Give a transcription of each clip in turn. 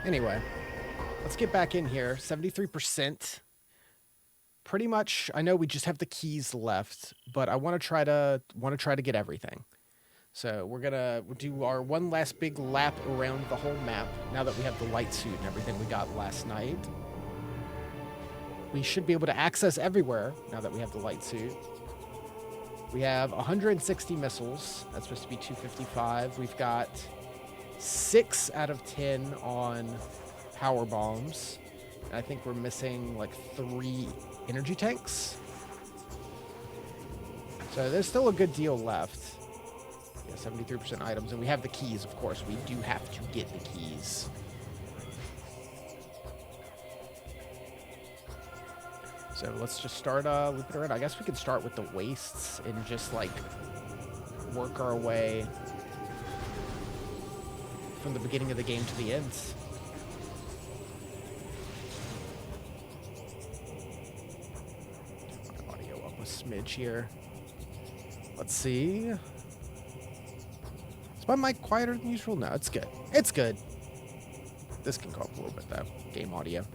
Anyway, let's get back in here. 73%. Pretty much, I know we just have the keys left, but I want to try to get everything. So we're gonna do our one last big lap around the whole map now that we have the light suit and everything we got last night. We should be able to access everywhere now that we have the light suit. We have 160 missiles. That's supposed to be 255. We've got 6 out of 10 on power bombs. And I think we're missing like 3 energy tanks. So there's still a good deal left. Yeah, 73% items. And we have the keys, of course. We do have to get the keys. So let's just start looping around. I guess we could start with the wastes and just like work our way from the beginning of the game to the end. Get my audio up a smidge here. Let's see. Is my mic quieter than usual? No, it's good. It's good. This can go up a little bit though. Game audio.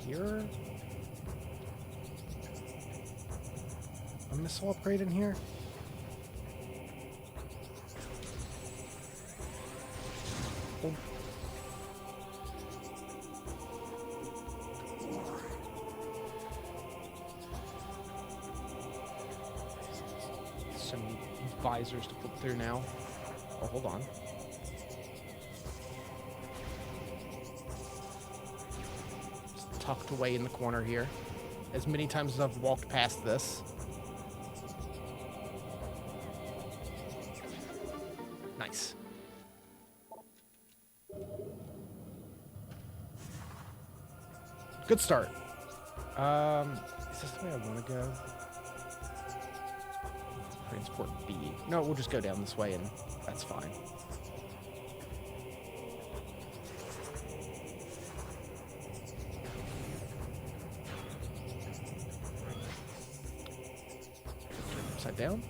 Here? A missile upgrade in here? Oh. Some visors to flip through now. Oh, hold on. Tucked away in the corner here. As many times as I've walked past this. Nice. Good start. Is this the way I want to go? Transport B. No, we'll just go down this way and that's fine. Upside down.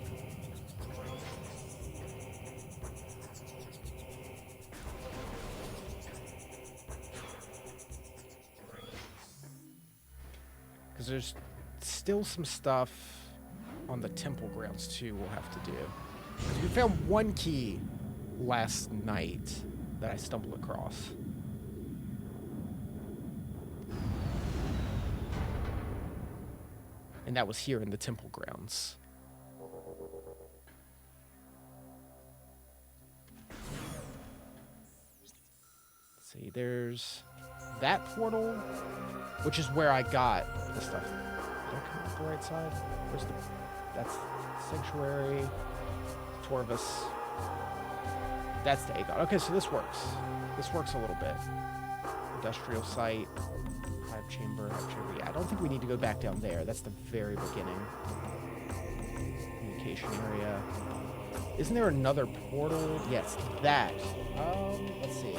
Because there's still some stuff on the temple grounds too we'll have to do. Because we found one key last night that I stumbled across. And that was here in the temple grounds. Let's see, there's that portal, which is where I got the stuff. Did I come up the right side? Where's the... That's Sanctuary, Torvus. That's the Aegon. Okay, so this works. This works a little bit. Industrial site. Hive chamber. Yeah, I don't think we need to go back down there. That's the very beginning. Communication area. Isn't there another portal? Yes, that. Let's see.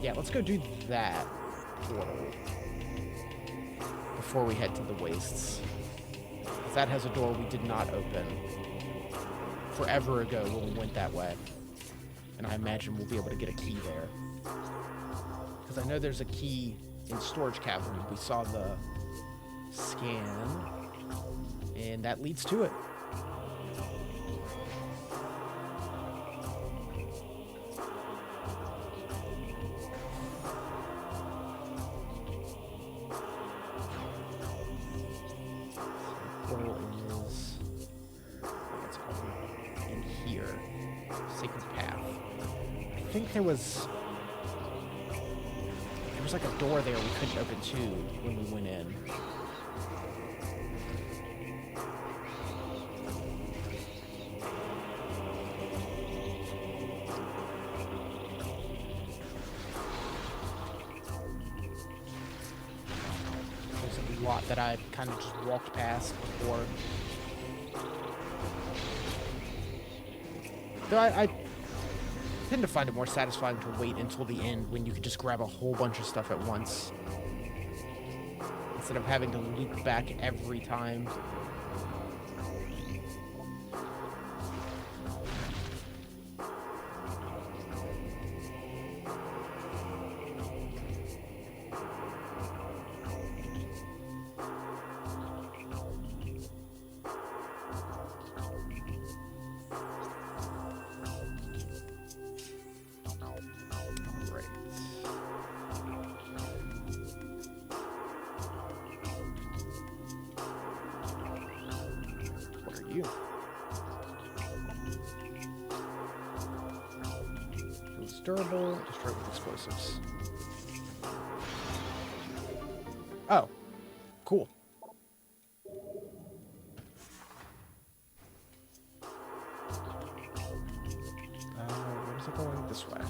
Yeah, let's go do that portal before we head to the wastes. That has a door we did not open forever ago when we went that way. And I imagine we'll be able to get a key there. Because I know there's a key in Storage Cavern. We saw the scan. And that leads to it. I think there was like a door there we couldn't open too when we went in. There's a lot that I kind of just walked past before. Though I tend to find it more satisfying to wait until the end when you could just grab a whole bunch of stuff at once. Instead of having to loop back every time. You. It's durable, destroy with explosives. Oh, cool. Where's it going? This way.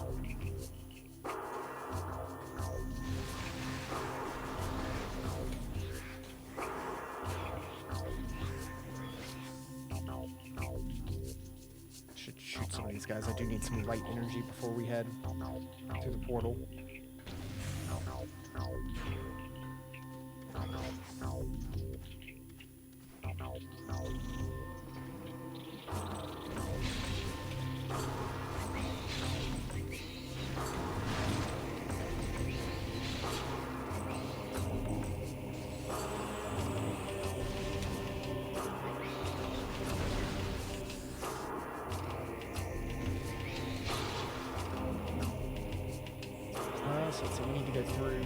Shoot some of these guys. I do need some light energy before we head to the portal. So let's see, we need to go through,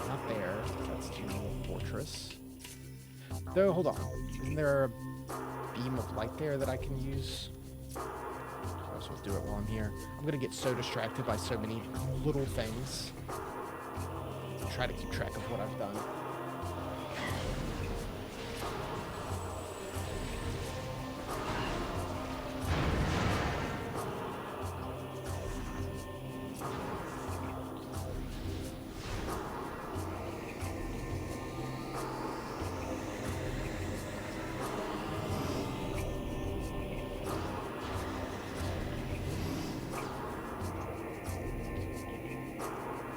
not there, that's the fortress. Though, hold on, isn't there a beam of light there that I can use? Might as well do it while I'm here. I'm gonna get so distracted by so many little things. I'll try to keep track of what I've done.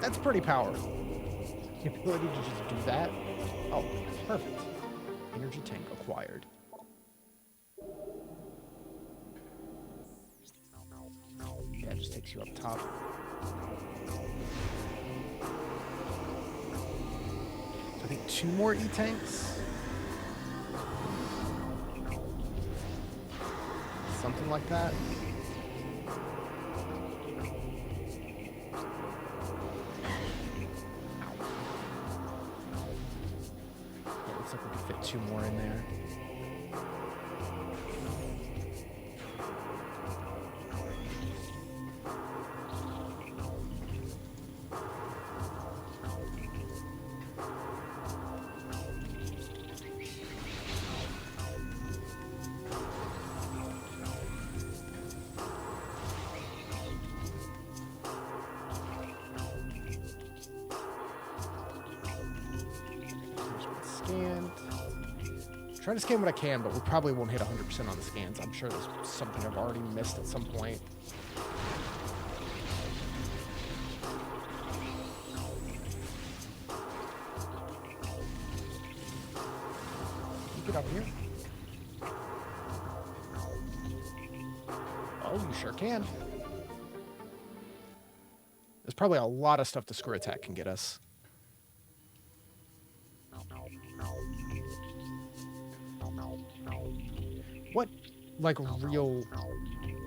That's pretty powerful. The ability to just do that. Oh, perfect. Energy tank acquired. Yeah, it just takes you up top. So I think 2 more E-tanks. Something like that. Looks like we can fit 2 more in there. Scanned. Try to scan what I can, but we probably won't hit 100% on the scans. I'm sure there's something I've already missed at some point. Can you get up here? Oh, you sure can. There's probably a lot of stuff the screw attack can get us. What, like, real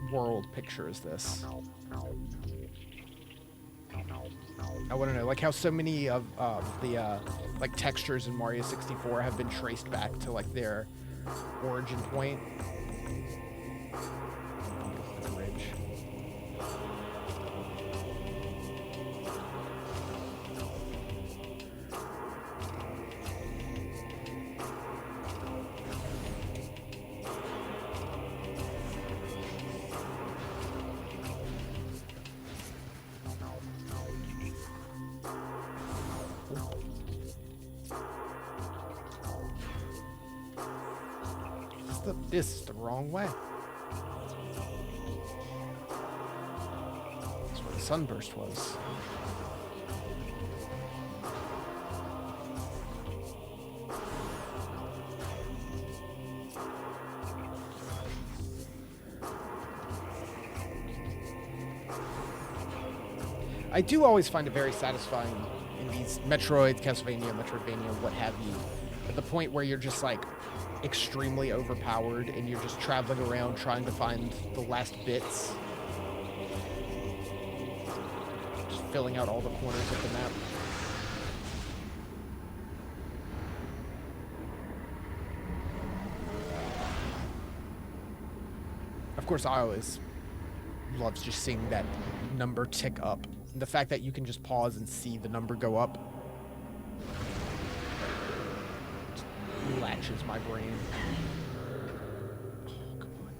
world picture is this? I want to know, like, how so many of the, like, textures in Mario 64 have been traced back to, like, their origin point. The bridge. This is the wrong way. That's where the sunburst was. I do always find it very satisfying in these Metroids, Castlevania, Metroidvania, what have you, at the point where you're just like extremely overpowered and you're just traveling around trying to find the last bits. Just filling out all the corners of the map. Of course, I always love just seeing that number tick up. And the fact that you can just pause and see the number go up just latches my brain. Oh, come on.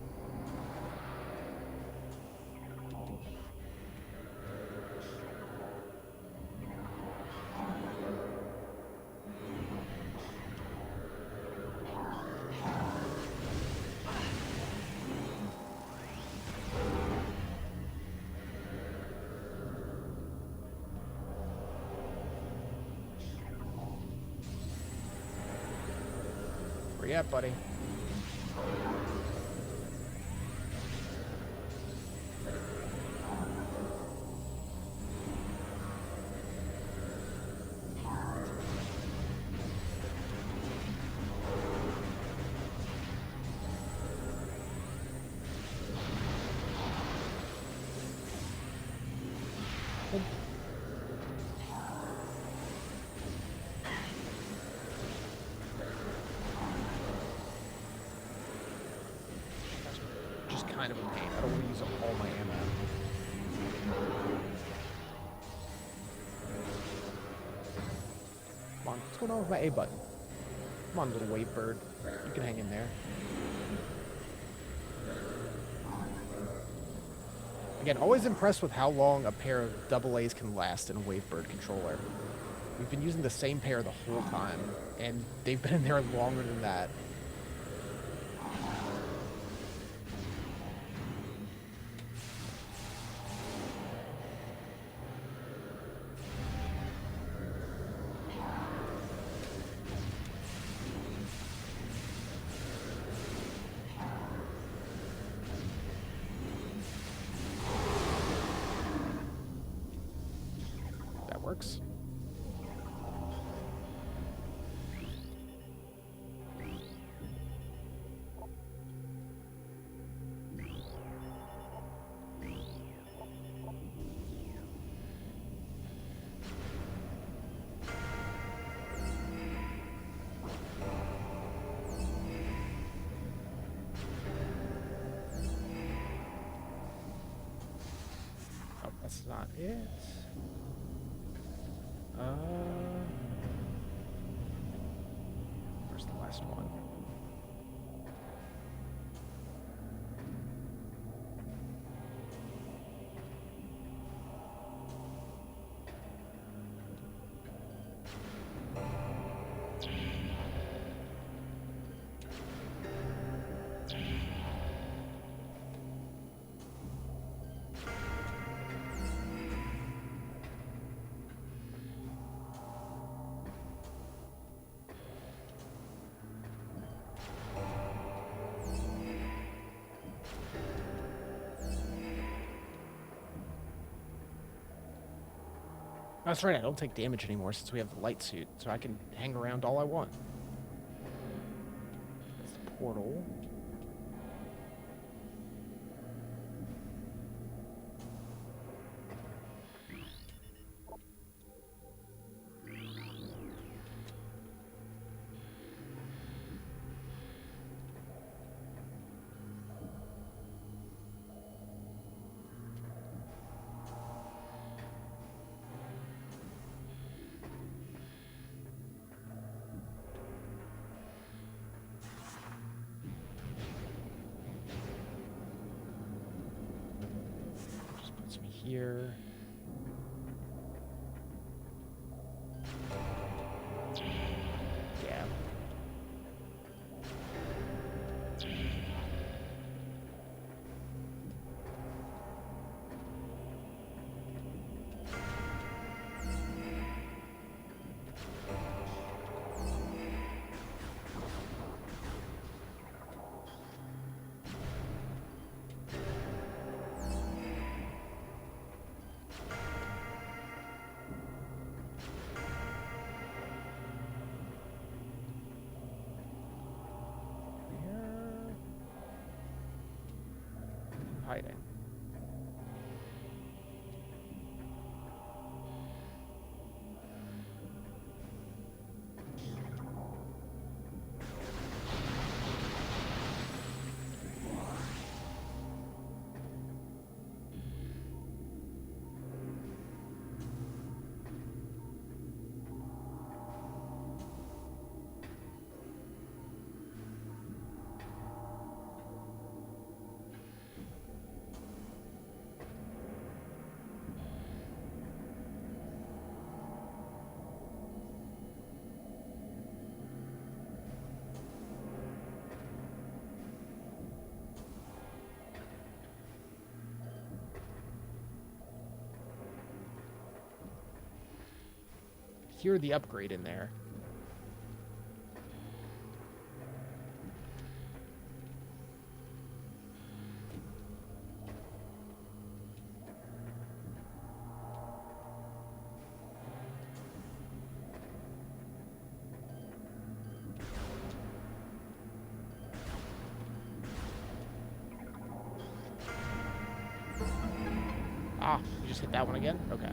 Where you at, buddy? Just kind of a pain. I don't want to use up all my ammo. Come on, what's going on with my A button? Come on, little wave bird. You can hang in there. Again, always impressed with how long a pair of double A's can last in a wave bird controller. We've been using the same pair the whole time, and they've been in there longer than that. That works. Oh, that's not it. Where's the last one? That's right, I don't take damage anymore since we have the light suit, so I can hang around all I want. That's the portal. Puts me here. Yeah. hear the upgrade in there. Ah, you just hit that one again? Okay.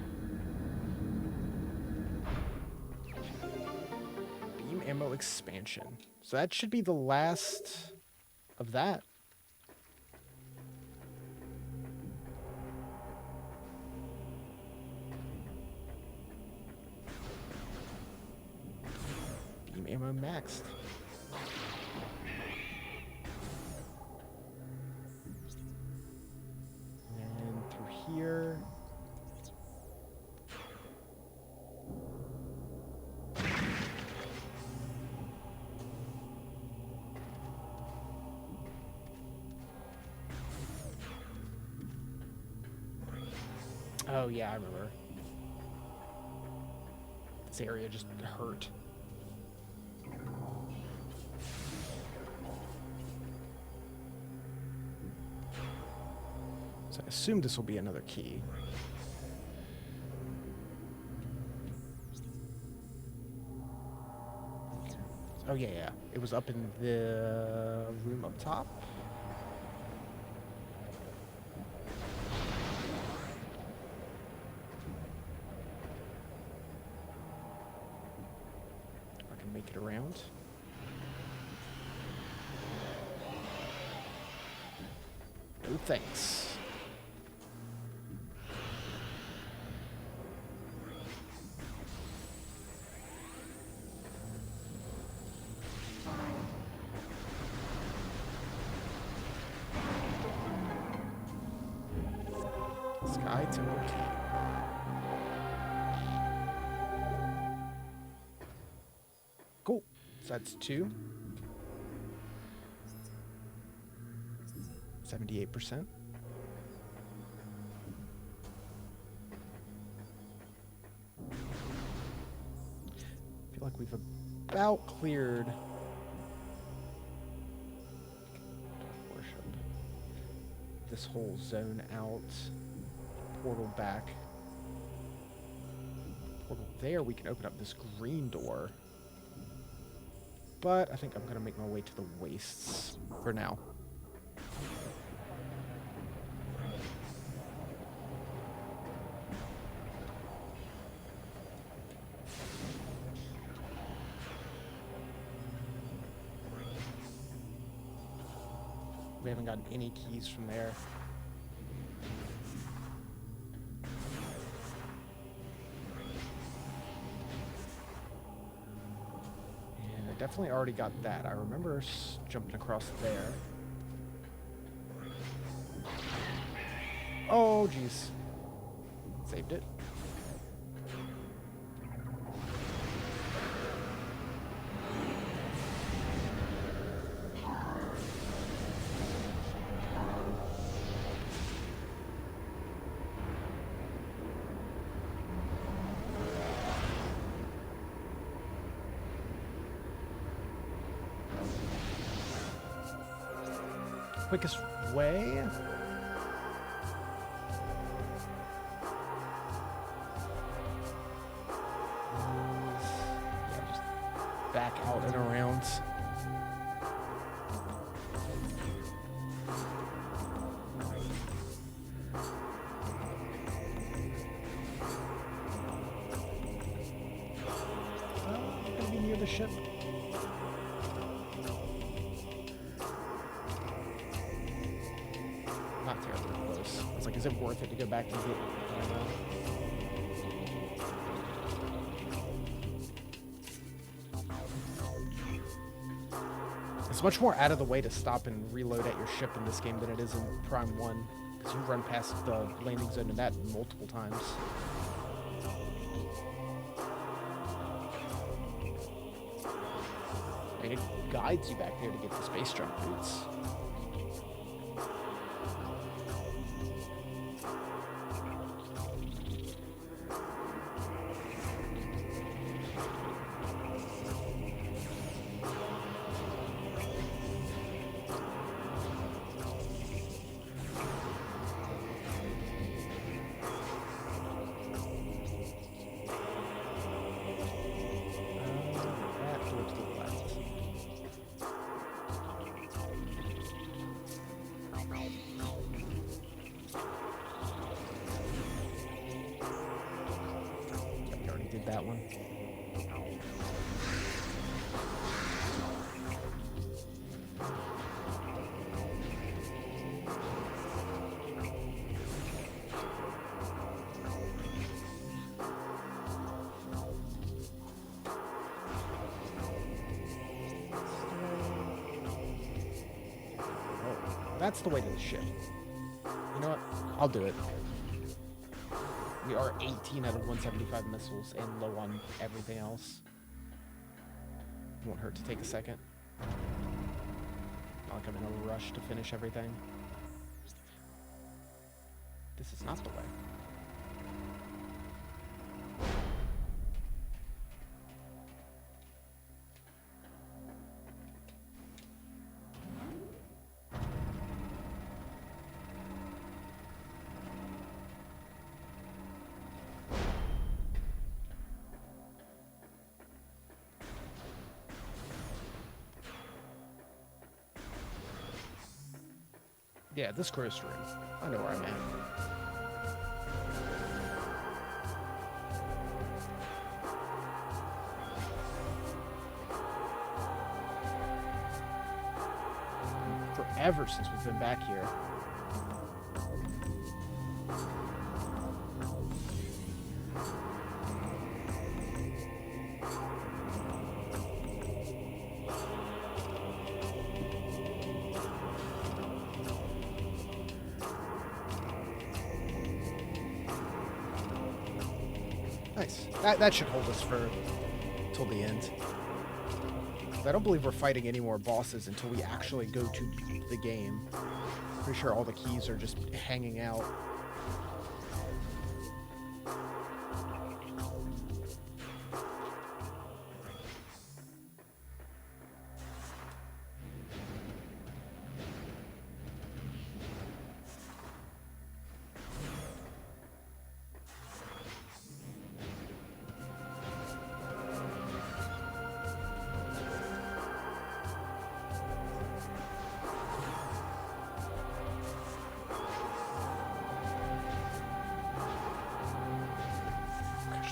Beam ammo expansion. So that should be the last of that. Beam ammo maxed. And through here. Oh, yeah, I remember. This area just hurt. So I assume this will be another key. Oh, yeah, yeah. It was up in the room up top. I can make it around. No thanks. Sky Temple Key. Cool. So that's 2. 78%. I feel like we've about cleared worship. This whole zone out. Portal back. Portal there, we can open up this green door. But I think I'm going to make my way to the wastes for now. We haven't gotten any keys from there. And I definitely already got that. I remember jumping across there. Oh, jeez. Saved it. Quickest way? Yeah, just back out and around. Gonna be near the ship. Not terribly close. I was like, is it worth it to go back and get ammo? It's much more out of the way to stop and reload at your ship in this game than it is in Prime 1. Because you run past the landing zone in that multiple times. And it guides you back there to get the space jump boots. We already did that one. That's the way to the ship. You know what? I'll do it. We are 18 out of 175 missiles and low on everything else. Won't hurt to take a second. Not like I'm in a rush to finish everything. This is not the way. Yeah, this grocery room. I know where I'm at. Forever since we've been back here. Nice. That should hold us for till the end. I don't believe we're fighting any more bosses until we actually go to beat the game. Pretty sure all the keys are just hanging out.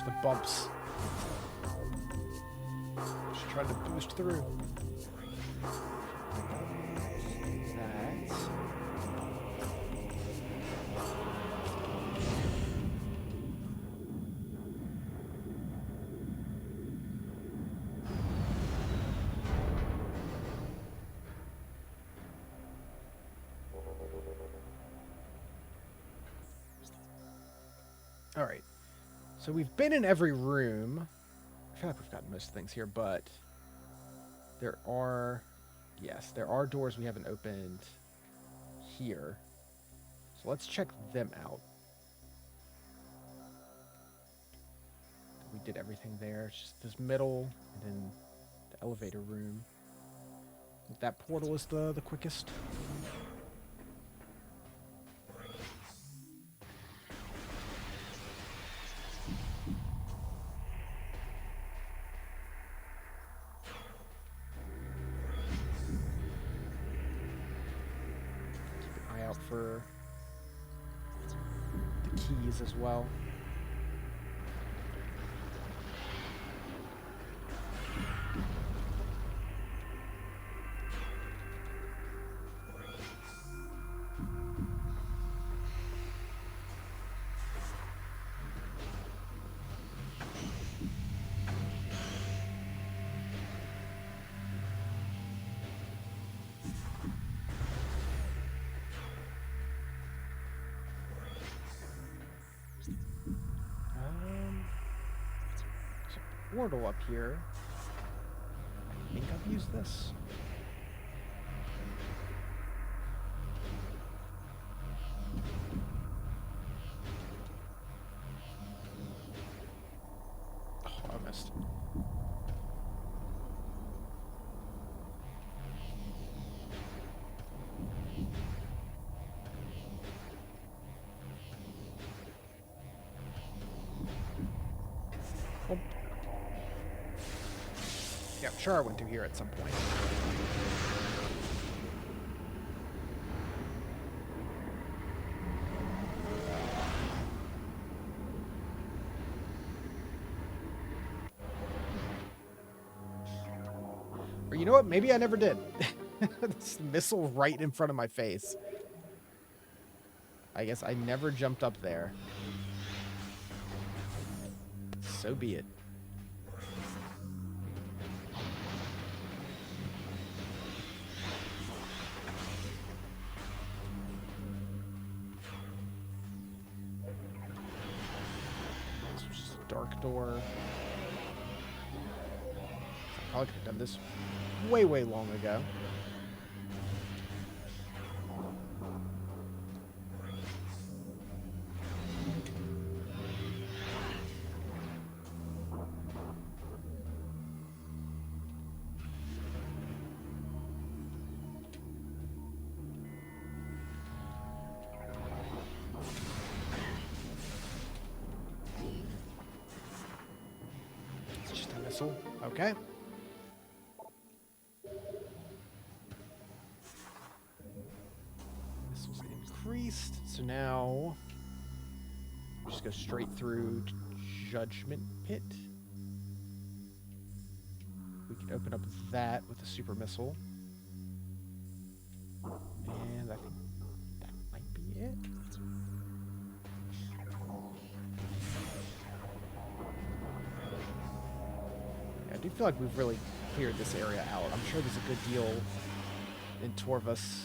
The bumps. Just trying to boost through. That. All right. So we've been in every room. I feel like we've gotten most things here, but there are doors we haven't opened here. So let's check them out. We did everything there. It's just this middle, and then the elevator room. That portal is the quickest. For the keys as well. Portal up here. I think I've used this. Oh, I missed. Oh. Yeah, I'm sure I went through here at some point. you know what? Maybe I never did. This missile right in front of my face. I guess I never jumped up there. So be it. This was just a dark door. I probably could have done this way, way long ago. It's just a missile. Okay. Increased, so now just go straight through Judgment Pit. We can open up that with the super missile, and I think that might be it. Yeah, I do feel like we've really cleared this area out. I'm sure there's a good deal in Torvus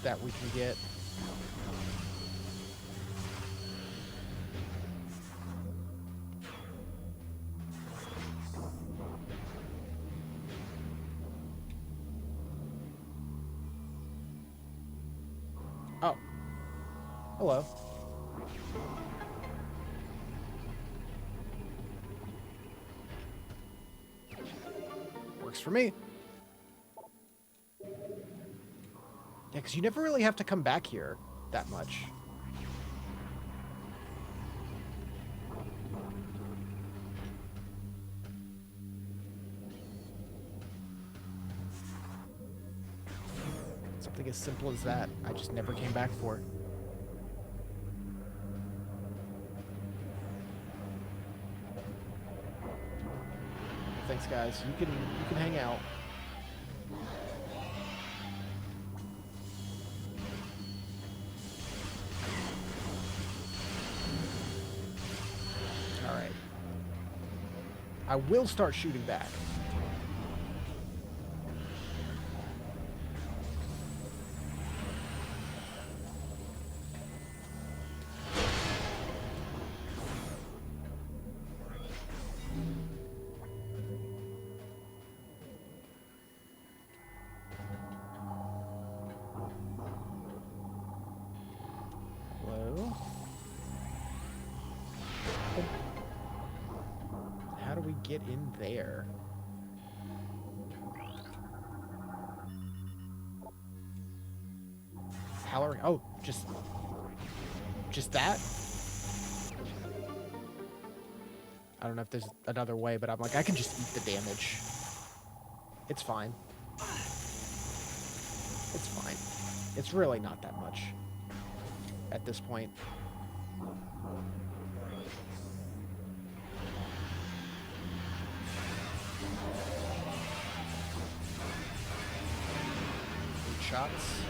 that we can get. Oh. Hello. Works for me. Yeah, because you never really have to come back here that much. Something as simple as that, I just never came back for. Thanks, guys. You can hang out. All right. I will start shooting back. How do we get in there? Halloran. Oh, just that? I don't know if there's another way, but I'm like, I can just eat the damage. It's fine. It's fine. It's really not that much at this point. Shots.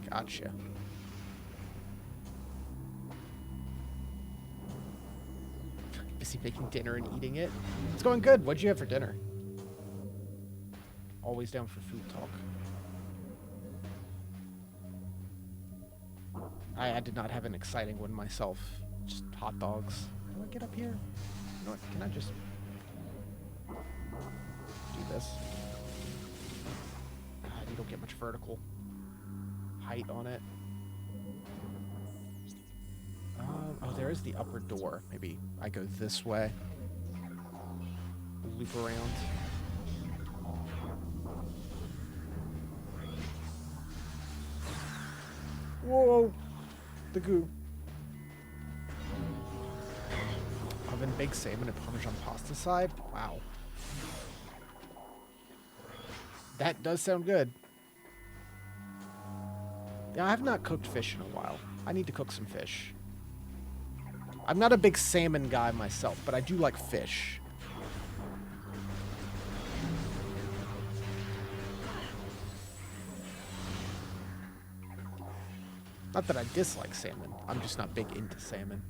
Gotcha. Busy making dinner and eating it. It's going good. What'd you have for dinner? Always down for food talk. I did not have an exciting one myself. Just hot dogs. Can I get up here? You know what? Can I just do this? God, you don't get much vertical height on it. Oh, there is the upper door. Maybe I go this way. Loop around. Whoa! The goo. Oven baked salmon and Parmesan pasta side? Wow. That does sound good. Yeah, I have not cooked fish in a while. I need to cook some fish. I'm not a big salmon guy myself, but I do like fish. Not that I dislike salmon. I'm just not big into salmon.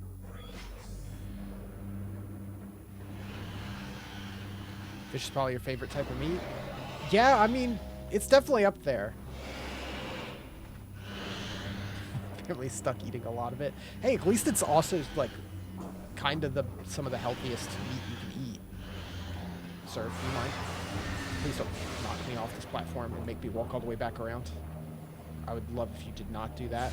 Fish is probably your favorite type of meat? Yeah, I mean, it's definitely up there. Apparently stuck eating a lot of it. Hey, at least it's also, like, kind of some of the healthiest meat you can eat. Sir, do you mind? Please don't knock me off this platform and make me walk all the way back around. I would love if you did not do that.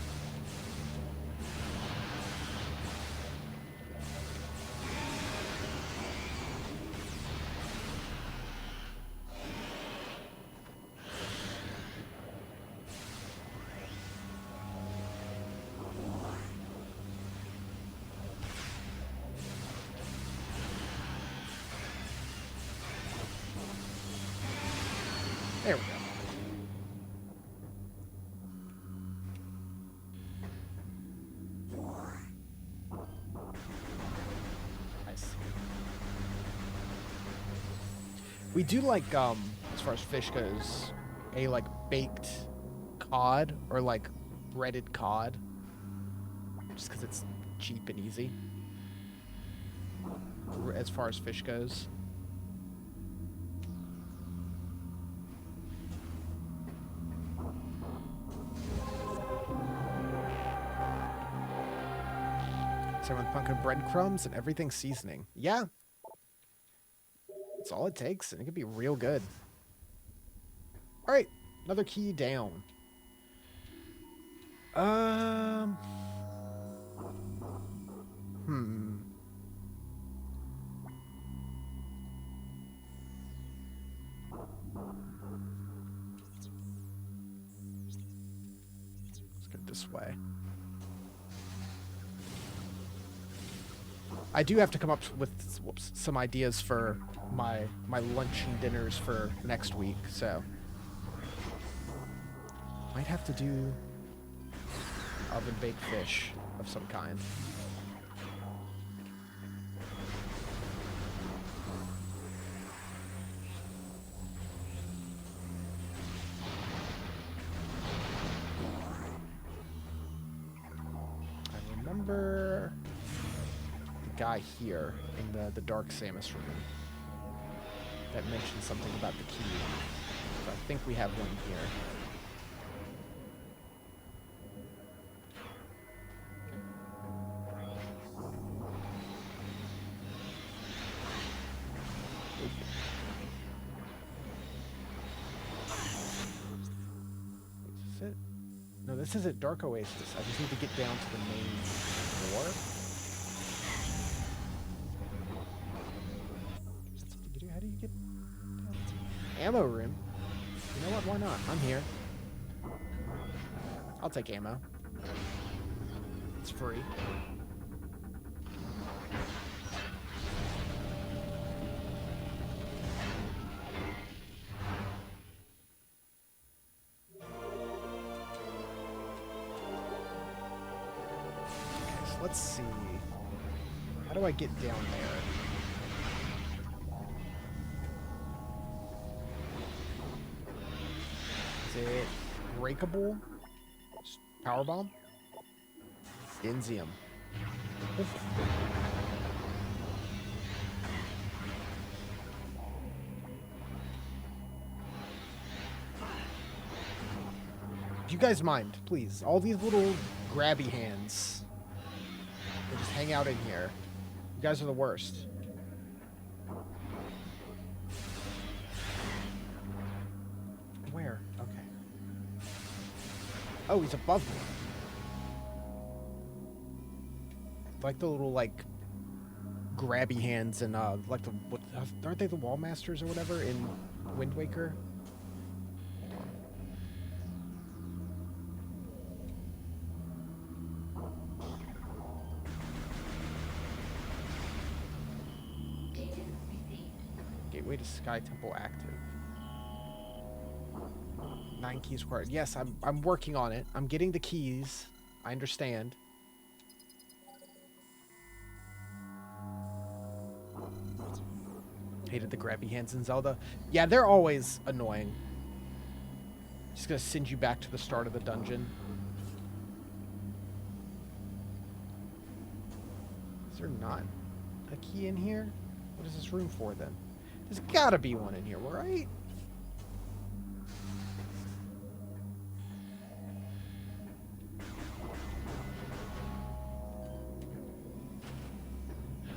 There we go. Nice. We do like, as far as fish goes, a, like, baked cod or, like, breaded cod. Just because it's cheap and easy. As far as fish goes. So with pumpkin breadcrumbs and everything seasoning. Yeah. That's all it takes, and it could be real good. Alright, another key down. Let's go this way. I do have to come up with some ideas for my lunch and dinners for next week, so might have to do oven baked fish of some kind. I remember guy here in the Dark Samus room that mentioned something about the key. So I think we have one here. Is this it? No, this isn't Dark Oasis. I just need to get down to the main floor. How do you get down? Ammo room? You know what? Why not? I'm here. I'll take ammo. It's free. Okay, so let's see. How do I get down there? Is it breakable? Powerbomb? Enzium. If you guys mind, please, all these little grabby hands that just hang out in here. You guys are the worst. Where? Okay. Oh, he's above me. Like the little, like, grabby hands and, like the, what, aren't they the Wall Masters or whatever in Wind Waker? Gateway to Sky Temple active. 9 keys required. Yes, I'm working on it. I'm getting the keys. I understand. Hated the grabby hands in Zelda. Yeah, they're always annoying. Just gonna send you back to the start of the dungeon. Is there not a key in here? What is this room for then? There's gotta be one in here, right?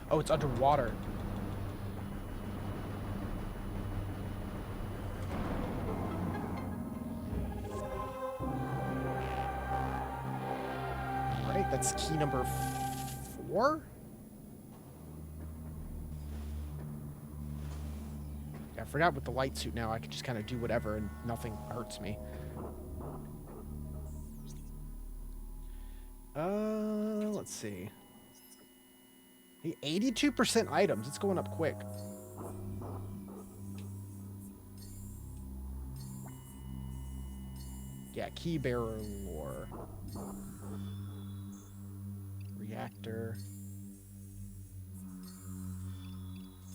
Oh, it's underwater. Right, that's key number 4? Yeah, I forgot with the light suit now. I can just kind of do whatever and nothing hurts me. Let's see. 82% items. It's going up quick. Yeah, key bearer lore. Reactor.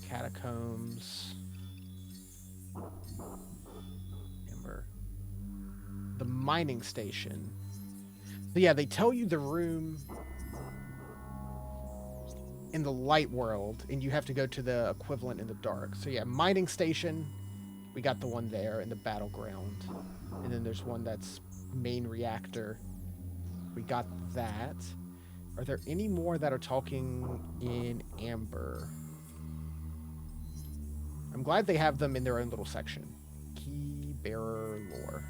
Catacombs. Amber. The mining station. But yeah, they tell you the room in the light world, and you have to go to the equivalent in the dark. So yeah, mining station, we got the one there in the battleground. And then there's one that's main reactor. We got that. Are there any more that are talking in Amber? I'm glad they have them in their own little section. Key bearer lore.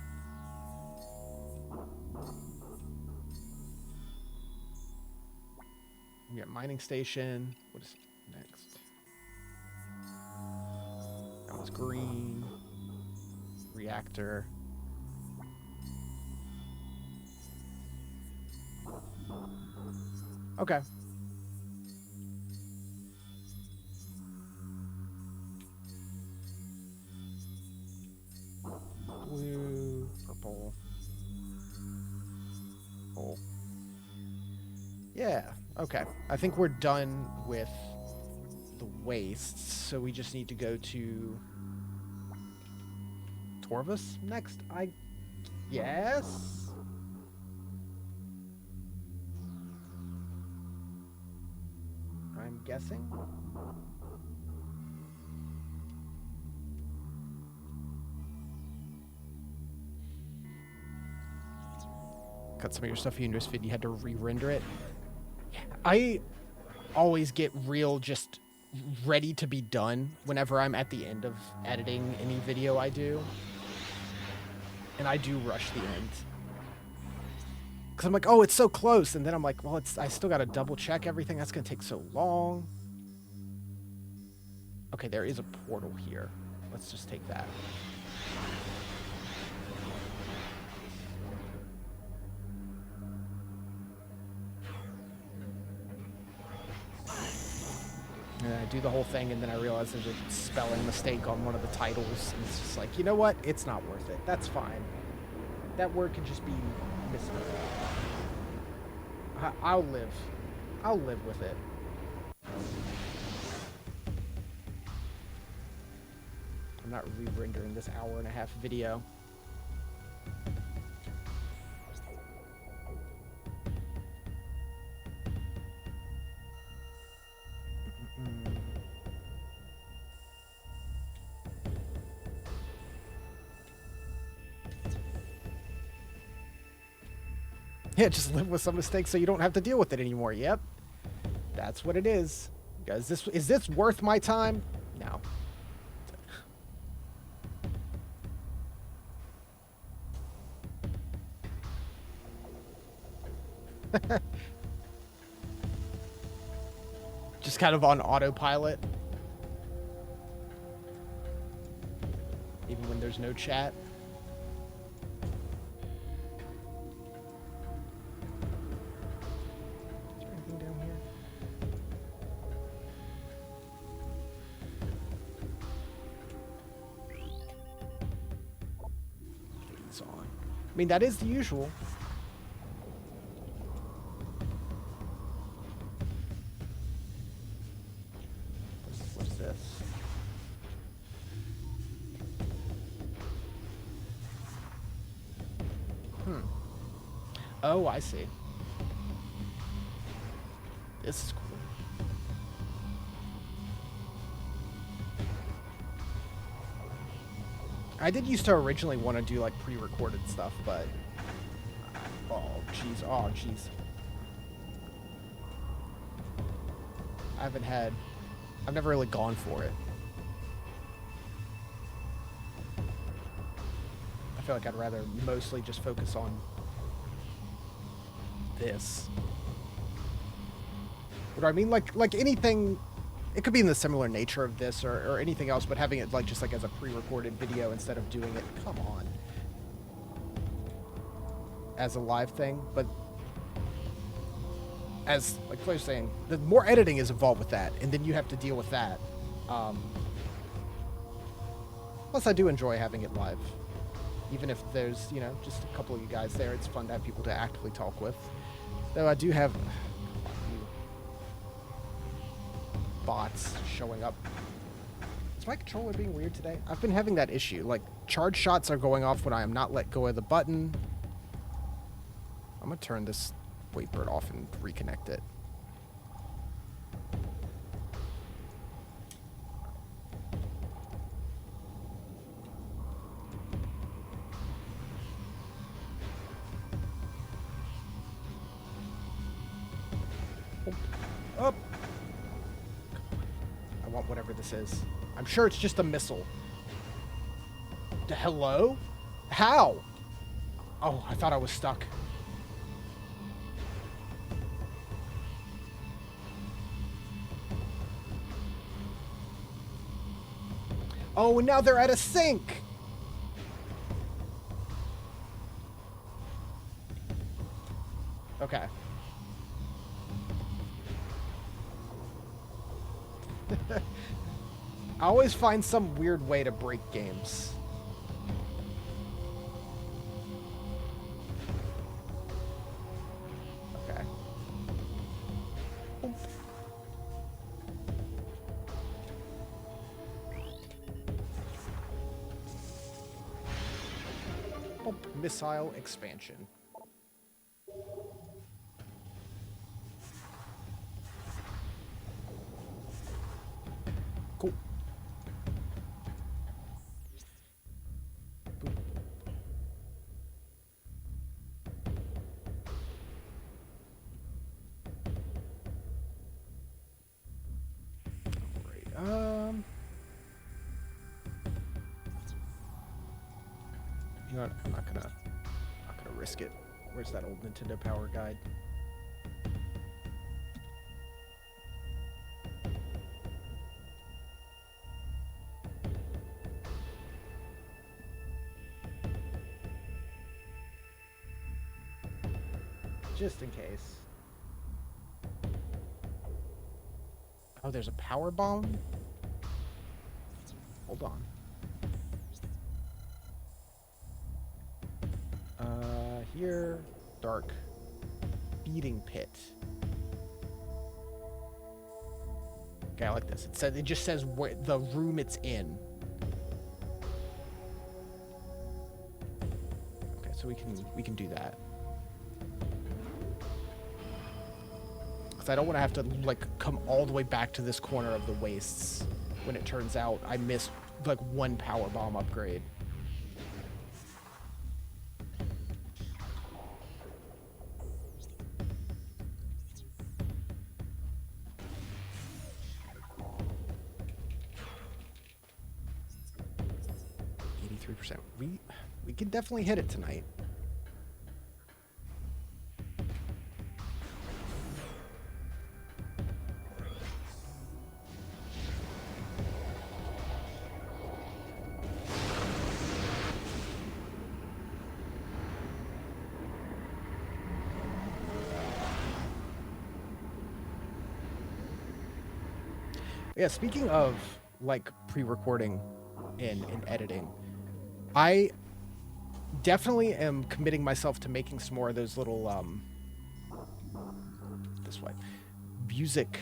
We got mining station. What is next? That was green. Reactor. Okay. Blue, purple. Purple. Yeah, okay. I think we're done with the wastes, so we just need to go to Torvus next, I guess? I'm guessing? Cut some of your stuff you just fit. You had to re-render it. I always get real just ready to be done whenever I'm at the end of editing any video I do. And I do rush the end. Because I'm like, oh, it's so close. And then I'm like, well, I still got to double check everything. That's going to take so long. Okay, there is a portal here. Let's just take that. And I do the whole thing, and then I realize there's a spelling mistake on one of the titles. And it's just like, you know what? It's not worth it. That's fine. That word can just be misspelled. I'll live. I'll live with it. I'm not re-rendering this hour-and-a-half video. Yeah, just live with some mistakes so you don't have to deal with it anymore. Yep. That's what it is. Guys, is this worth my time? No. Just kind of on autopilot. Even when there's no chat. these on. I mean, that is the usual. What's this? Oh, I see. This is cool. I did used to originally want to do like pre-recorded stuff, but oh jeez. I've never really gone for it. I feel like I'd rather mostly just focus on this. What do I mean? Like anything, it could be in the similar nature of this or anything else, but having it like just like as a pre-recorded video instead of doing it, come on, as a live thing. But as like I was saying, the more editing is involved with that, and then you have to deal with that. Plus, I do enjoy having it live, even if there's just a couple of you guys there. It's fun to have people to actively talk with. Though I do have bots showing up. Is my controller being weird today? I've been having that issue. Like, charge shots are going off when I am not let go of the button. I'm gonna turn this Waitbird off and reconnect it. Up. I want whatever this is. I'm sure it's just a missile. Hello? How? Oh, I thought I was stuck. Oh, and now they're at a sink. Okay. I always find some weird way to break games. Okay. Missile expansion. Cool. You know what? I'm not gonna risk it. Where's that old Nintendo Power Guide? Just in case. Oh, there's a power bomb? Hold on. Here, dark, feeding pit. Okay, I like this. It just says where the room it's in. Okay, so we can do that. Because I don't want to have to like come all the way back to this corner of the wastes when it turns out I missed like one power bomb upgrade. We can definitely hit it tonight. Yeah, speaking of like pre-recording and editing, I definitely am committing myself to making some more of those little this way music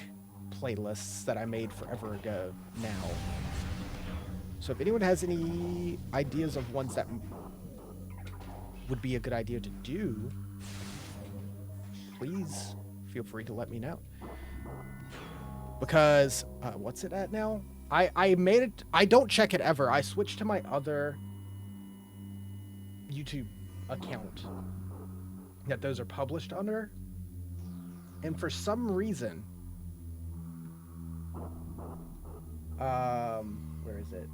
playlists that I made forever ago now. So if anyone has any ideas of ones that would be a good idea to do, please feel free to let me know. Because what's it at now? I made it. I don't check it ever. I switched to my other YouTube account that those are published under, and for some reason, where is it?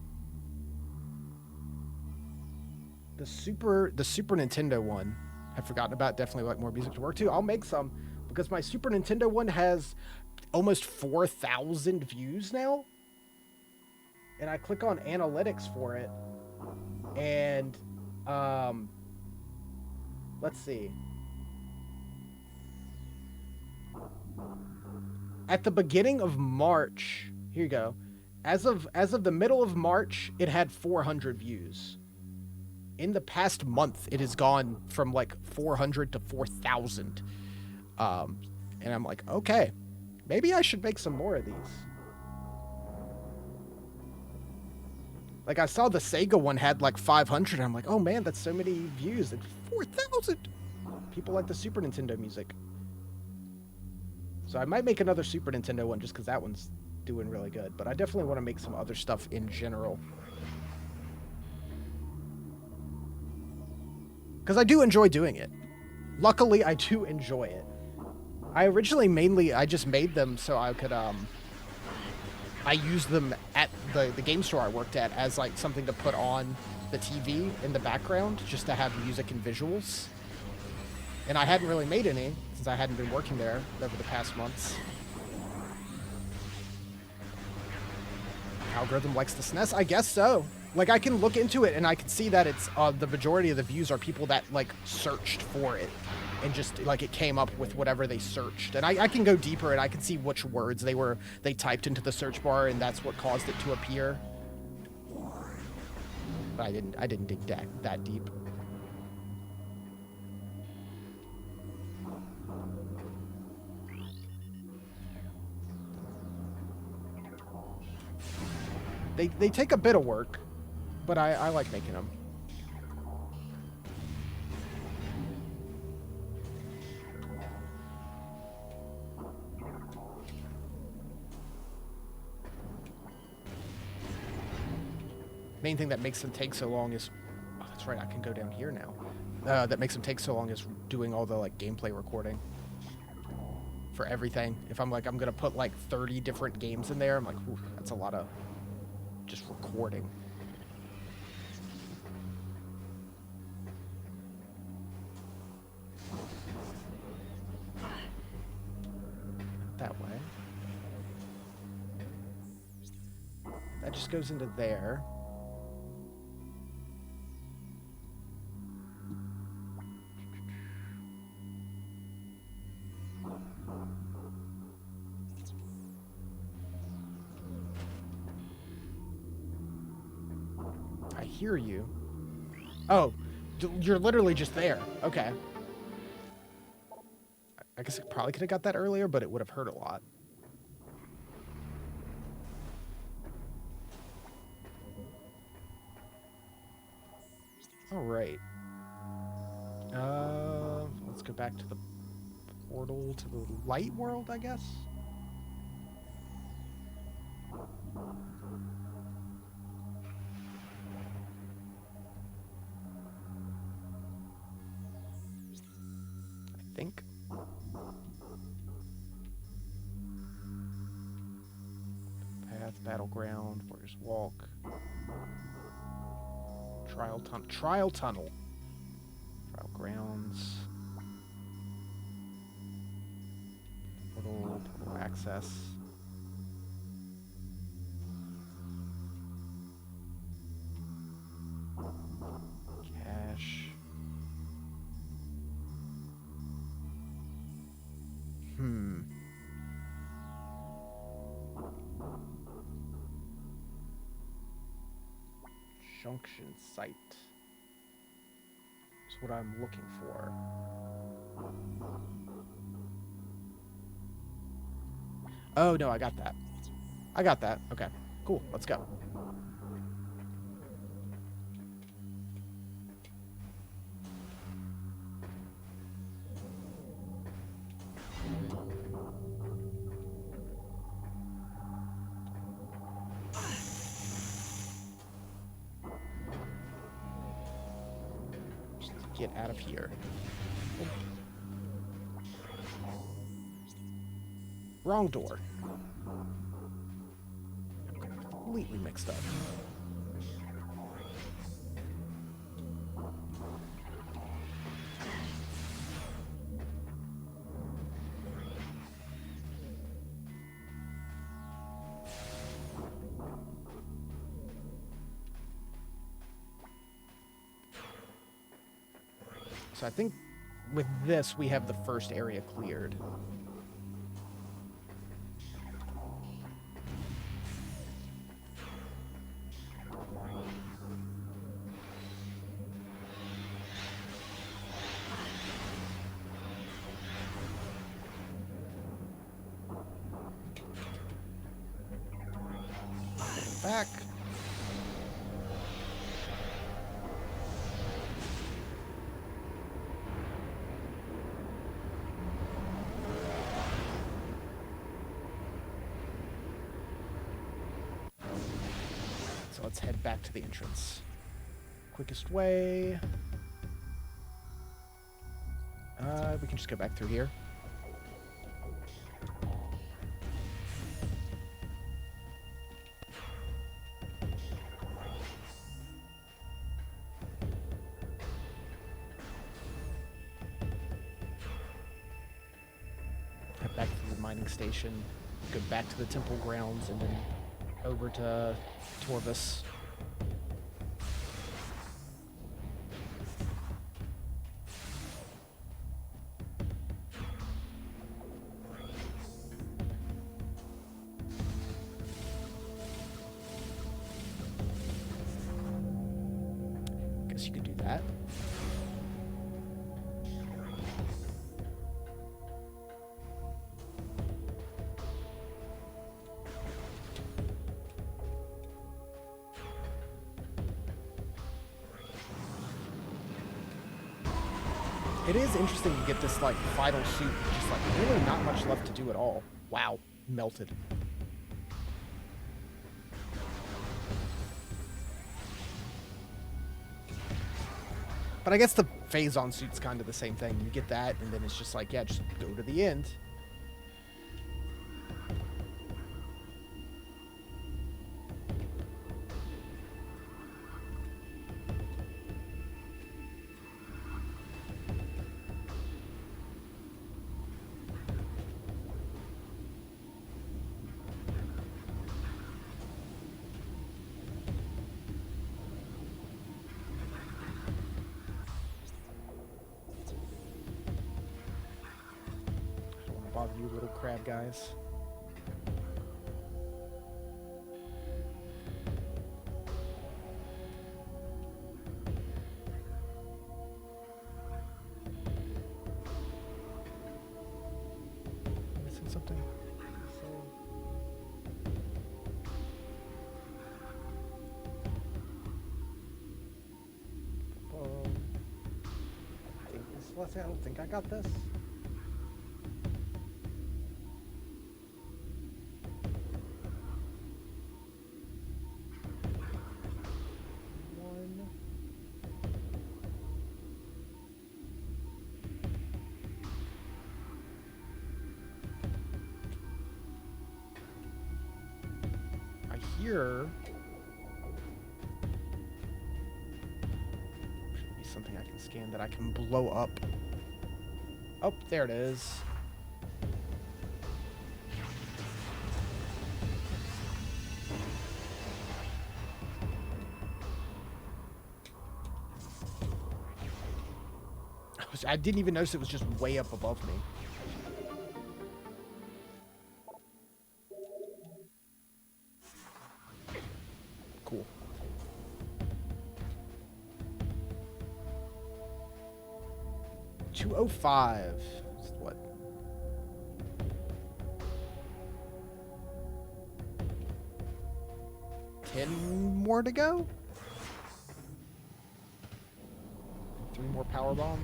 The Super Nintendo one, I've forgotten about. Definitely like more music to work to. I'll make some because my Super Nintendo one has almost 4,000 views now, and I click on analytics for it, and let's see. At the beginning of March, here you go. As of the middle of March, it had 400 views. In the past month, it has gone from like 400 to 4,000. And I'm like, okay, maybe I should make some more of these. Like I saw the Sega one had like 500. I'm like, oh man, that's so many views. Like 4,000. People like the Super Nintendo music. So I might make another Super Nintendo one just because that one's doing really good. But I definitely want to make some other stuff in general. Because I do enjoy doing it. Luckily, I do enjoy it. I originally I just made them so I could, I used them at the game store I worked at as like something to put on the TV in the background just to have music and visuals. And I hadn't really made any since I hadn't been working there over the past months. Algorithm likes the SNES? I guess so. Like, I can look into it and I can see that it's, the majority of the views are people that, like, searched for it. And just, like, it came up with whatever they searched. And I can go deeper and I can see which words they typed into the search bar and that's what caused it to appear. But I didn't dig that deep. They take a bit of work, but I like making them. Main thing that makes them take so long is, oh, that's right, I can go down here now. That makes them take so long is doing all the like gameplay recording for everything. If I'm like, I'm gonna put like 30 different games in there, I'm like, ooh, that's a lot of just recording. That way. That just goes into there. I hear you. Oh, you're literally just there. Okay. I guess I probably could have got that earlier, but it would have hurt a lot. All right. Let's go back to the portal to the light world, I guess. I think. Path, battleground, warriors walk. Trial tunnel. Trial grounds. Portal access. Cache. Junction site. That's what I'm looking for. Oh, no, I got that. I got that. Okay, cool. Let's go. Just get out of here. Wrong door. Completely mixed up. So I think with this, we have the first area cleared. Back. So let's head back to the entrance. Quickest way. We can just go back through here. Head back to the mining station. Go back to the temple grounds and then over to Torvus. Guess you could do that. It is interesting to get this, like, final suit, just, like, really not much left to do at all. Wow, melted. But I guess the Phazon suit's kind of the same thing. You get that, and then it's just like, yeah, just go to the end. Bother you little crab guys. Missing something? I don't think I got this. Here should be something I can scan that I can blow up. Oh, there it is. I didn't even notice it was just way up above me. Cool. 205. What? Ten more to go? 3 more power bomb.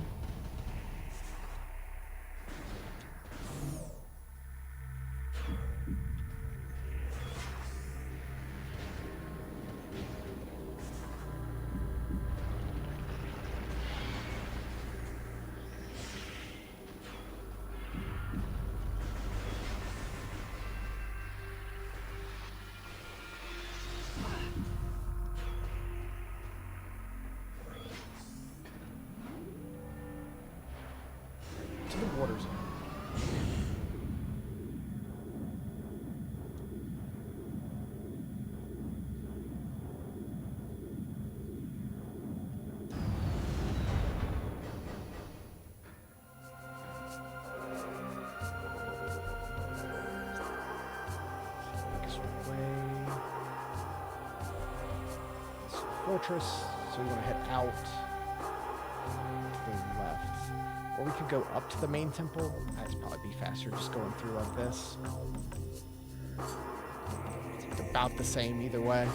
To the water zone. This way. This fortress. So we want to head out to the left. Or we could go up to the main temple. That'd probably be faster just going through like this. It's about the same either way.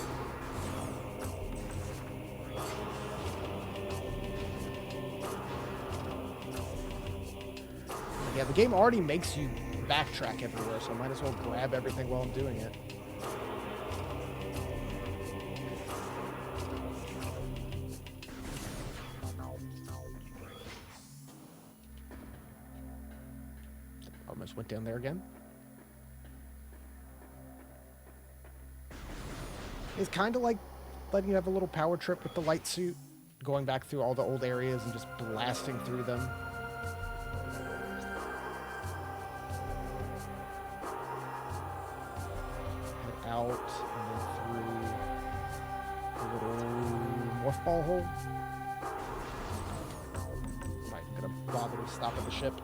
Yeah, the game already makes you backtrack everywhere, so I might as well grab everything while I'm doing it. Almost went down there again. It's kind of like letting you have a little power trip with the light suit, going back through all the old areas and just blasting through them. Head out and then through a little morph ball hole. I'm not gonna bother to stop at the ship.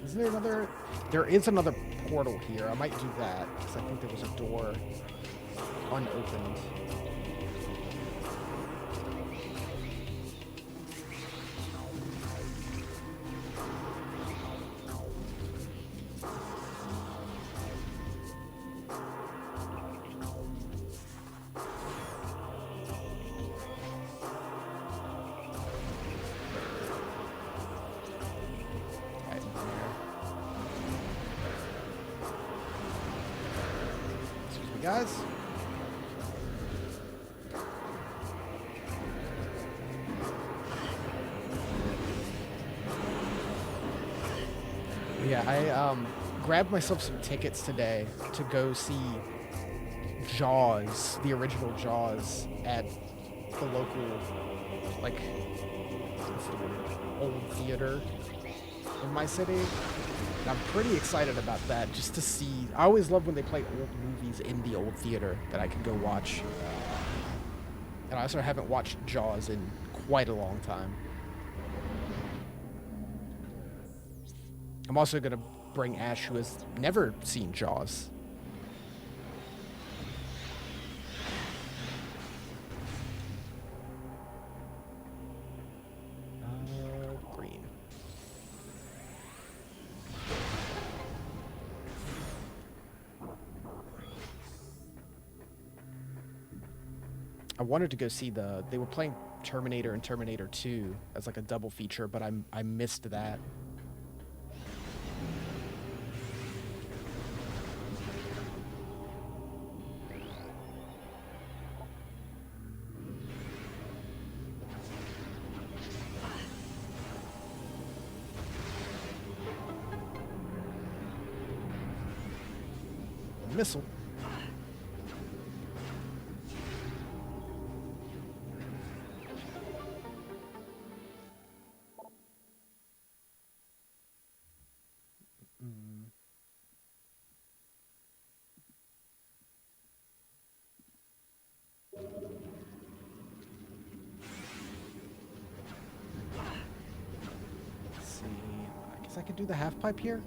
Isn't there another? There is another portal here. I might do that because I think there was a door unopened. Guys, yeah, I grabbed myself some tickets today to go see Jaws, the original Jaws, at the local, like, what's the word, old theater in my city. And I'm pretty excited about that, just to see. I always love when they play old movies in the old theater that I can go watch. And I also haven't watched Jaws in quite a long time. I'm also going to bring Ash, who has never seen Jaws. Green. I wanted to go see they were playing Terminator and Terminator 2 as like a double feature, but I missed that. Missile. Let's see. I guess I could do the half pipe here.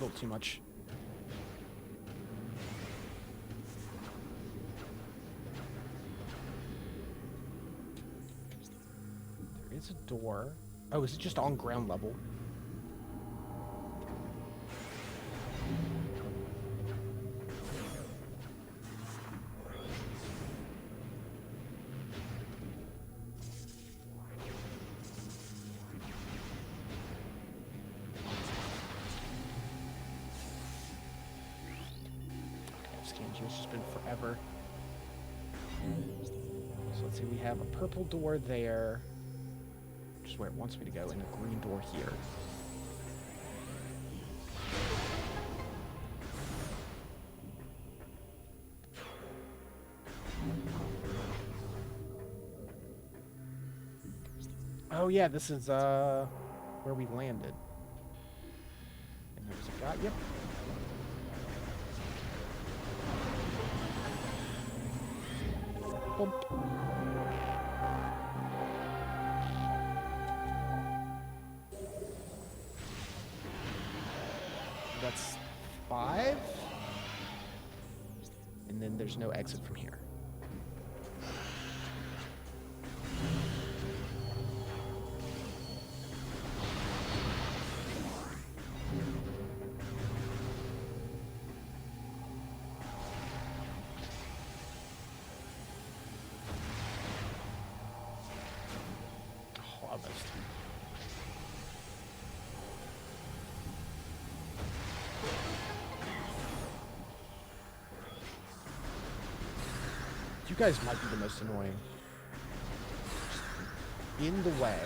A little too much. There is a door. Oh, is it just on ground level? It's just been forever. So let's see, we have a purple door there, which is where it wants me to go, and a green door here. Oh yeah, this is where we landed. And there was a guy. Yep. Bump. That's 5. And then there's no exit from here. You guys might be the most annoying. In the way.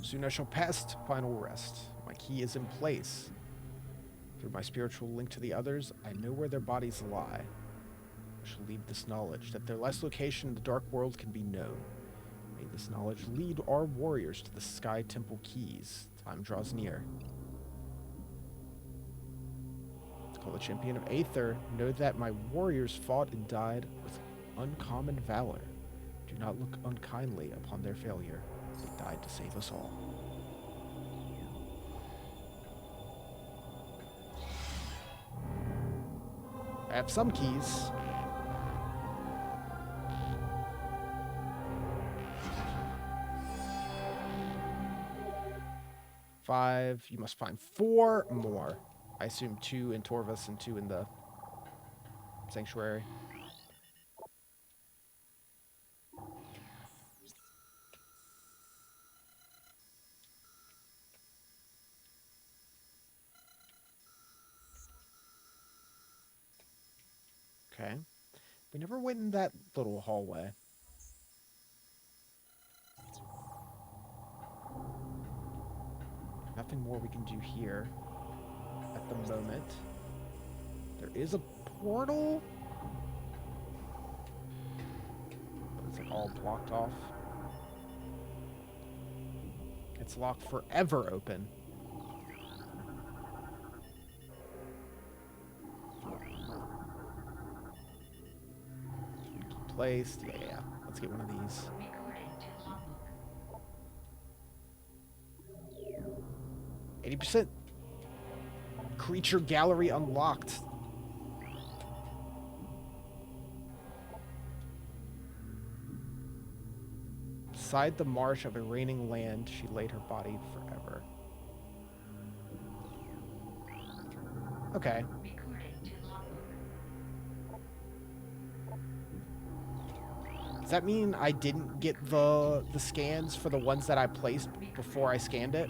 Soon I shall pass to final rest. My key is in place. Through my spiritual link to the others, I know where their bodies lie. I shall leave this knowledge, that their last location in the dark world can be known. May this knowledge lead our warriors to the Sky Temple keys. Time draws near. Call the champion of Aether. Know that my warriors fought and died with uncommon valor. Do not look unkindly upon their failure. They died to save us all. I have some keys. Five. You must find 4 more. I assume 2 in Torvus and 2 in the sanctuary. Okay. We never went in that little hallway. Nothing more we can do here at the moment. There is a portal, but it's like all blocked off. It's locked forever open. Placed. Yeah. Let's get one of these. 80%. Creature gallery unlocked. Beside the marsh of a raining land, she laid her body forever. Okay. Does that mean I didn't get the scans for the ones that I placed before I scanned it?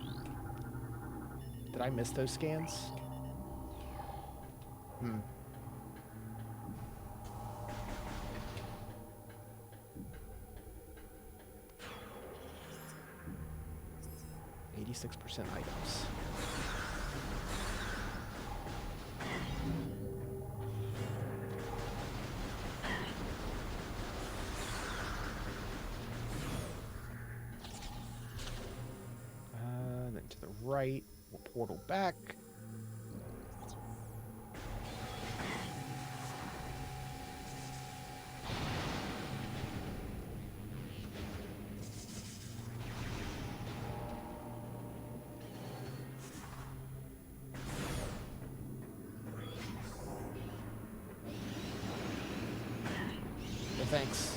Did I miss those scans? 86% items. Then to the right. We'll portal back. Well, thanks.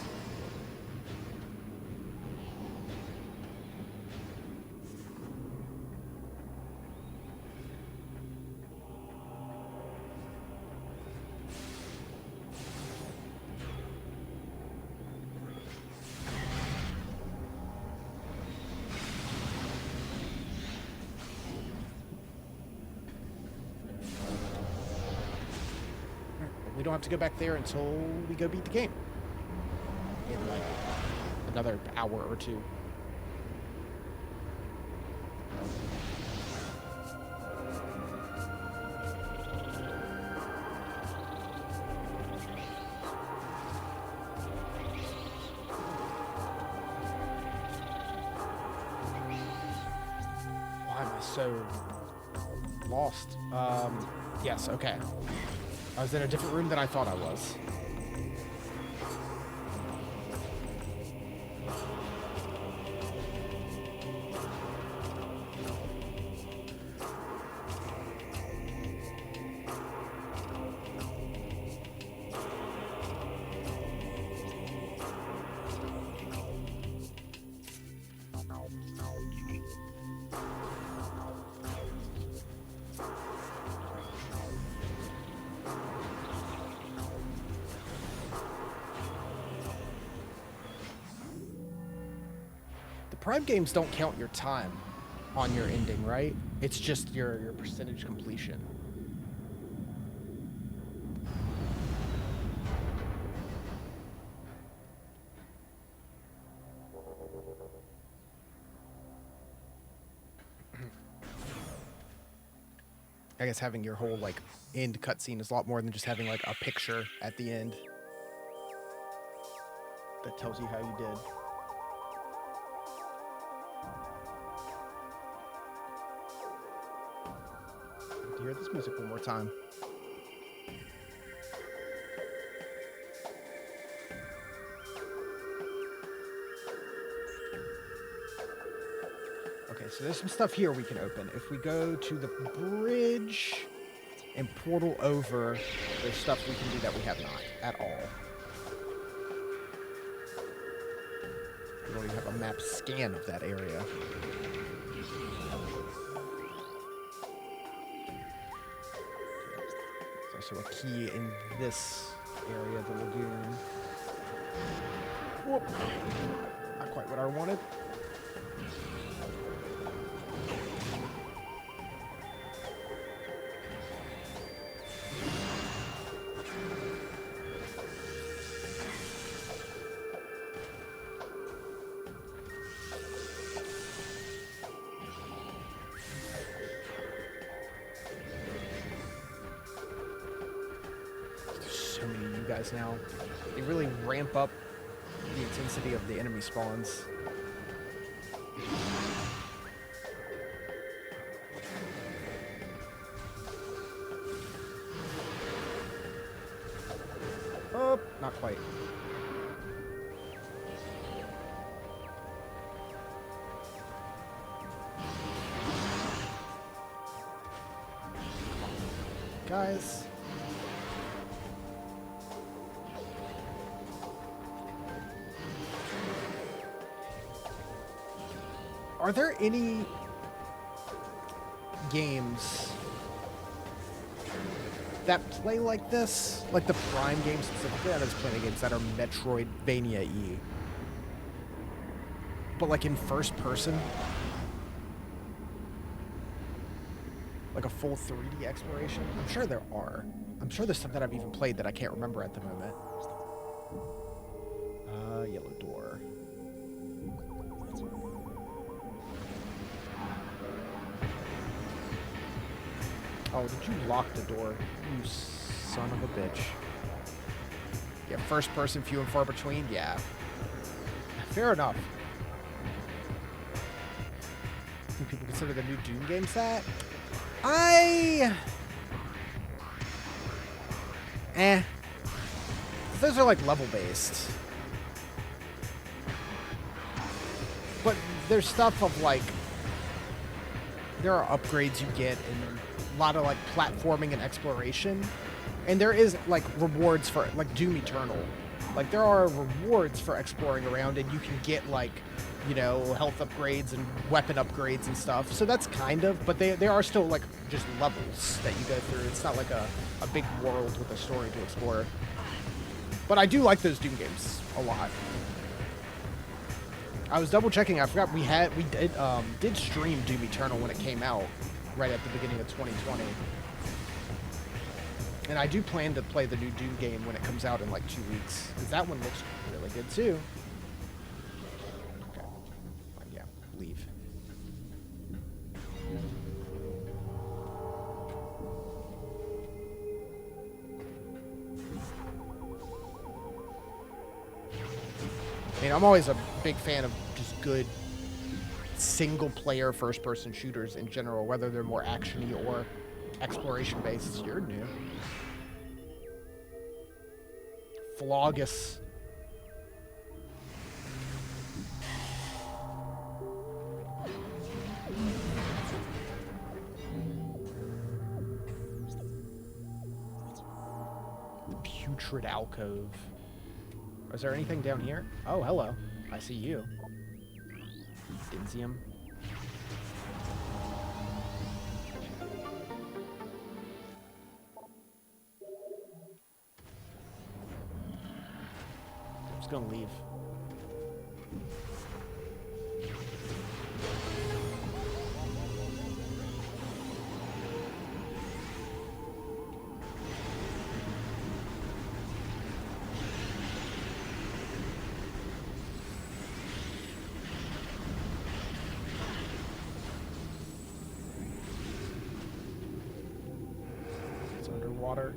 We don't have to go back there until we go beat the game. In like another hour or two. Why am I so lost? Yes, okay. I was in a different room than I thought I was. Prime games don't count your time on your ending, right? It's just your percentage completion. I guess having your whole like end cutscene is a lot more than just having like a picture at the end that tells you how you did. To hear this music one more time. Okay, so there's some stuff here we can open. If we go to the bridge and portal over, there's stuff we can do that we have not at all. We don't even have a map scan of that area. So a key in this area, the lagoon. Whoop. Not quite what I wanted. Guys now. They really ramp up the intensity of the enemy spawns. Oh, not quite. Guys. Are there any games that play like this? Like the Prime games specifically? I know there's plenty of games that are Metroidvania-y. But like in first person? Like a full 3D exploration? I'm sure there are. I'm sure there's some that I've even played that I can't remember at the moment. Yellow door. Oh, did you lock the door? You son of a bitch. Yeah, first person, few and far between? Yeah. Fair enough. people consider the new Doom game set. Those are like level based. But there's stuff of like, there are upgrades you get and a lot of like platforming and exploration. And there is like rewards for like Doom Eternal. Like there are rewards for exploring around and you can get like, you know, health upgrades and weapon upgrades and stuff. So that's kind of, but they are still like just levels that you go through. It's not like a big world with a story to explore. But I do like those Doom games a lot. I was double checking. I forgot we did stream Doom Eternal when it came out, right at the beginning of 2020. And I do plan to play the new Doom game when it comes out in like 2 weeks, because that one looks really good too. Okay. Yeah, leave. I mean, I'm always a big fan of just good single-player first-person shooters in general, whether they're more action-y or exploration-based. You're new. Flawless. The putrid alcove. Is there anything down here? Oh, hello. I see you. Dinsium. I'm just gonna leave. Underwater.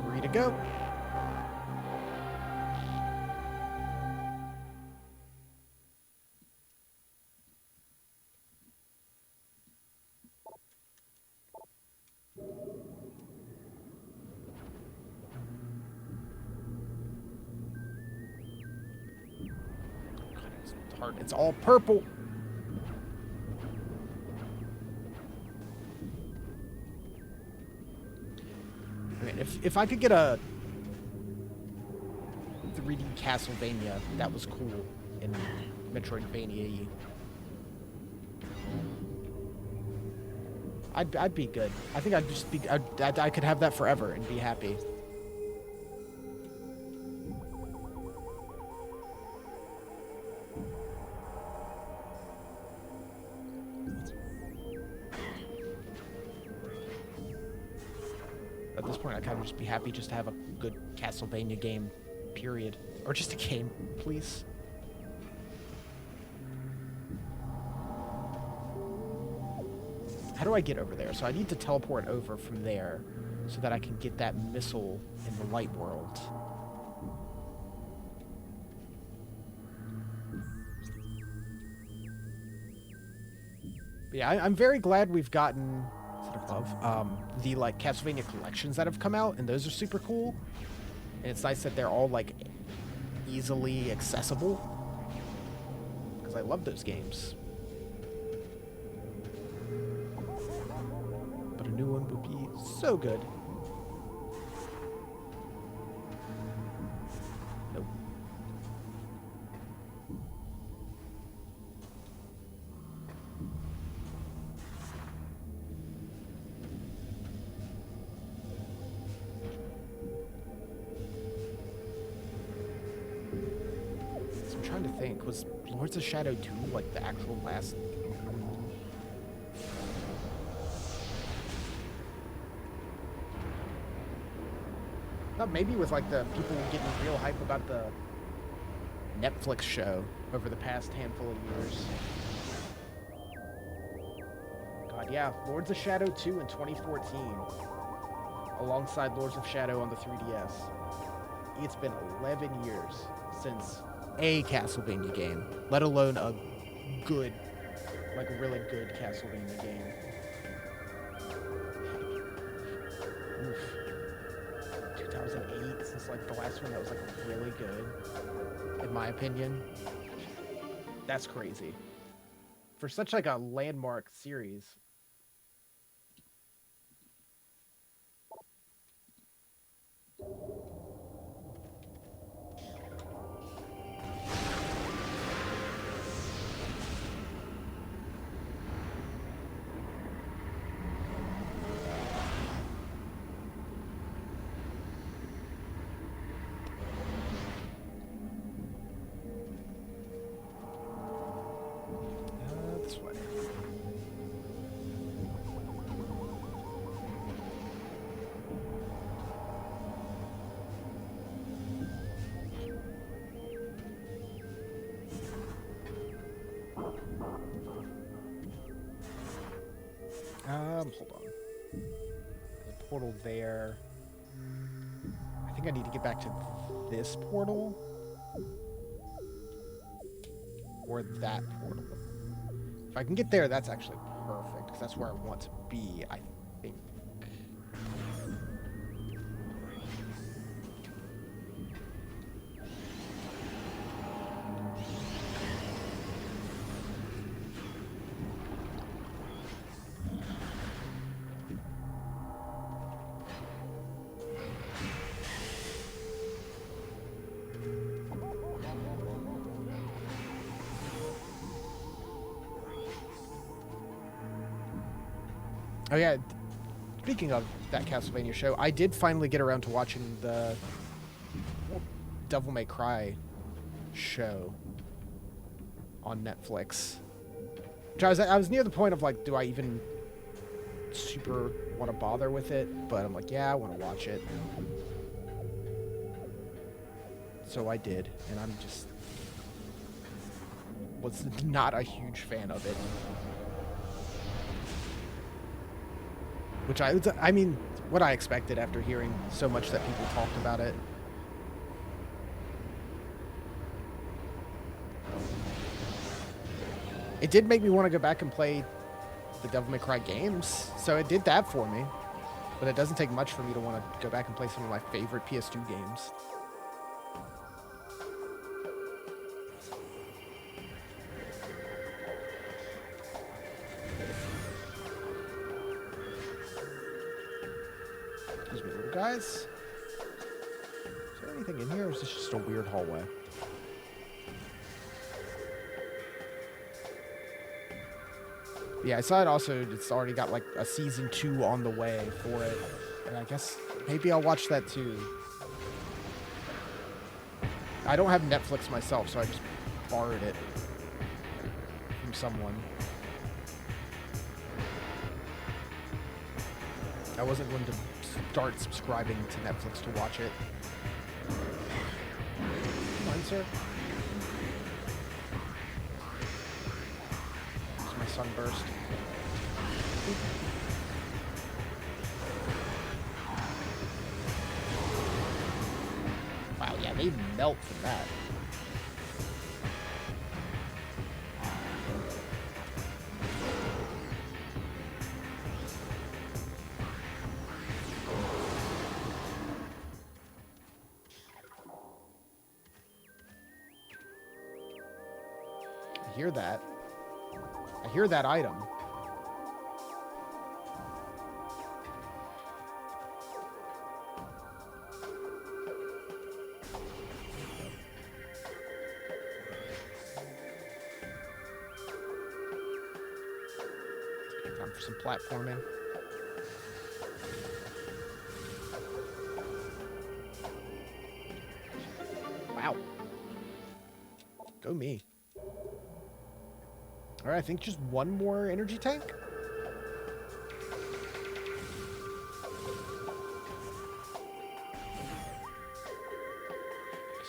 Free to go. It's all purple. I mean, if I could get a 3D Castlevania, that was cool in Metroidvania. I'd be good. I think I'd just be. I could have that forever and be happy. At this point, I kind of just be happy just to have a good Castlevania game, period. Or just a game, please. How do I get over there? So I need to teleport over from there so that I can get that missile in the light world. But yeah, I'm very glad we've gotten... the like Castlevania collections that have come out, and those are super cool. And it's nice that they're all like easily accessible, because I love those games. But a new one would be so good. Nope. Trying to think, was Lords of Shadow 2 like the actual last? Thought maybe with like the people getting real hype about the Netflix show over the past handful of years. God, yeah, Lords of Shadow 2 in 2014. alongside Lords of Shadow on the 3DS. It's been 11 years since a Castlevania game, let alone a good, like a really good Castlevania game. Oof. 2008 since like the last one that was like really good, in my opinion. That's crazy. For such like a landmark series. This way. Hold on. There's a portal there. I think I need to get back to this portal. Or that portal. If I can get there, that's actually perfect, because that's where I want to be, I think. Oh yeah, speaking of that Castlevania show, I did finally get around to watching the Devil May Cry show on Netflix. Which I was near the point of like, do I even super want to bother with it? But I'm like, yeah, I want to watch it. So I did, and I'm just was not a huge fan of it. Which I mean, what I expected after hearing so much that people talked about it. It did make me want to go back and play the Devil May Cry games, so it did that for me. But it doesn't take much for me to want to go back and play some of my favorite PS2 games. Excuse me, little guys. Is there anything in here, or is this just a weird hallway? Yeah, I saw it also, it's already got like a season 2 on the way for it. And I guess maybe I'll watch that too. I don't have Netflix myself, so I just borrowed it from someone. I wasn't going to start subscribing to Netflix to watch it. Come on, sir. It's my sunburst. Wow, yeah, they melt from that. I hear that. I hear that item. Time for some platforming. Wow. Go me. Alright, I think just one more energy tank.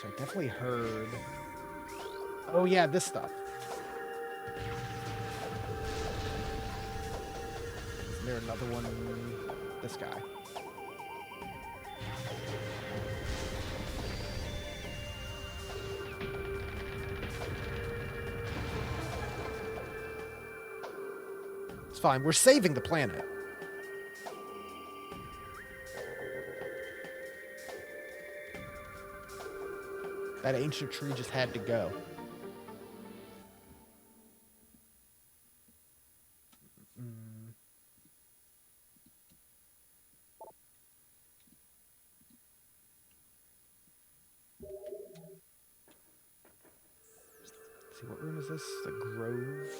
So I definitely heard... Oh yeah, this stuff. Is there another one? This guy. fine. We're saving the planet. That ancient tree just had to go. Let's see, what room is this? The Grove.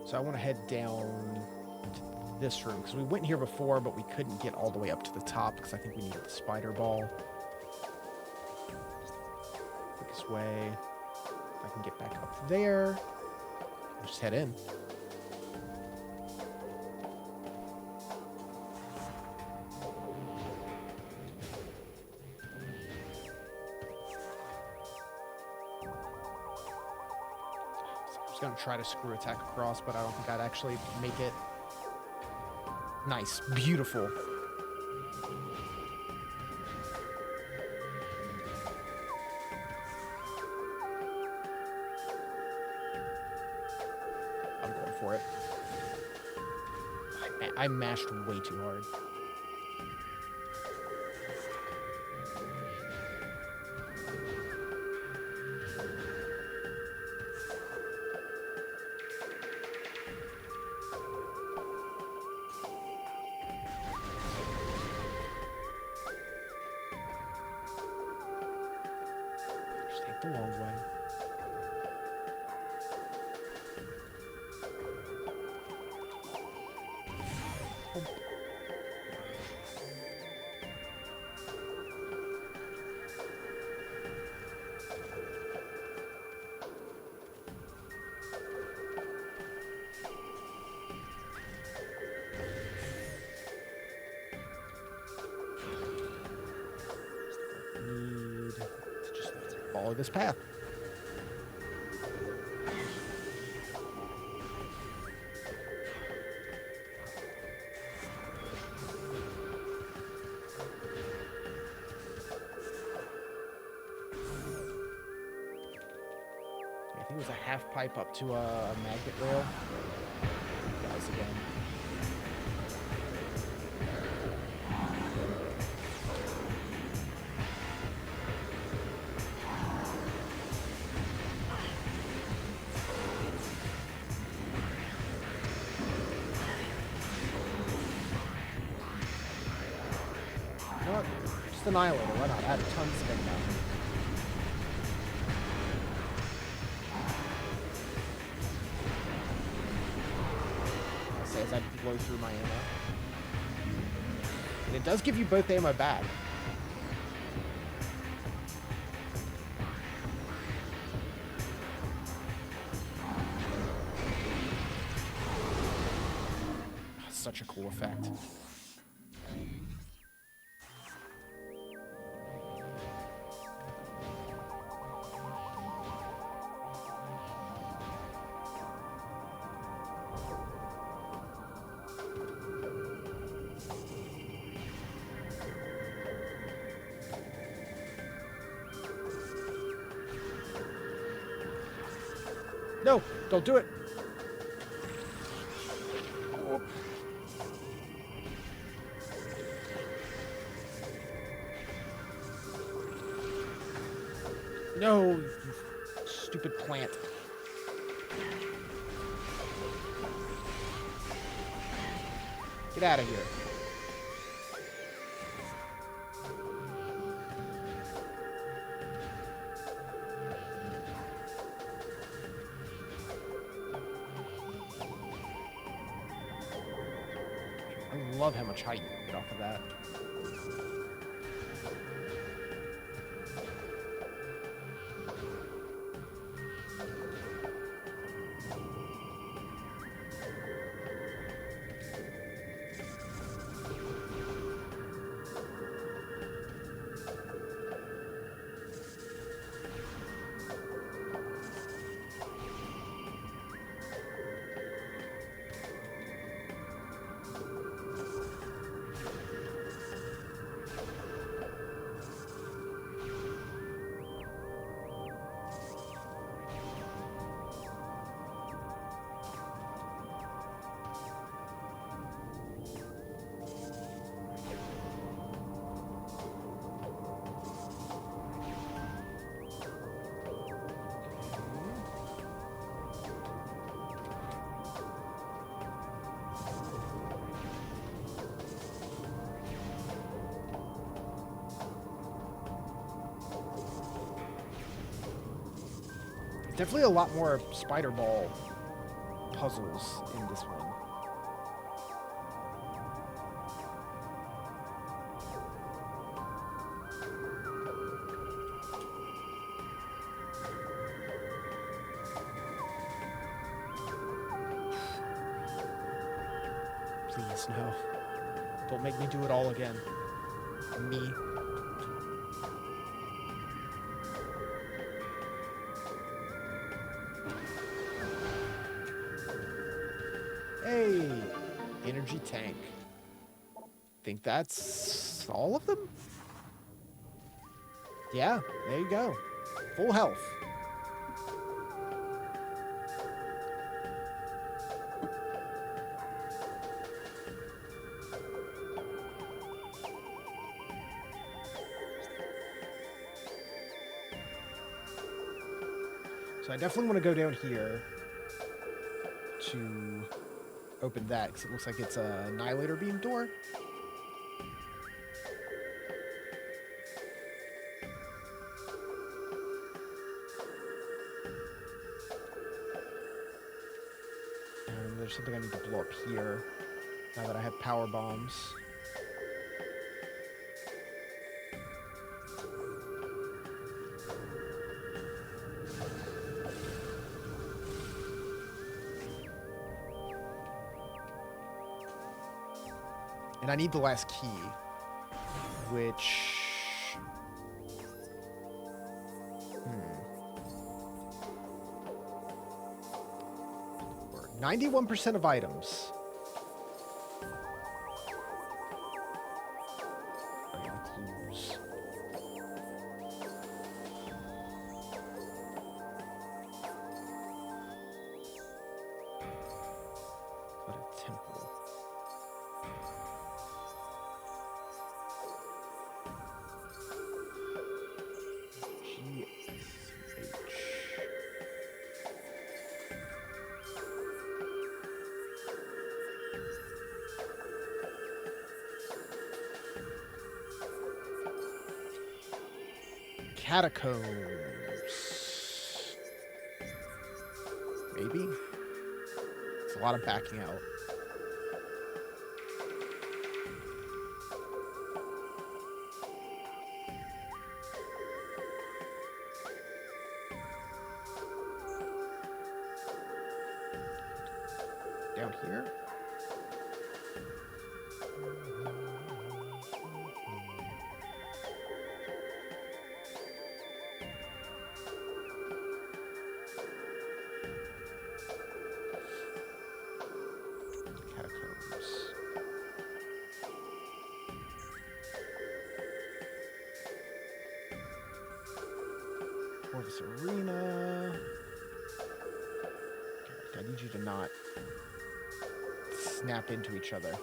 So I want to head down to this room, because we went here before, but we couldn't get all the way up to the top, because I think we needed the spider ball. Quickest way. If I can get back up there. I'll just head in. Gonna try to screw attack across, but I don't think I'd actually make it. Nice. Beautiful. I'm going for it. I mashed way too hard. The long way. Oh. Need to just follow this path. I think it was a half pipe up to a magnet rail. Guys again. You know what? Just Annihilator. Why not? Add a ton of spin now. As I blow through my ammo. And it does give you both ammo back. Such a cool effect. No, don't do it. Oh. No, you stupid plant. Get out of here. I love how much height you can get off of that. Definitely a lot more spider ball puzzles in this one. Please, no. Don't make me do it all again. Me. Hey! Energy tank. Think that's all of them? Yeah, there you go. Full health. So I definitely want to go down here to open that, because it looks like it's a Annihilator Beam door. And there's something I need to blow up here, now that I have power bombs. And I need the last key, which... 91% of items. Oh, yeah, clues. What a temple. Catacombs. Maybe? It's a lot of backing out. Down here? This arena. Okay, I need you to not snap into each other.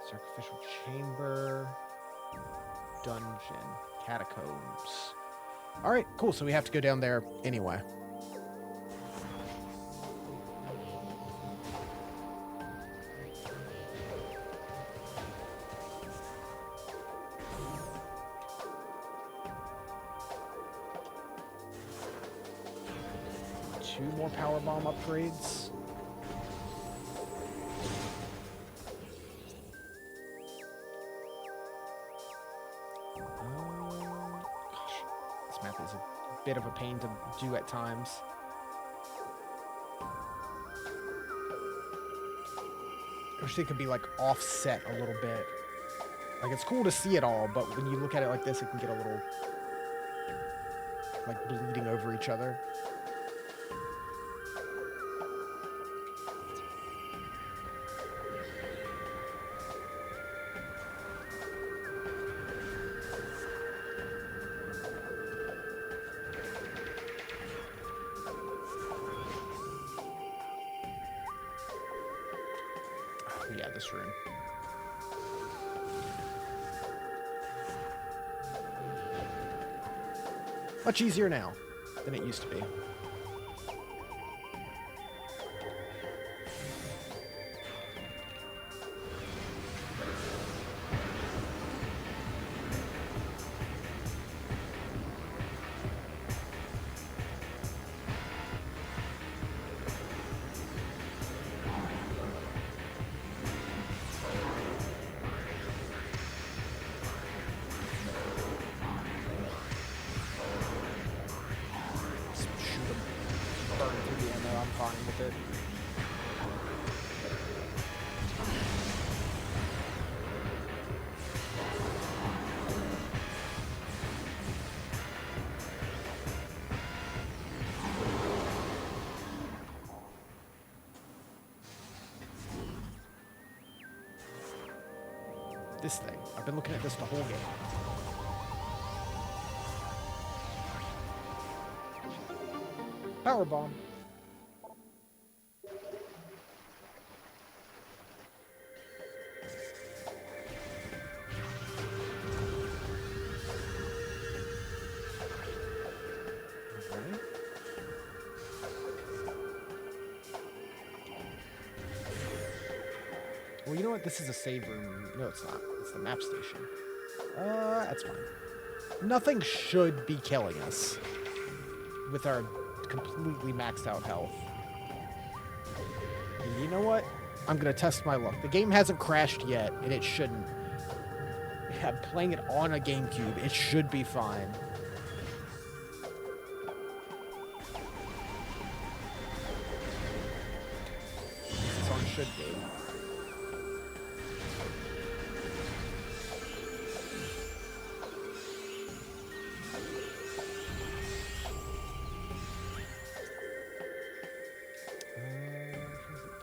Sacrificial chamber, dungeon, catacombs. All right, cool. So we have to go down there anyway. Two more power bomb upgrades. Gosh, this map is a bit of a pain to do at times. I wish they could be like offset a little bit. Like, it's cool to see it all, but when you look at it like this, it can get a little like bleeding over each other. Yeah, this room. Much easier now than it used to be. it. This thing. I've been looking at this the whole game. Power bomb. Well, you know what? This is a save room. No, it's not. It's the map station. That's fine. Nothing should be killing us with our completely maxed out health. And you know what? I'm going to test my luck. The game hasn't crashed yet, and it shouldn't. I'm playing it on a GameCube. It should be fine. This song should be.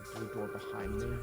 The blue door behind me.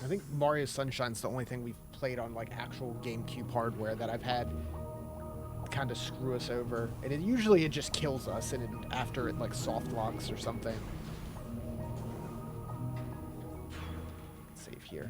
I think Mario Sunshine's the only thing we've played on like actual GameCube hardware that I've had kind of screw us over. And it just kills us and after it like soft locks or something. Save here.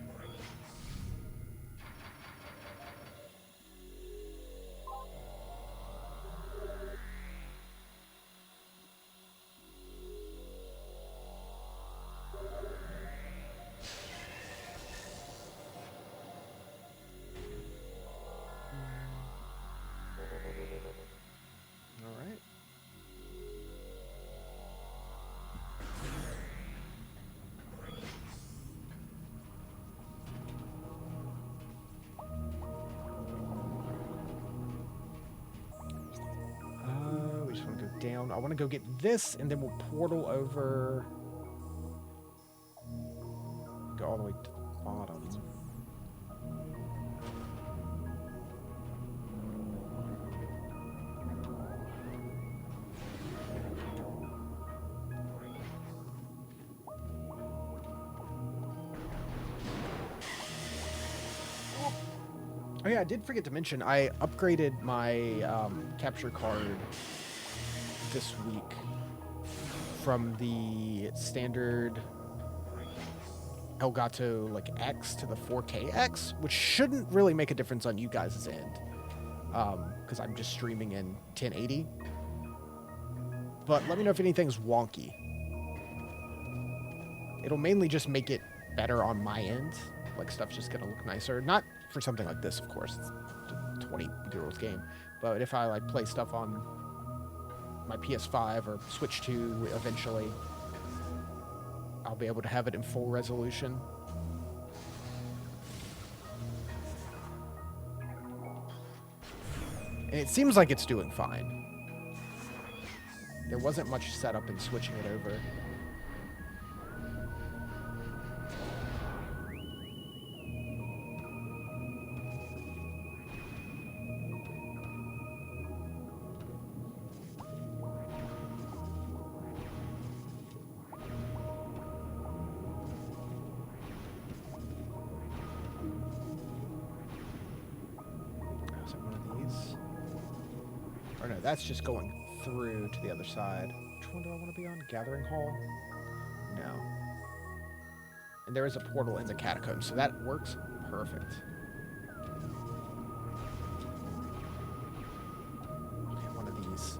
Down. I want to go get this, and then we'll portal over. Go all the way to the bottom. Oh yeah, I did forget to mention, I upgraded my capture card this week from the standard Elgato like X to the 4K-X, which shouldn't really make a difference on you guys' end, because I'm just streaming in 1080. But let me know if anything's wonky. It'll mainly just make it better on my end. Like, stuff's just gonna look nicer. Not for something like this, of course. It's a 20-year-old game. But if I like play stuff on my PS5 or Switch 2 eventually, I'll be able to have it in full resolution. And it seems like it's doing fine. There wasn't much setup in switching it over. Or no, that's just going through to the other side. Which one do I want to be on? Gathering Hall? No. And there is a portal in the catacombs, so that works perfect. Okay, one of these.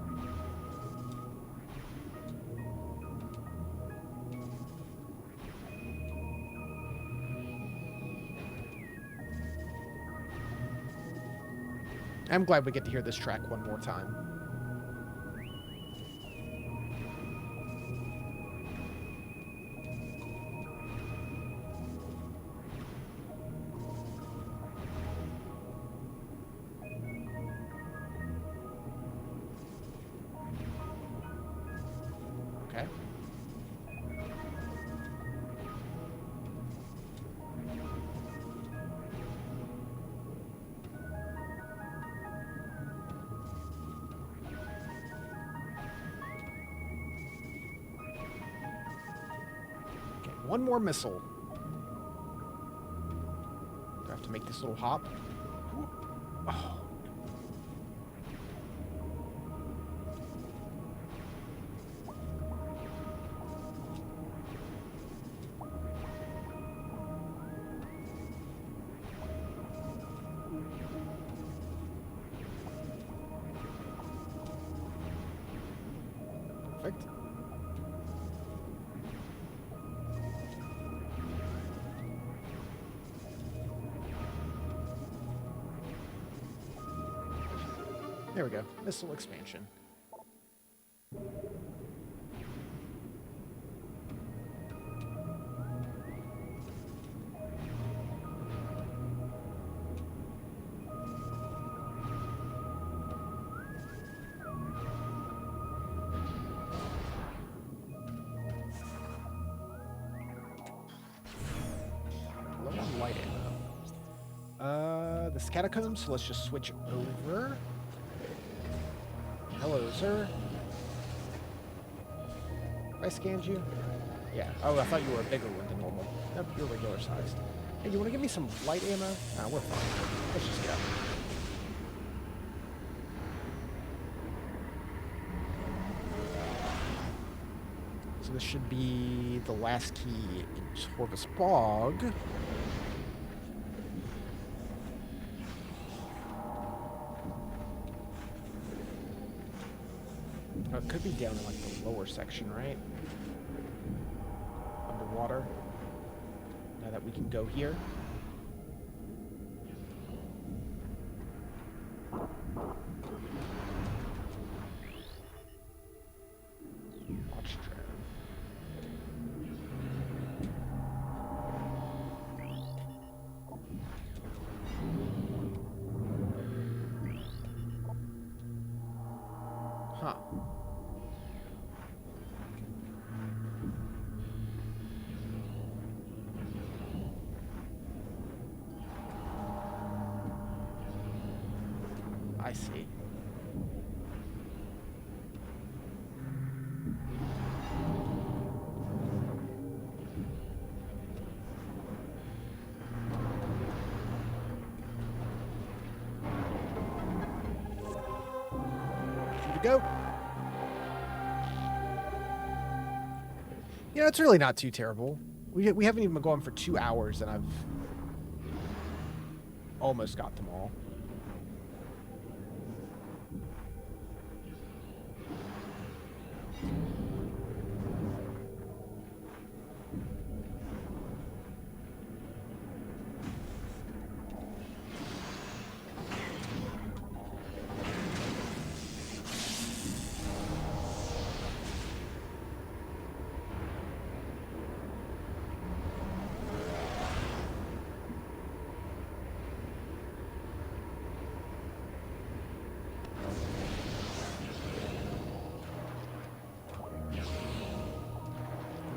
I'm glad we get to hear this track one more time. Okay. One more missile. Do I have to make this little hop? Oh. Perfect. There we go. Missile expansion. Low on light ammo. This catacombs, so let's just switch over. Hello, sir. Have I scanned you? Yeah. Oh, I thought you were a bigger one than normal. Nope, you're regular sized. Hey, you want to give me some light ammo? Nah, we're fine. Let's just get out. So this should be the last key in Torvus Bog. Oh, it could be down in like the lower section, right? Underwater. Now that we can go here. Watch trap. Huh. I see. Here we go. You know, it's really not too terrible. We haven't even been going for 2 hours, and I've almost got them all.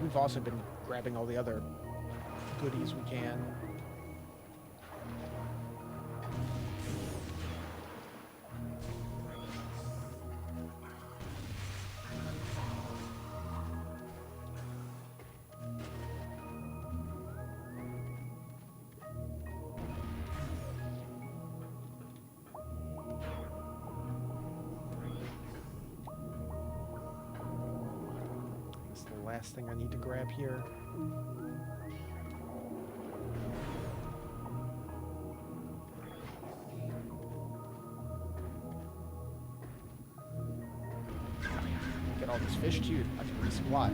We've also been grabbing all the other goodies we can. Last thing I need to grab here. Get all this fish too. I can resupply.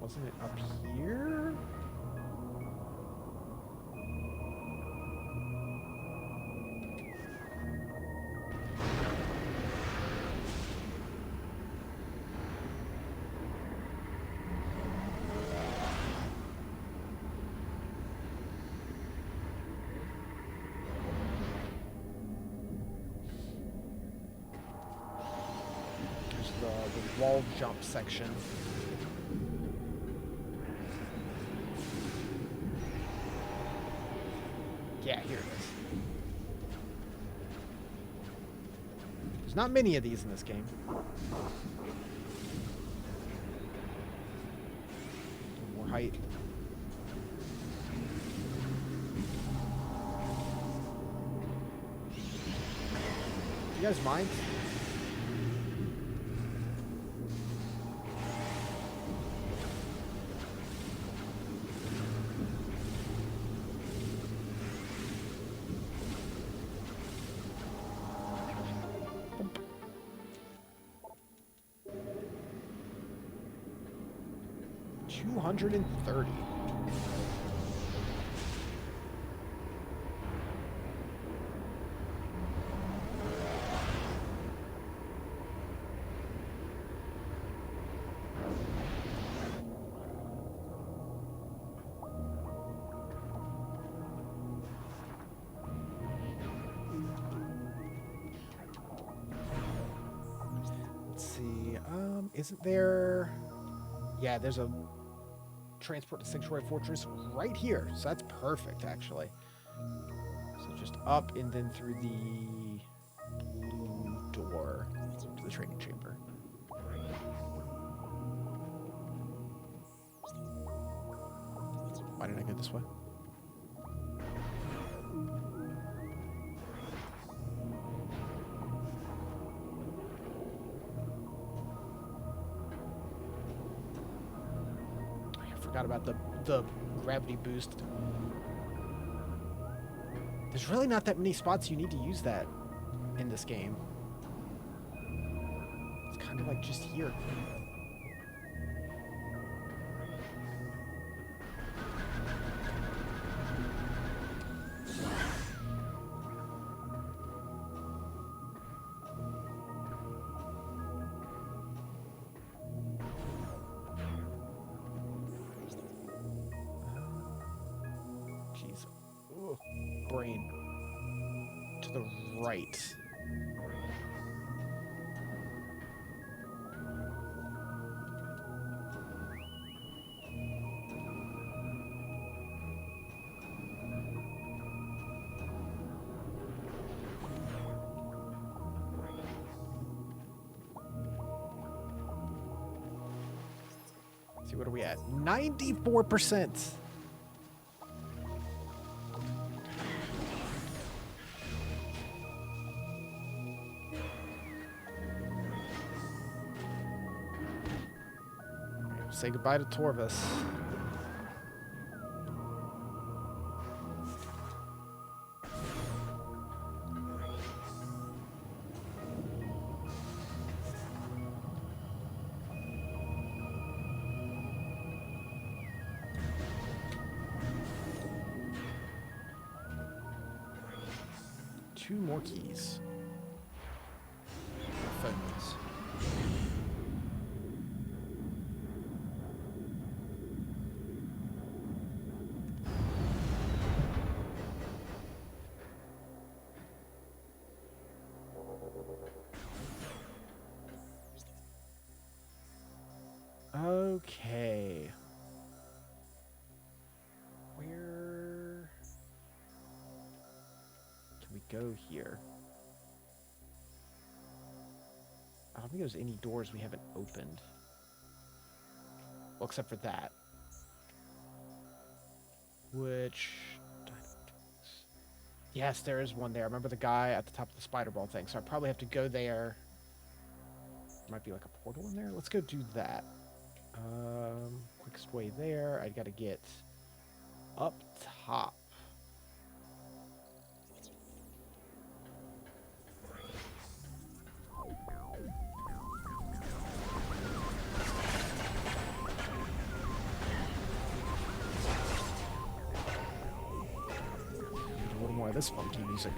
Wasn't it up here? There's the wall jump section. Yeah, here it is. There's not many of these in this game. More height. You guys mind? $230. Let's see. Isn't there? Yeah, there's a transport to Sanctuary Fortress right here. So that's perfect, actually. So just up and then through the blue door to the training chamber. Why did I go this way? Forgot about the gravity boost. There's really not that many spots you need to use that in this game. It's kind of like just here. Brain to the right. Let's see, what are we at? 94%. Say goodbye to Torvis. Two more keys. Phones. Okay. Where can we go here? I don't think there's any doors we haven't opened. Well, except for that. Which... Yes, there is one there. I remember the guy at the top of the spider ball thing, so I probably have to go there. There might be like a portal in there. Let's go do that. Quickest way there. I gotta get up top. this funky music.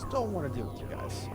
Don't want to deal with you guys.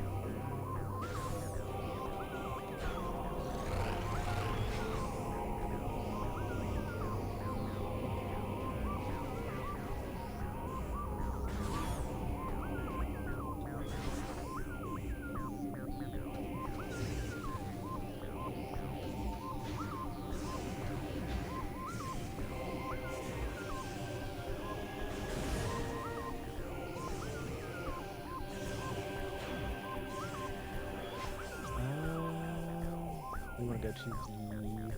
We want to go to the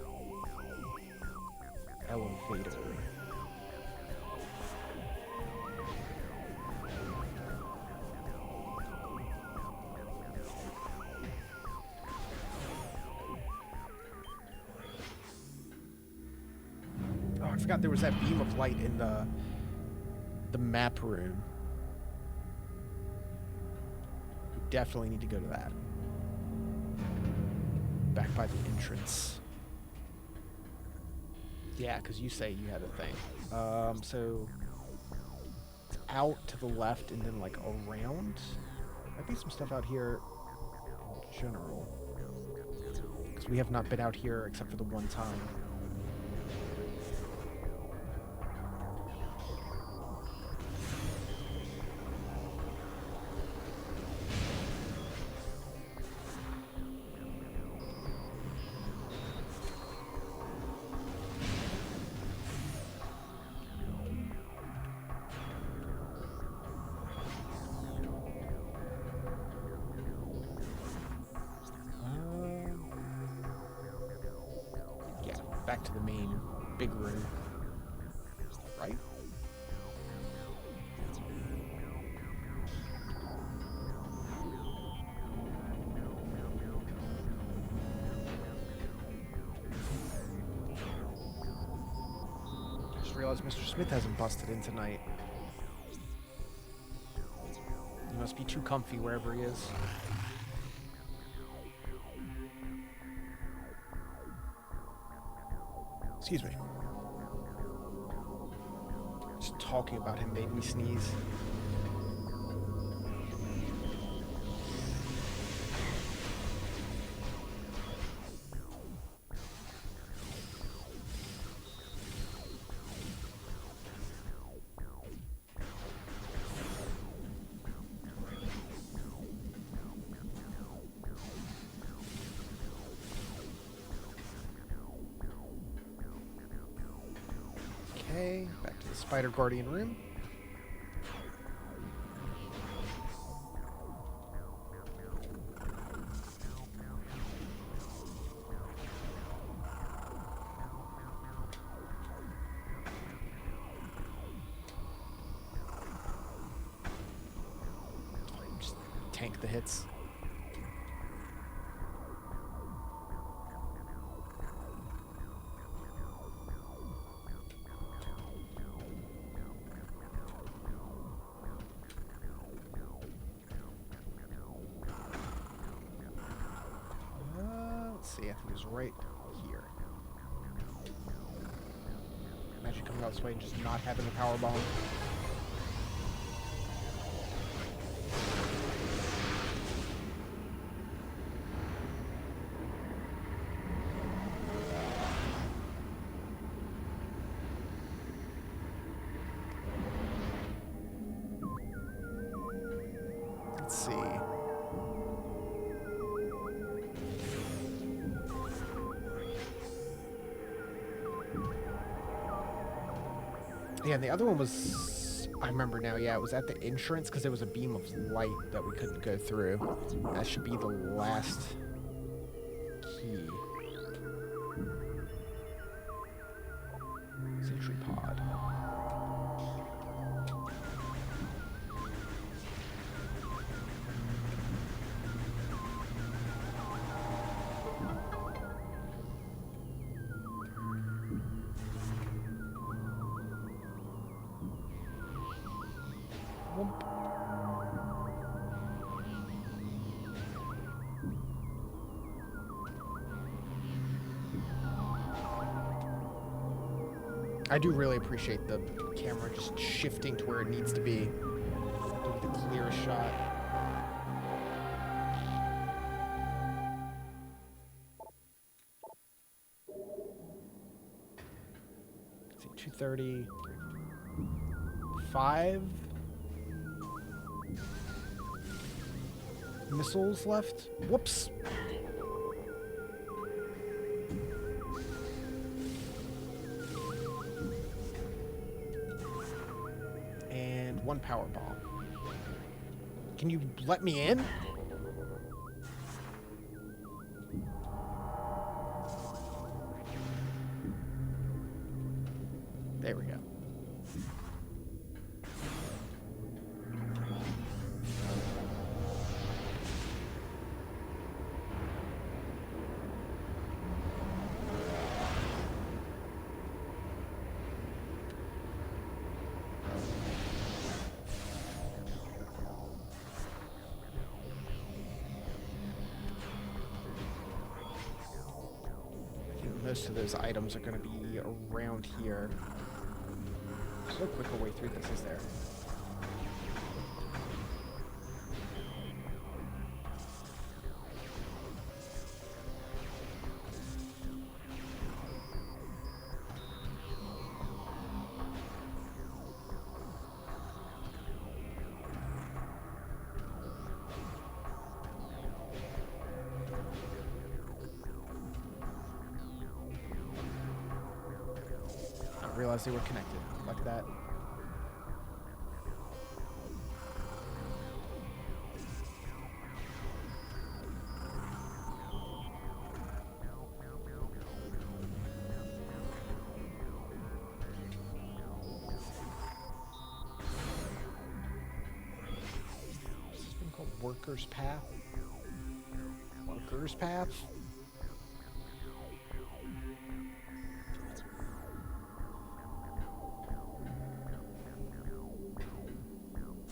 elevator. Oh, I forgot there was that beam of light in the map room. We definitely need to go to that. Back by the entrance. Yeah, because you say you had a thing. So it's out to the left and then like around. Might be some stuff out here in general. Because we have not been out here except for the one time. Back to the main big room, right? Just realized Mr. Smith hasn't busted in tonight. He must be too comfy wherever he is. Excuse me. Just talking about him made me sneeze. Okay, back to the Spider Guardian room. Just tank the hits. See, I think it was right here. Imagine coming out this way and just not having a power bomb. Let's see. Yeah, and the other one was, I remember now, yeah, it was at the entrance because there was a beam of light that we couldn't go through. That should be the last key. Sentry pod. Whoomp. I do really appreciate the camera just shifting to where it needs to be. Give it the clearest shot. Let's see, 230. 5 missiles left. Whoops. And 1 power bomb. Can you let me in? There we go. Most of those items are going to be around here. No quicker way through this, is there? I realized they were connected like that. This has been called Workers' Path. Workers' Path?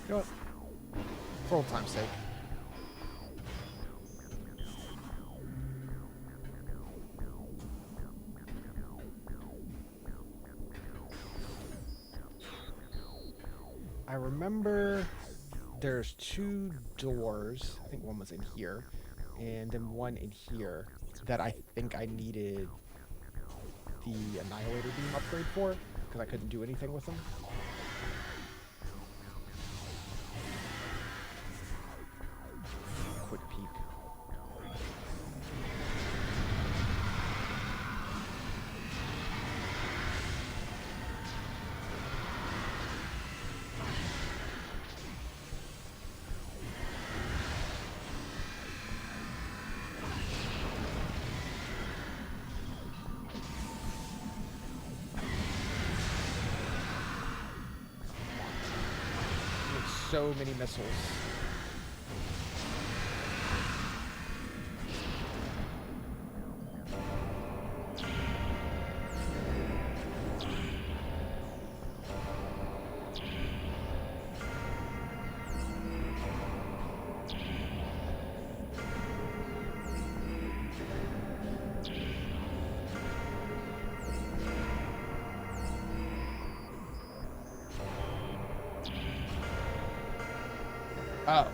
You know what? For old time's sake. I remember there's 2 doors. I think one was in here, and then one in here that I think I needed the Annihilator Beam upgrade for, because I couldn't do anything with them. Quick peek. So many missiles. Oh.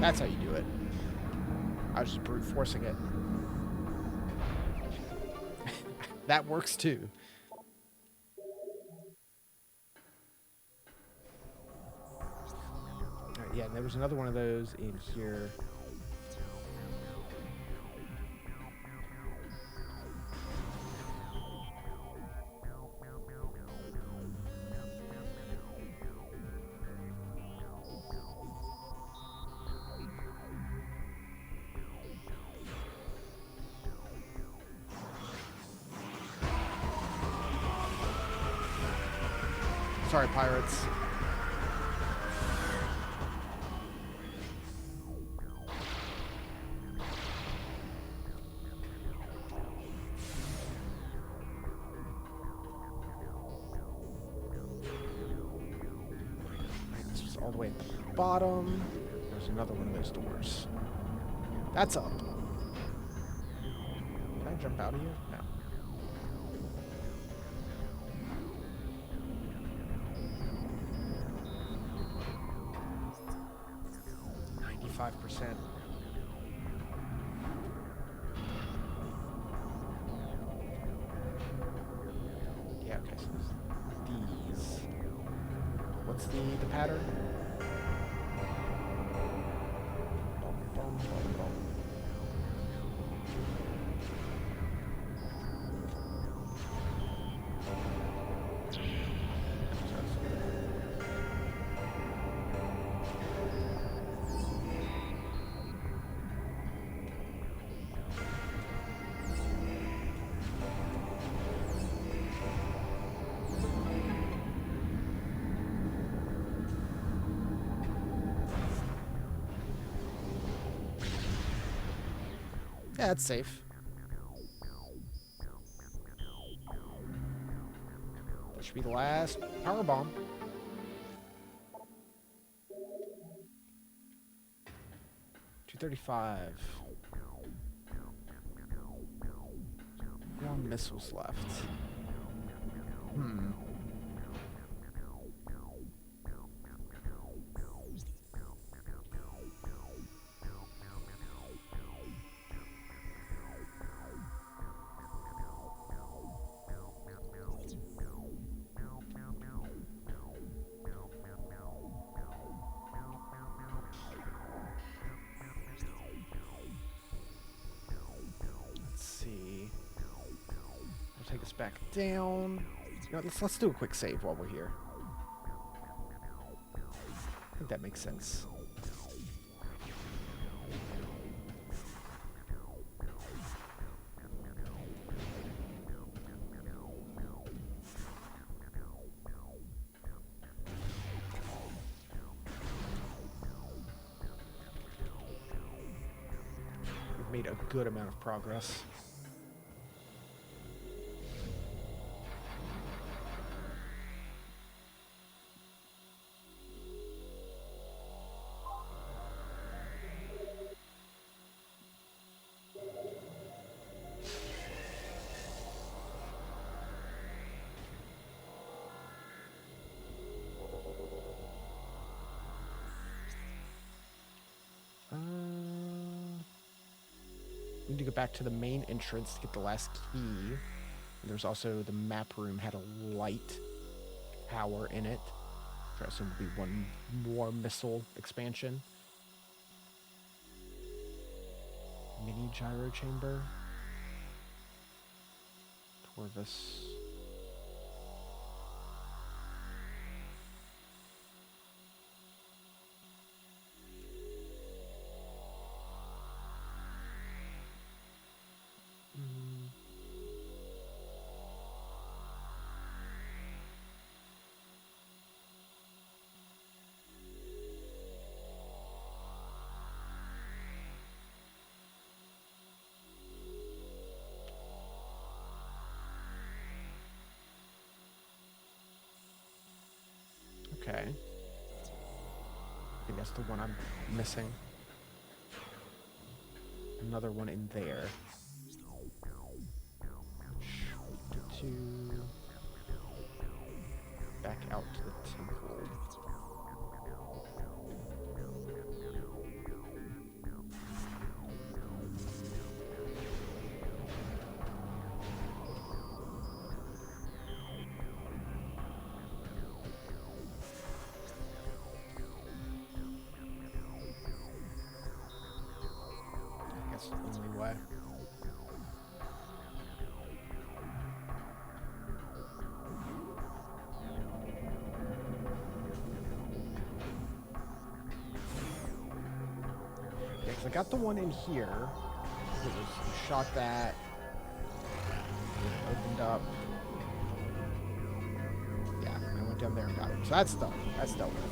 That's how you do it. I was just brute forcing it. That works too. Alright, yeah, and there was another one of those in here. Sorry, pirates. way at the bottom. There's another one of those doors. That's up. Can I jump out of here? No. %. Yeah, okay, so these. What's the pattern? Bum, bum, bum, bum. Yeah, it's safe. That should be the last power bomb. $235. More missiles left. Let's see. We'll take us back down. You know, let's do a quick save while we're here. I think that makes sense. We've made a good amount of progress. We need to go back to the main entrance to get the last key. There's also the map room had a light tower in it, which I assume will be one more missile expansion. Mini gyro chamber. Torvis. Okay. I think that's the one I'm missing. Another one in there. To back out to the temple. That's the only way. Yeah, because I got the one in here. It was, you shot that. It opened up. Yeah, I went down there and got it. So that's done. That's dealt with.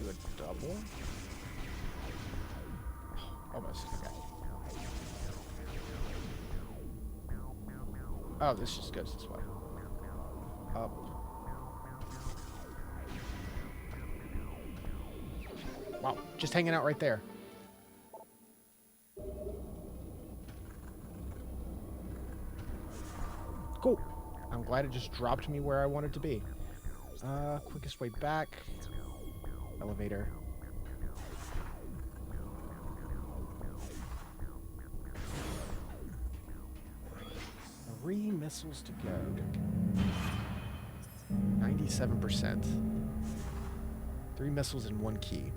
a double. Almost. Okay. Oh, this just goes this way. Up. Wow, just hanging out right there. Cool. I'm glad it just dropped me where I wanted to be. Quickest way back. Elevator. 3 missiles to go. 97%. 3 missiles in 1 key.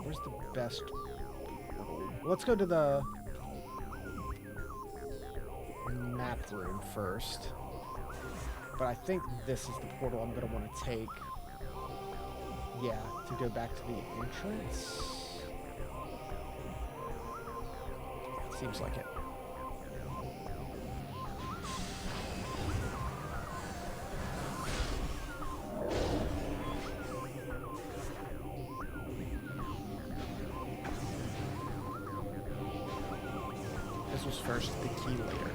Where's the best portal? Let's go to the map room first. But I think this is the portal I'm going to want to take. Yeah, to go back to the entrance. Seems like it. This was first, the key later.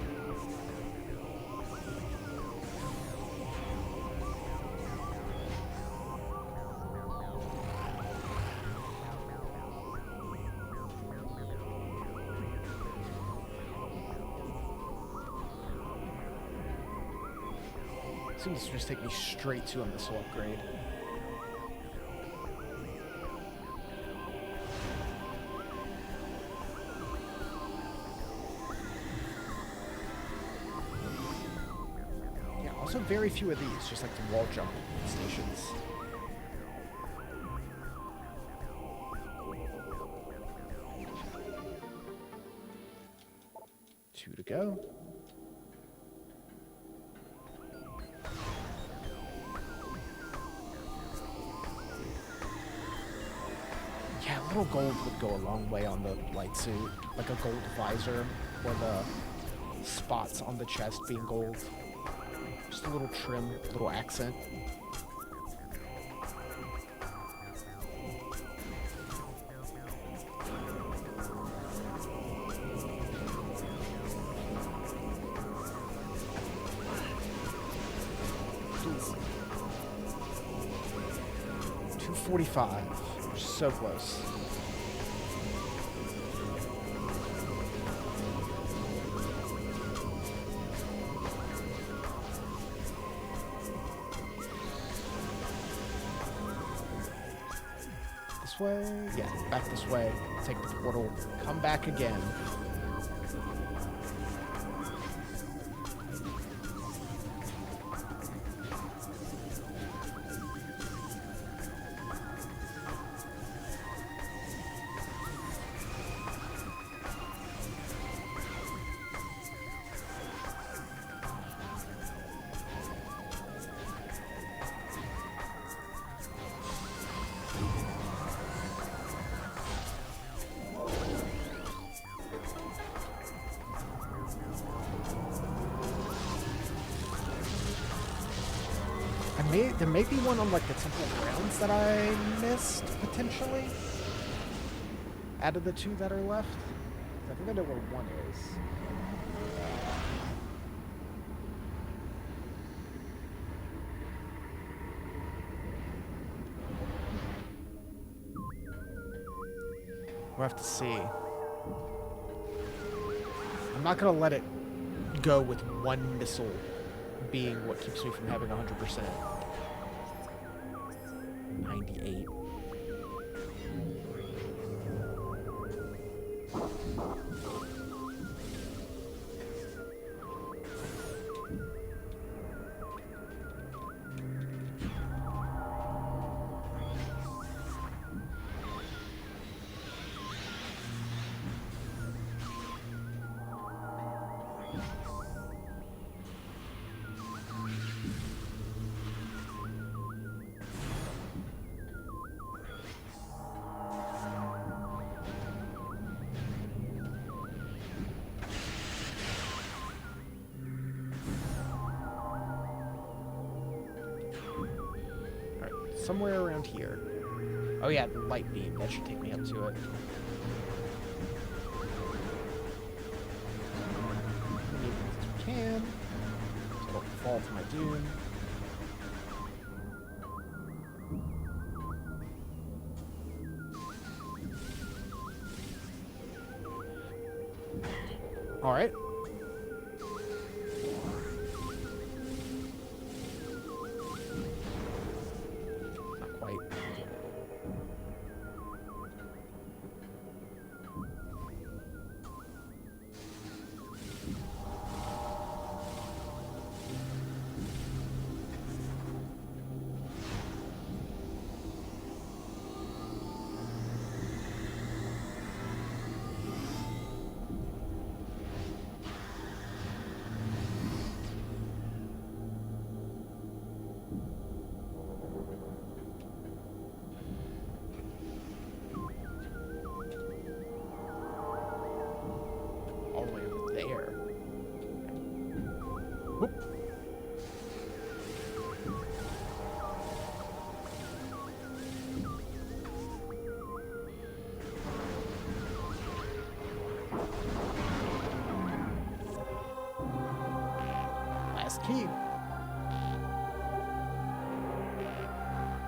This will just take me straight to a missile upgrade. Yeah, also very few of these, just like the wall jump stations. Two to go. Yeah, a little gold would go a long way on the light suit. Like a gold visor, or the spots on the chest being gold. Just a little trim, a little accent. Please. 245. So close. This way? Yeah, back this way. Take the portal. Come back again. There may be one on, like, the temple grounds that I missed, potentially. Out of the 2 that are left. I think I know where one is. We'll have to see. I'm not going to let it go with one missile being what keeps me from having 100%. 98. somewhere around here. Oh yeah, the light beam. That should take me up to it. As we can. So I don't fall to my doom. Alright. Not quite. All the way over there. Whoop. Last key.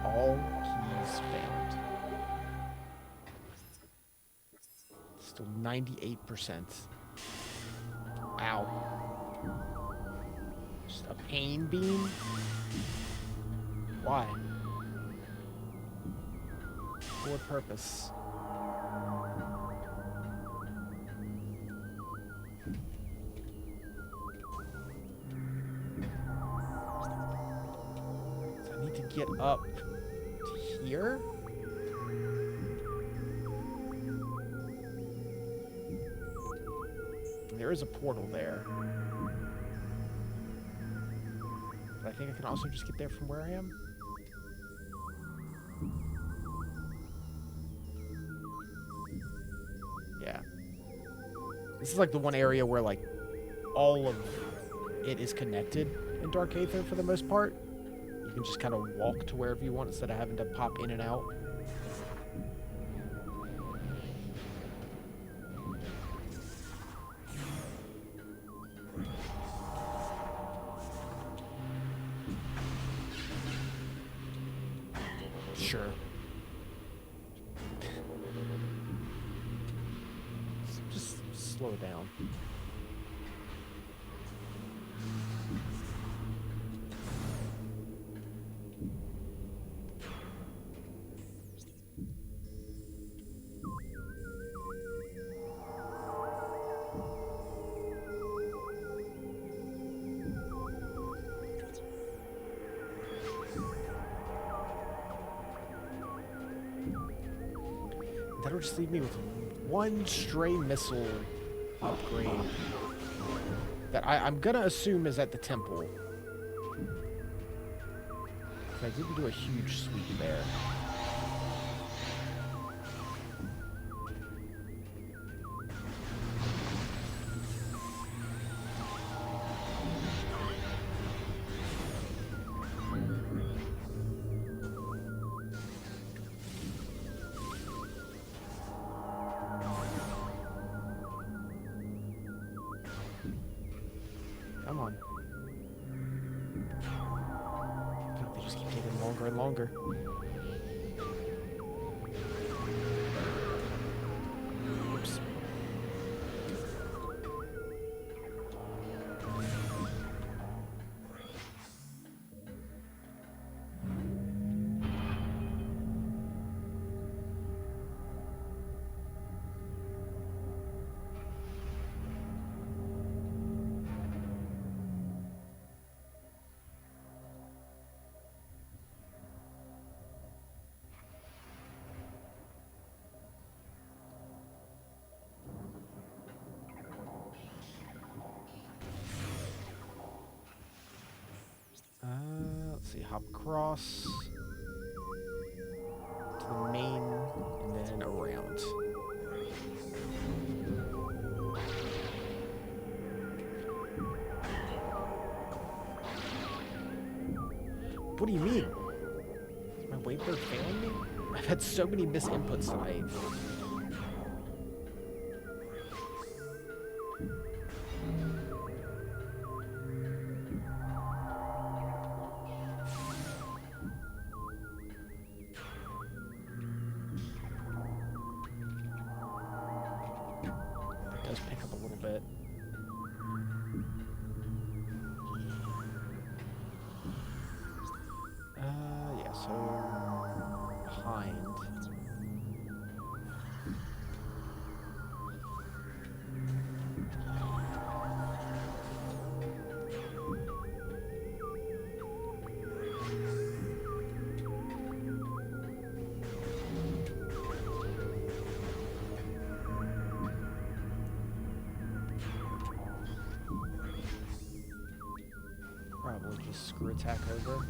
All keys found. Still 98%. Wow. Just a pain beam? Why? For what purpose? So I need to get up to here? There is a portal there. But I think I can also just get there from where I am. Yeah. This is like the one area where like all of it is connected in Dark Aether for the most part. You can just kind of walk to wherever you want instead of having to pop in and out. Sure. Just slow down. That'll just leave me with one stray missile upgrade that I'm gonna assume is at the temple. I didn't do a huge sweep there. Come on. God, they just keep taking longer and longer. Oops. Let's see, hop across to the main and then around. What do you mean? My whiteboard failing me? I've had so many misinputs tonight. It does pick up a little bit. Yeah, so behind. Probably just screw attack over.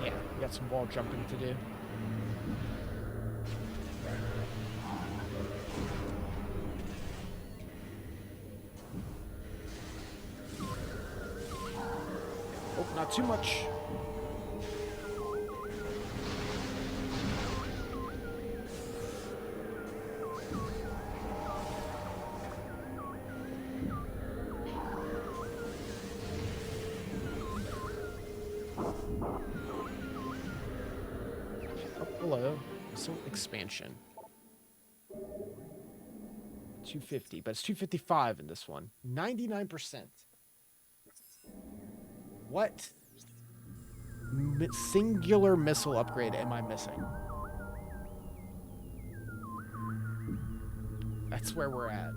Yeah, we got some wall jumping to do. Oh, not too much. Up below, missile expansion. 250, but it's 255 in this one. 99%. What singular missile upgrade am I missing? That's where we're at.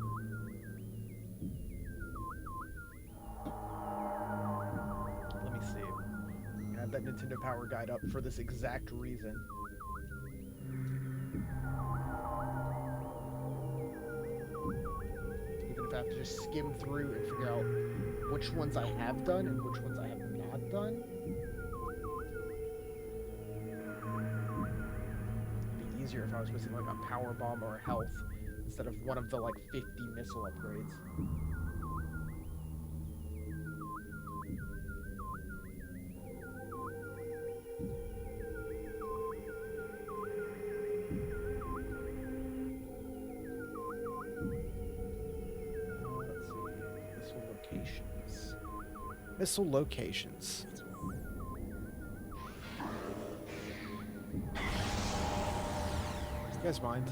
Let me see. I have that Nintendo Power Guide up for this exact reason. Even if I have to just skim through and figure out which ones I have done and which ones I have not done. It'd be easier if I was missing like a power bomb or a health instead of one of the like 50 missile upgrades. Let's see. Missile locations. Missile locations. You guys mind?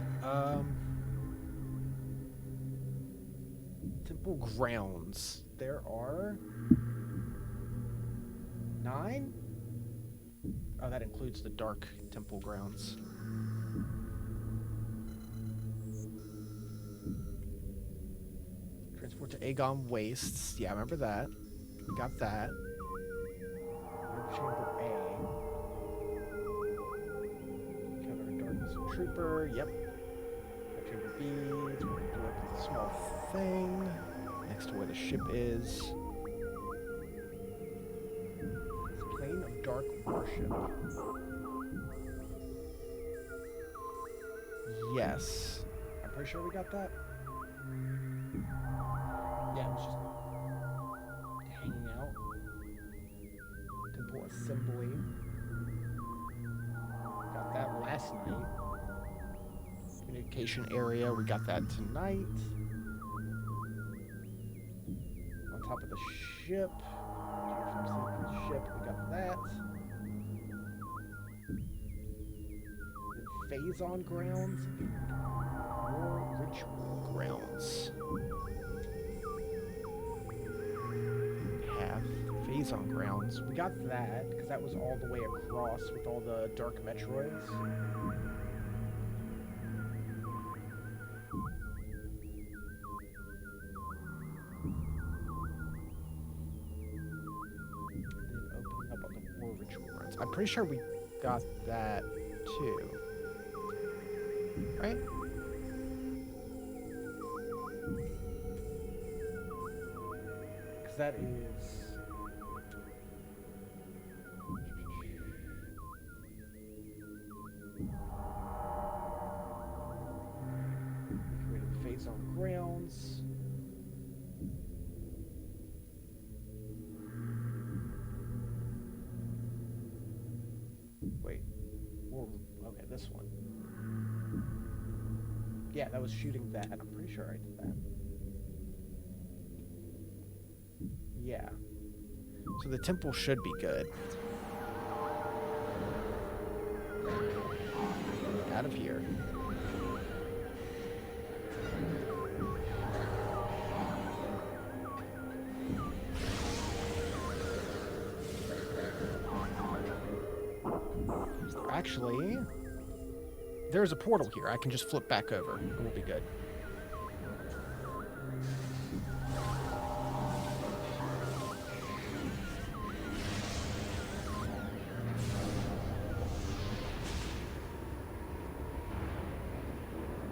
Temple grounds. There are 9? Oh, that includes the dark temple grounds. Transport to Aegon Wastes. Yeah, I remember that. We got that. Chamber A. Cover Darkness of Trooper. Yep. Chamber B. It's going to do a small thing next to where the ship is. It's Plane of Dark Worship. Yes. I'm pretty sure we got that. Yeah, it was just hanging out. Temple Assembly. Got that last night. Communication area, we got that tonight. On top of the ship. Ship, we got that. Then Phazon grounds. More ritual grounds. Phazon grounds. We got that, because that was all the way across with all the dark Metroids. I'm pretty sure we got that too. Right? Because that is... creating phase zone grounds. Wait. Well, okay, this one. Yeah, that was shooting that. I'm pretty sure I did that. Yeah. So the temple should be good. Out of here. Actually, there's a portal here. I can just flip back over and we'll be good.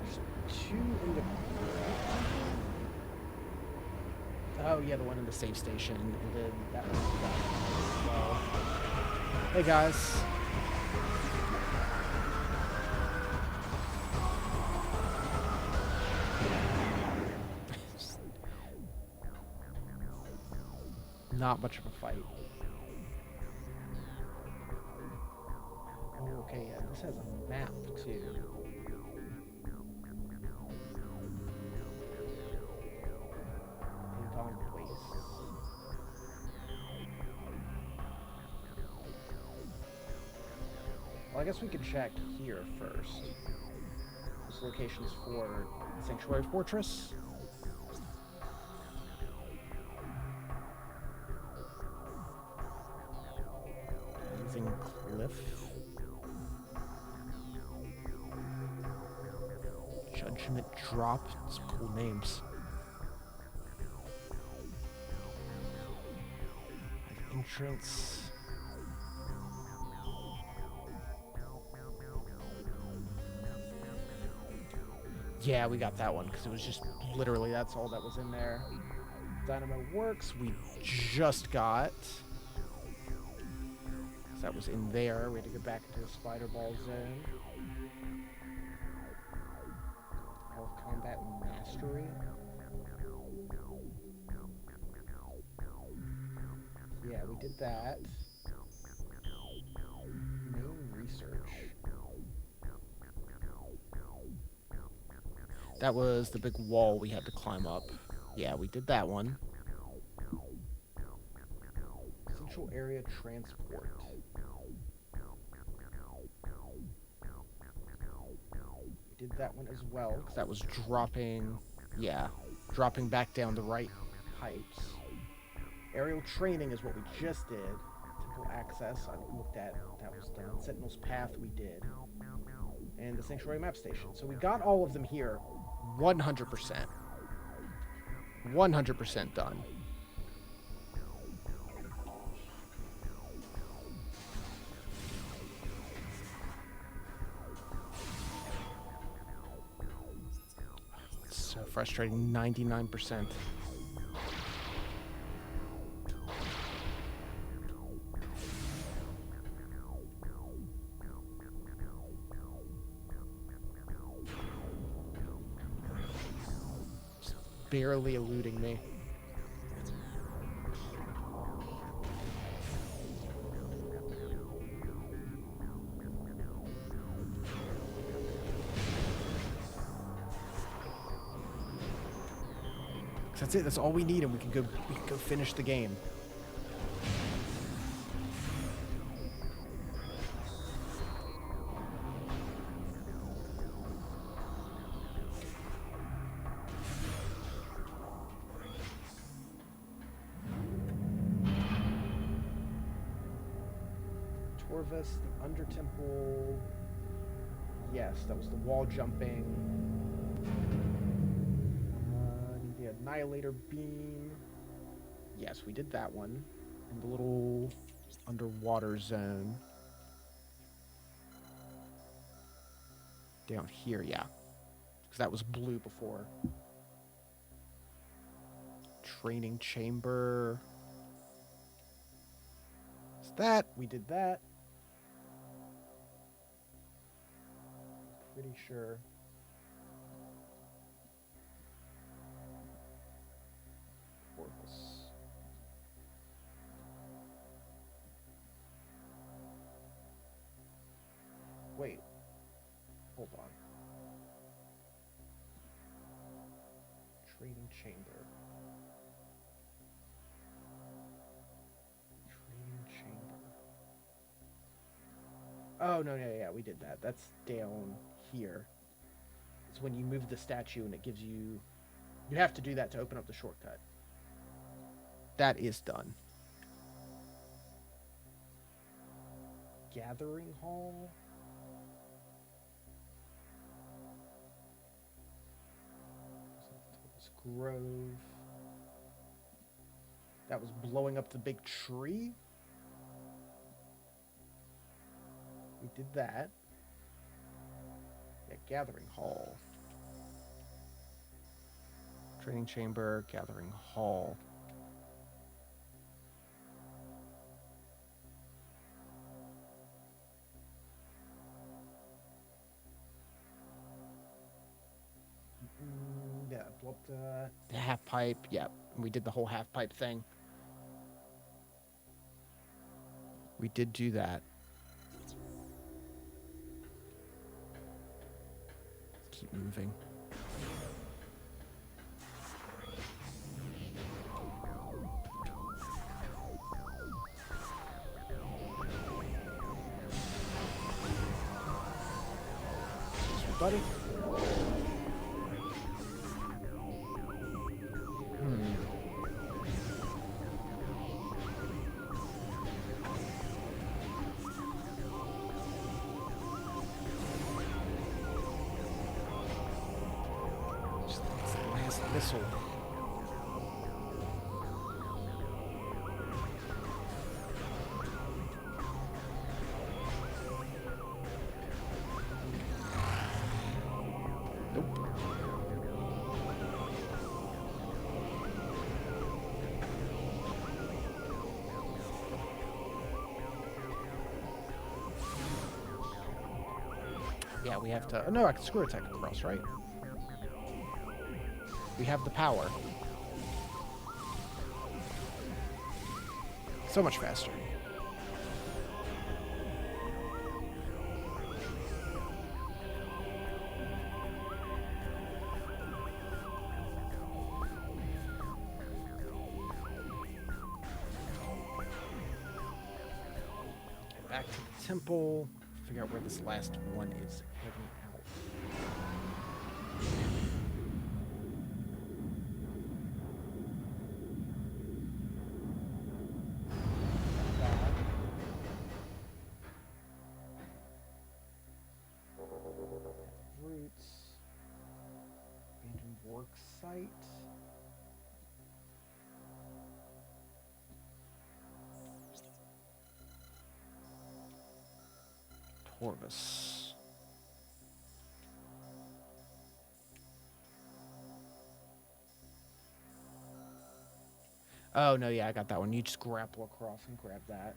There's two in the... Oh, yeah, the one in the safe station, and then that one. Well, hey, guys. Not much of a fight. Oh, okay, yeah, this has a map, too. Well, I guess we could check here first. This location's for Sanctuary Fortress. Using Cliff. Judgment Drop. Some cool names. Entrance. Yeah, we got that one because it was just literally that's all that was in there. Dynamo Works, we just got. That was in there. We had to go back into the Spider Ball zone. Health Combat Mastery. Yeah, we did that. Main Research. That was the big wall we had to climb up. Yeah, we did that one. Central Area Transport. We did that one as well, because that was dropping, yeah, dropping back down the right pipes. Aerial Training is what we just did. Temple Access, I looked at, that was done. Sentinel's Path, we did. And the Sanctuary Map Station. So we got all of them here. 100%. 100% done. It's so frustrating. 99%. Barely eluding me. That's it. That's all we need, and we can go finish the game. Torvus, the Under Temple. Yes, that was the wall jumping. The Annihilator Beam. Yes, we did that one. In the little underwater zone. Down here, yeah. Because that was blue before. Training chamber. Is that? We did that. Pretty sure. Orcus. Wait. Hold on. Training chamber. Training chamber. Oh, no, yeah, we did that. That's down here. It's when you move the statue and it gives you... You have to do that to open up the shortcut. That is done. Gathering Hall? Grove. That was blowing up the big tree. We did that. Yeah, Gathering Hall. Training chamber, Gathering Hall. Yeah, blow up the half pipe. Yeah, we did the whole half pipe thing. We did do that. Keep moving. Buddy. Missile. Nope. Yeah, we have to... No, I can screw attack across, right? We have the power. So much faster. Get back to the temple. Figure out where this last one is heading out. Roots. Abandoned work site. Torvus. Oh, no, yeah, I got that one. You just grapple across and grab that.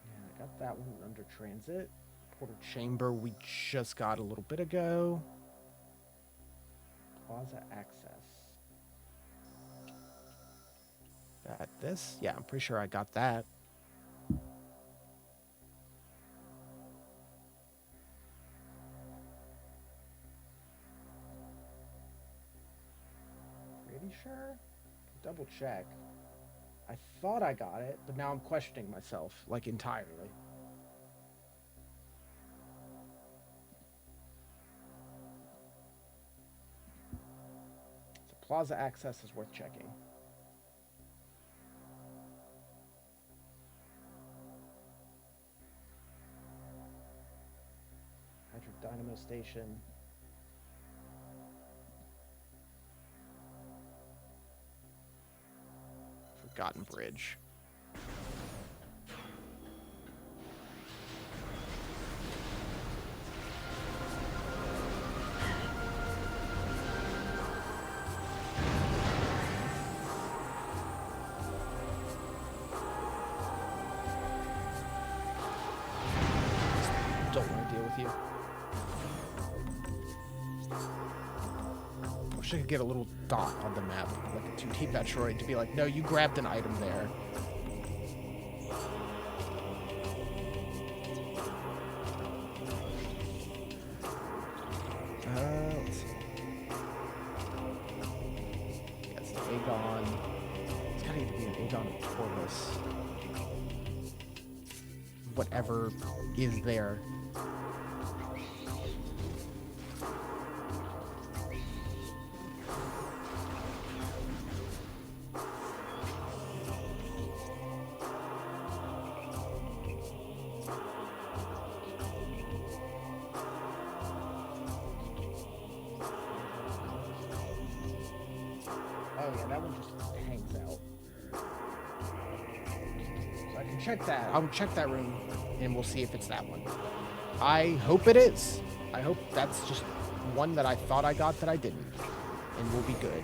Yeah, I got that one under transit. Portal chamber we just got a little bit ago. Plaza access. Got this? Yeah, I'm pretty sure I got that. Pretty sure? Double check. I thought I got it, but now I'm questioning myself, like, entirely. So plaza access is worth checking. Hydro Dynamo Station. Forgotten Bridge. Don't want to deal with you. I wish I could get a little dot on the map, like a 2D Metroid, to be like, no, you grabbed an item there. Let's see. Yeah, it's the Aegon. It's gotta either be an Aegon or Torvus. Whatever is there. Oh yeah, that one just hangs out. So I can check that. I'll check that room and we'll see if it's that one. I hope it is. I hope that's just one that I thought I got that I didn't. And we'll be good.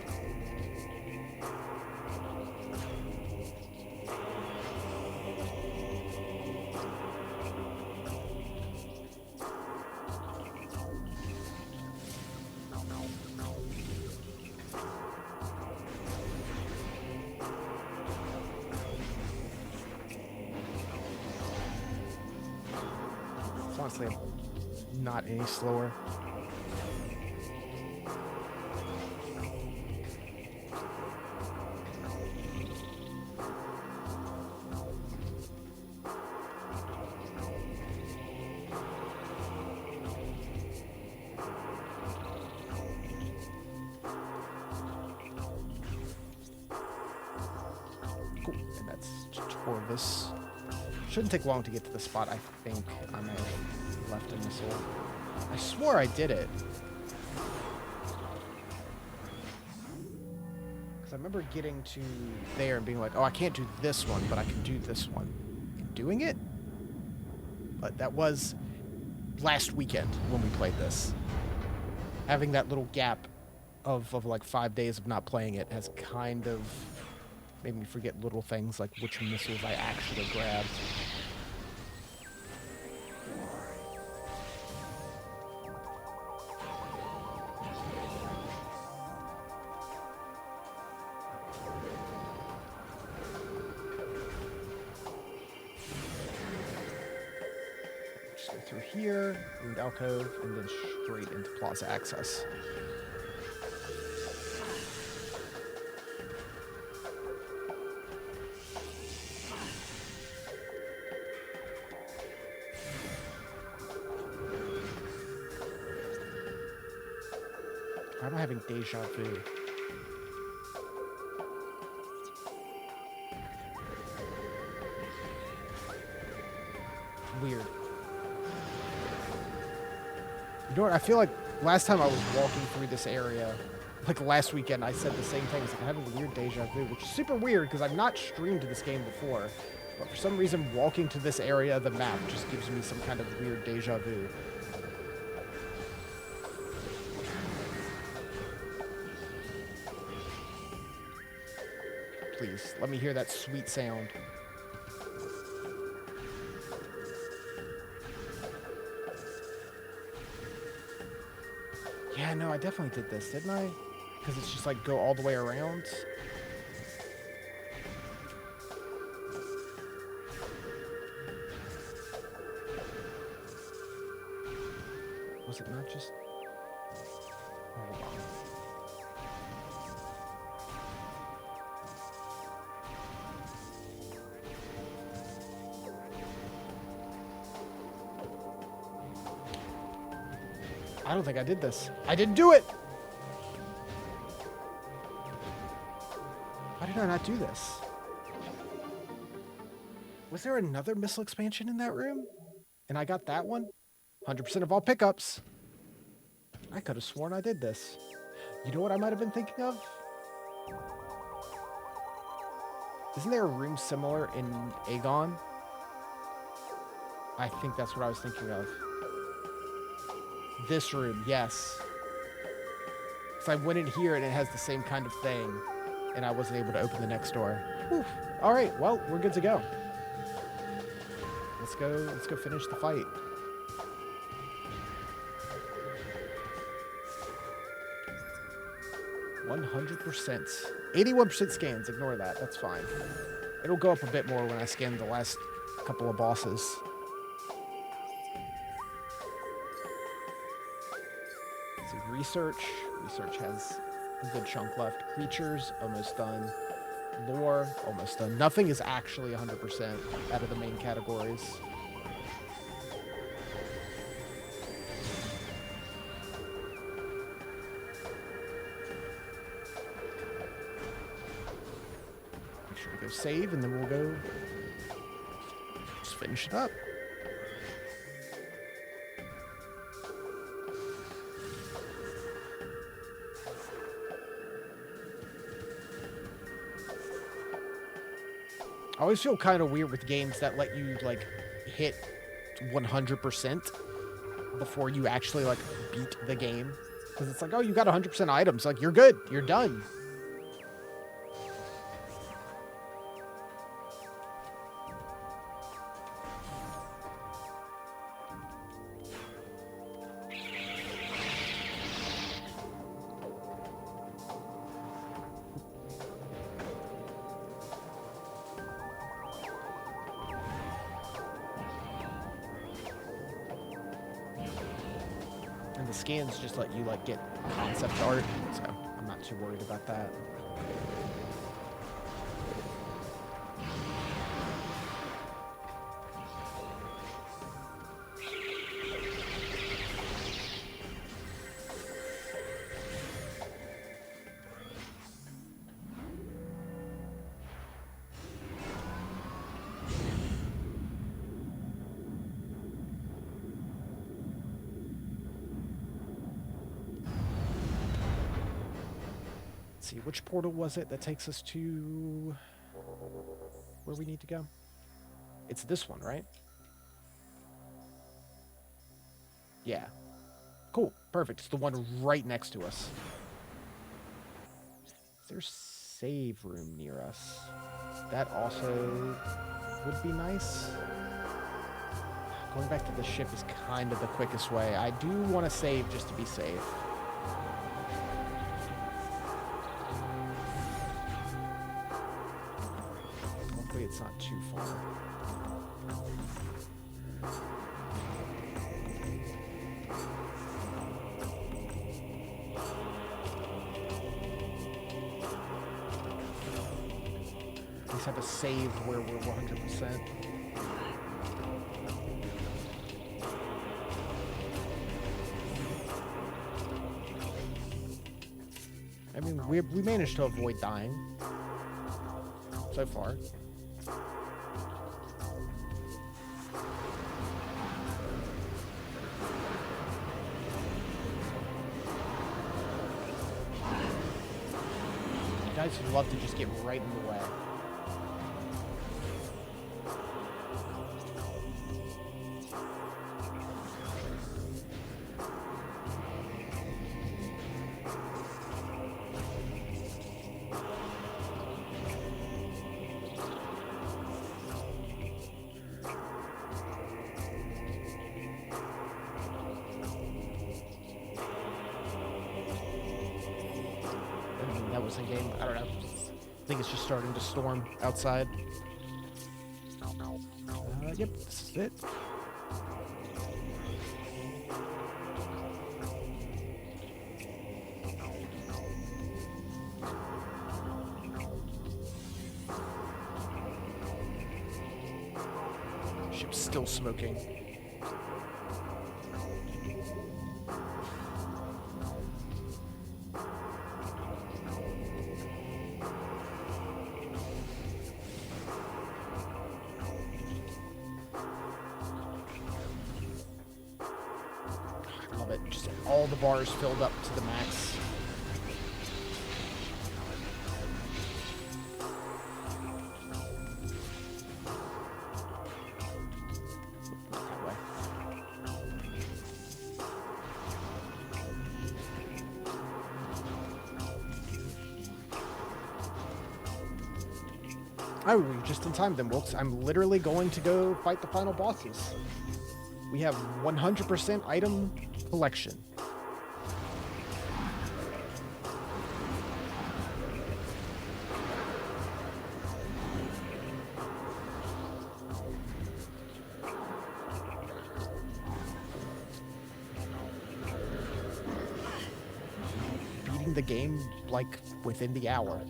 Honestly, not any slower. Cool, and that's Torvus. Shouldn't take long to get to the spot I think I may have left a missile. I swore I did it. Because I remember getting to there and being like, oh, I can't do this one, but I can do this one. And doing it? But that was last weekend when we played this. Having that little gap of like 5 days of not playing it has kind of made me forget little things like which missiles I actually grabbed. Just go through here, root alcove, and then straight into plaza access. Why am I having deja vu? Weird. You know what? I feel like last time I was walking through this area, like last weekend, I said the same thing. It's like I'm having a weird deja vu, which is super weird because I've not streamed this game before. But for some reason, walking to this area of the map just gives me some kind of weird deja vu. Please, let me hear that sweet sound. Yeah, no, I definitely did this, didn't I? Because it's just like go all the way around. Was it not just... Hold on. I don't think I did this. I didn't do it! Why did I not do this? Was there another missile expansion in that room? And I got that one? 100% of all pickups. I could have sworn I did this. You know what I might have been thinking of? Isn't there a room similar in Aegon? I think that's what I was thinking of. This room, yes. So I went in here and it has the same kind of thing, and I wasn't able to open the next door. Whew. All right, well, we're good to go. Let's go finish the fight. %. 81% scans, ignore that, that's fine. It'll go up a bit more when I scan the last couple of bosses. So research has a good chunk left. Creatures, almost done. Lore, almost done. Nothing is actually 100% out of the main categories. Make sure to go save, and then we'll go just finish it up. I always feel kind of weird with games that let you, like, hit 100% before you actually, like, beat the game. Because it's like, oh, you got 100% items. Like, you're good. You're done. And the scans just let you, like, get concept art, so I'm not too worried about that. See, which portal was it that takes us to where we need to go? It's this one, right? Yeah. Cool. Perfect. It's the one right next to us. Is there a save room near us? That also would be nice. Going back to the ship is kind of the quickest way. I do want to save just to be safe. It's not too far. At least have a save where we're 100%. I mean, we managed to avoid dying so far. Guys would love to just get right in the way. That was in game. I don't know. I think it's just starting to storm outside. Yep, this is it. Ship's still smoking. Love it. Just all the bars filled up to the max. Oh, we're just in time then, Wilkes. I'm literally going to go fight the final bosses. We have 100% item collection. Beating the game, like, within the hour.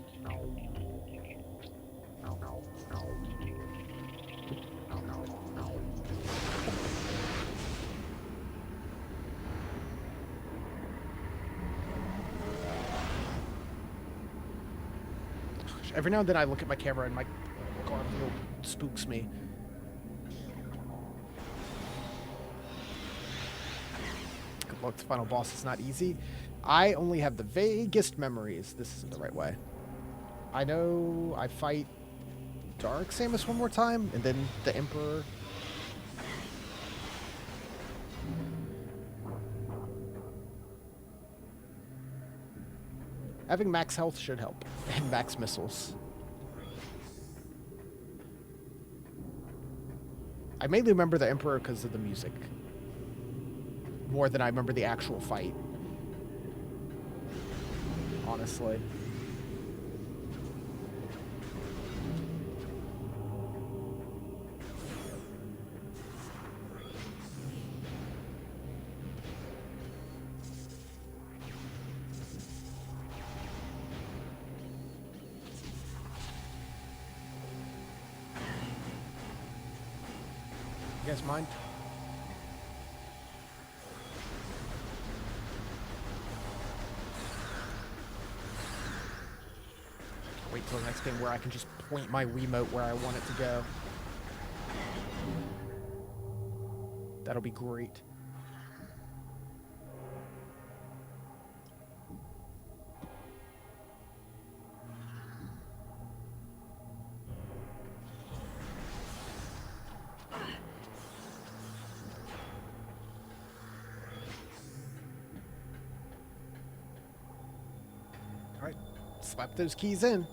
Every now and then I look at my camera and my Garfield spooks me. Good luck, the final boss is not easy. I only have the vaguest memories. This isn't the right way. I know I fight Dark Samus one more time, and then the Emperor. Having max health should help, and max missiles. I mainly remember the Emperor because of the music, more than I remember the actual fight. Honestly. You guys mind? Wait till the next game where I can just point my Wiimote where I want it to go. That'll be great. Alright, slap those keys in.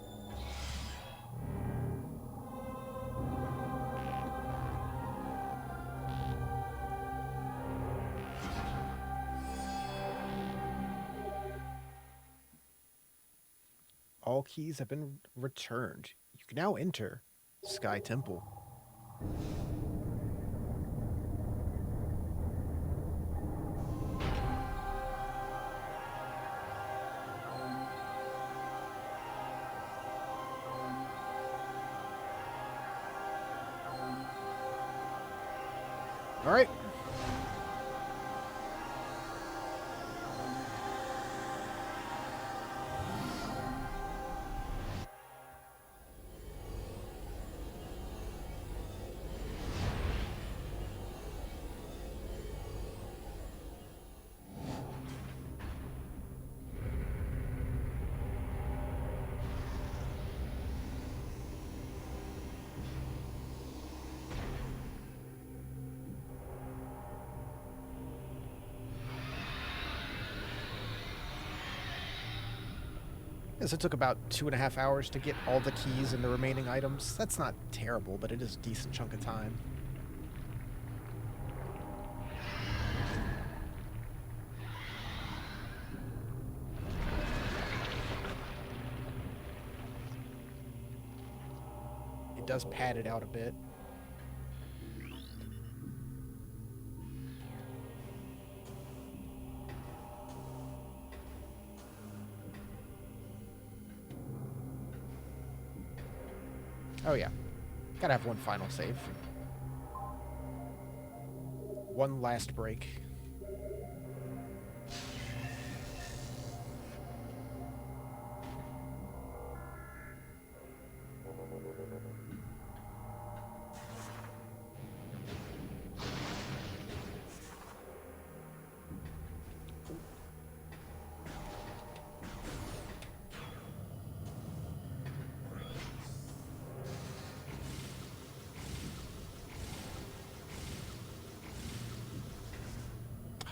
All keys have been returned. You can now enter Sky Temple. All right. Yes, it took about 2.5 hours to get all the keys and the remaining items. That's not terrible, but it is a decent chunk of time. It does pad it out a bit. Oh yeah, gotta have one final save. One last break.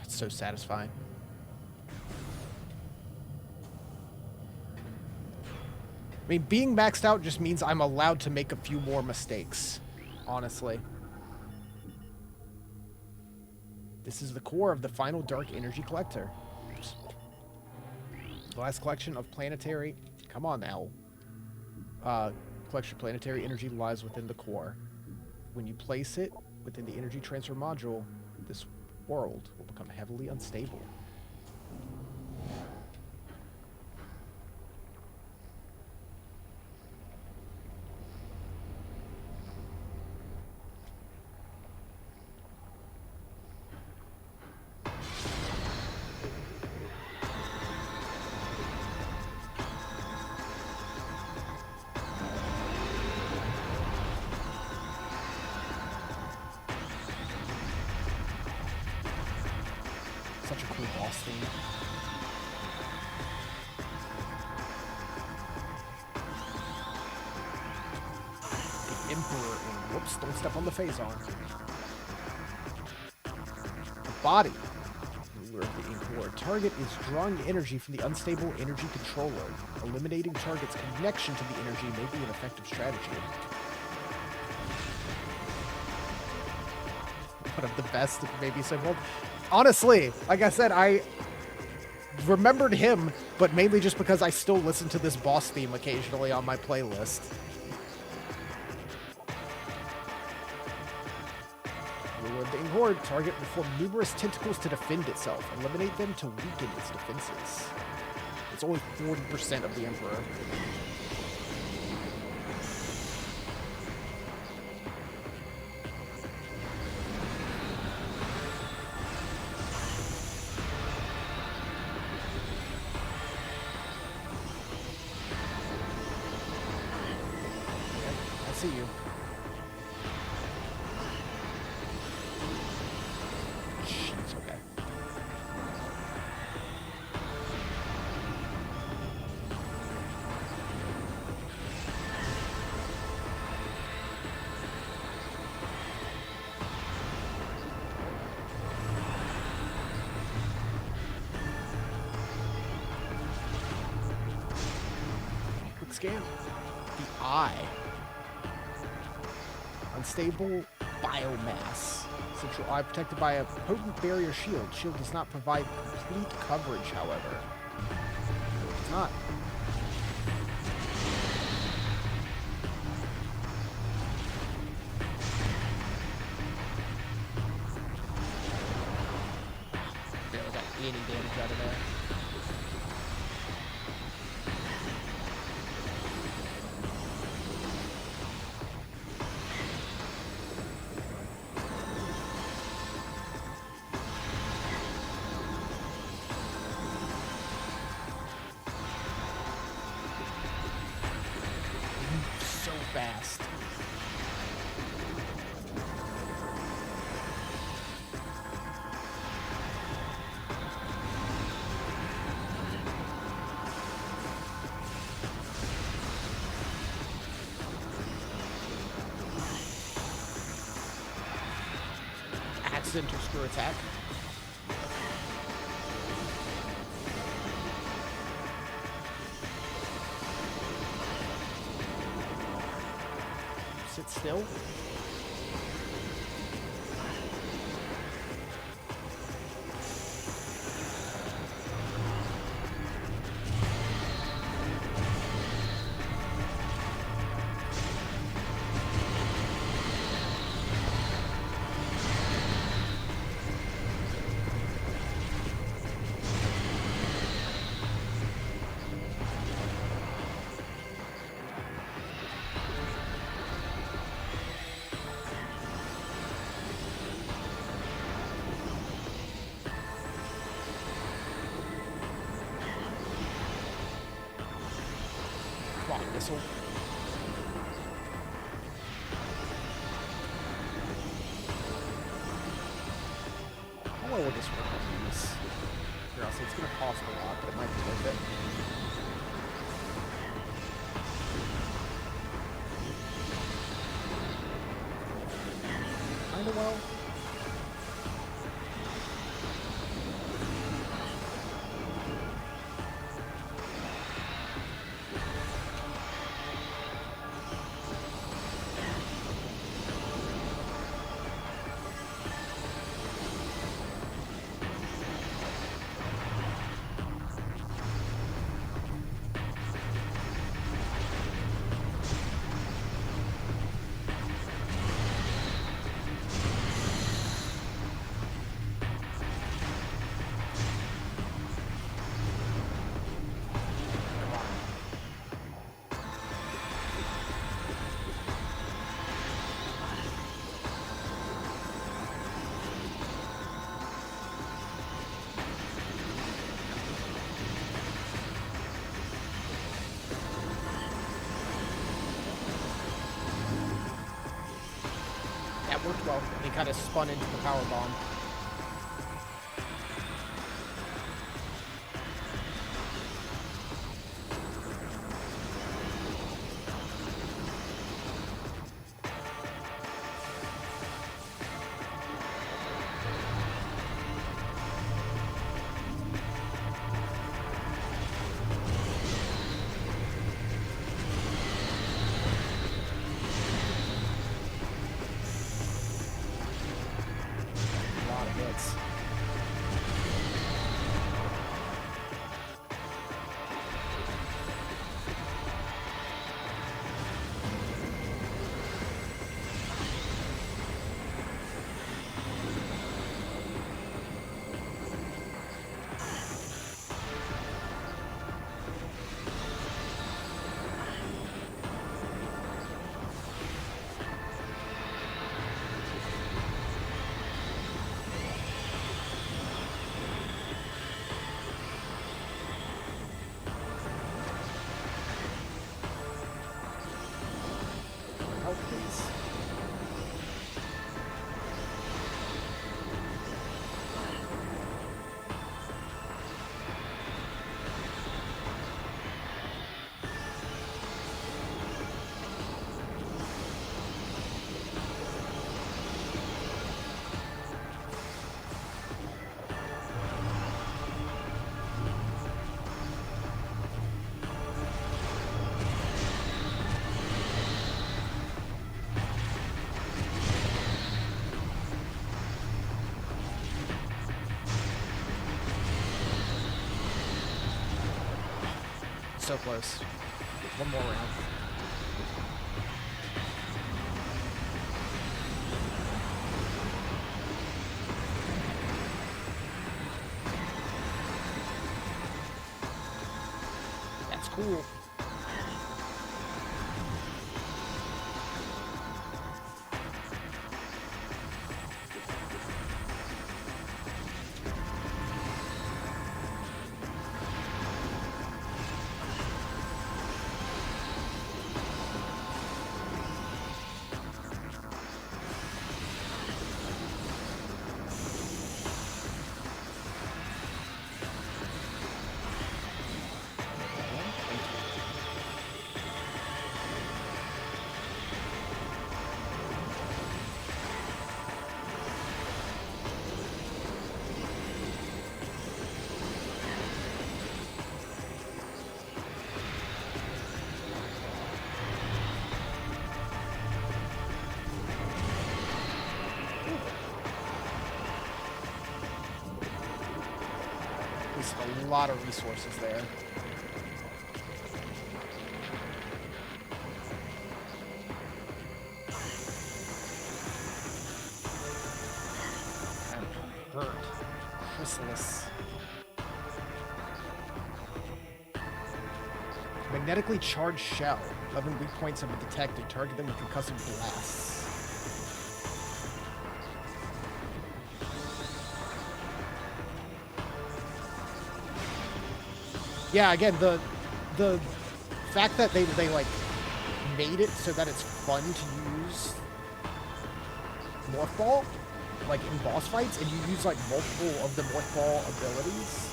It's so satisfying. I mean, being maxed out just means I'm allowed to make a few more mistakes, honestly. This is the core of the final Dark Energy Collector. Oops. The last collection of planetary... Come on now. Collection of planetary energy lies within the core. When you place it within the energy transfer module, this world will become heavily unstable. Such a cool boss theme. The Emperor and whoops, don't step on the phason. The body. Ruler of the Ink Lord. Target is drawing energy from the unstable energy controller. Eliminating target's connection to the energy may be an effective strategy. One of the best, maybe simple. Honestly, like I said, I remembered him, but mainly just because I still listen to this boss theme occasionally on my playlist. Ruler of the Ink Lord. Target will form numerous tentacles to defend itself. Eliminate them to weaken its defenses. It's only 40% of the Emperor. See you. Jeez, okay. Quick scan. The eye. Unstable biomass. Central eye protected by a potent barrier shield. Shield does not provide complete coverage, however. It's not. Barely got any damage out of there. So fast. Accidental screw attack. Sit still. Missile. How well will this work on this? Here, I'll say it's going to cost a lot, but it might be worth it. Kinda well. Worked well. He kind of spun into the power bomb. So close. One more round. That's cool. A lot of resources there. And hurt. Chrysalis. Magnetically charged shell. 11 weak points have been detected. Target them with concussive blasts. Yeah, again, the fact that they like made it so that it's fun to use Morph Ball, like in boss fights, and you use like multiple of the Morph Ball abilities.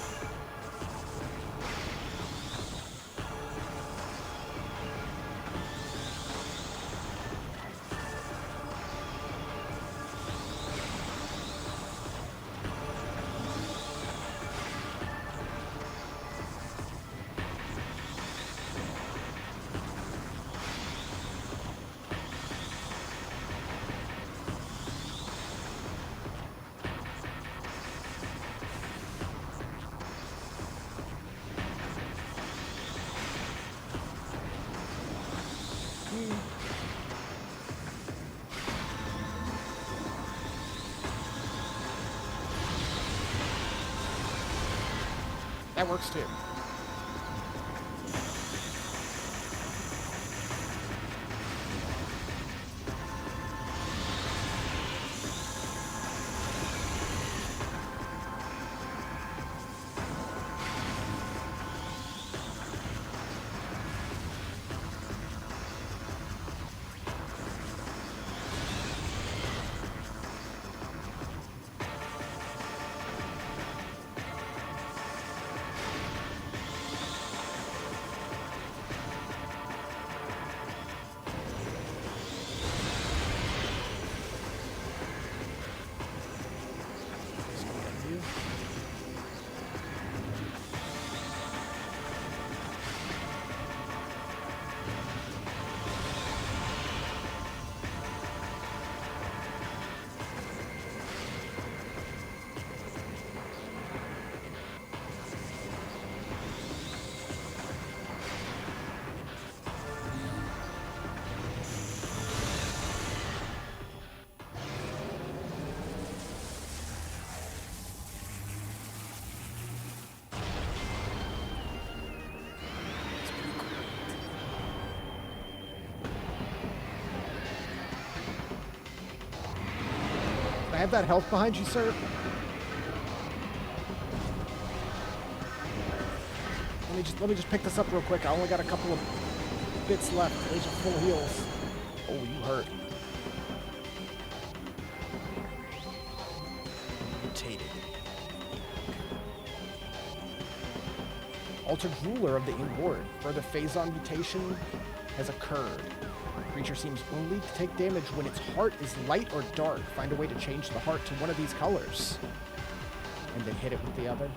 That works too. have that health behind you, sir? Let me just pick this up real quick. I only got a couple of bits left. Those are full heals. Oh, you hurt. Mutated. Altered ruler of the Ward. Further phase-on mutation has occurred. Creature seems only to take damage when its heart is light or dark. Find a way to change the heart to one of these colors. And then hit it with the other.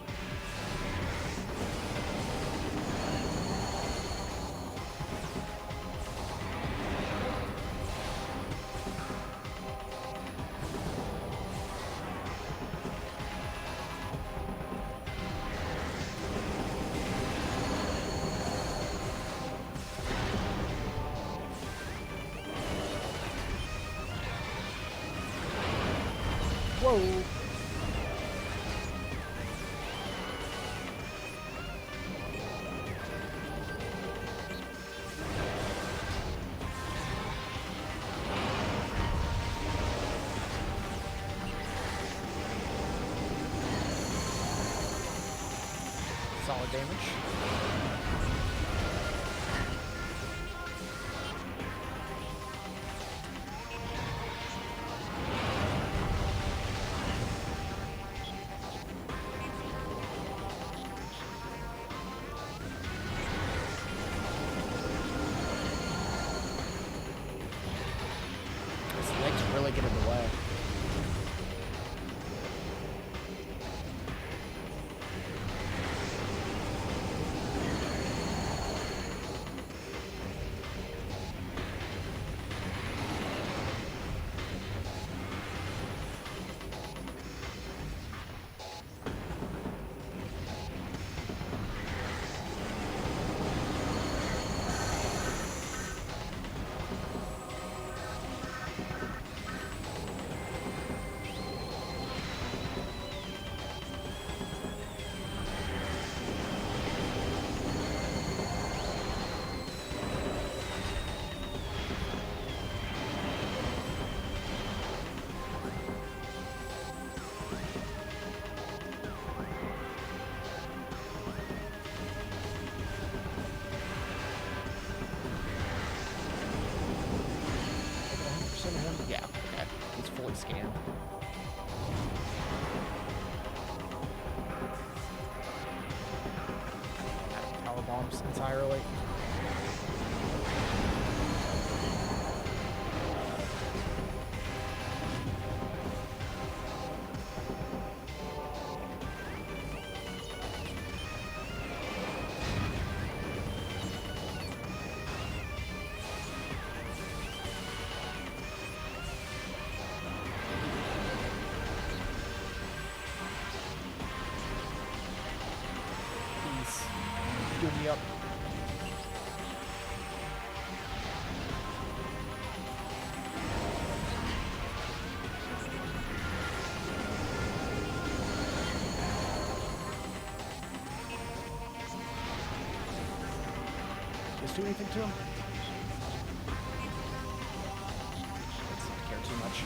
Whoa. Solid damage. Really get in the way. Yeah, okay. He's fully scanned. Power bombs entirely. Heal me up. Does this do anything to him? Doesn't care too much.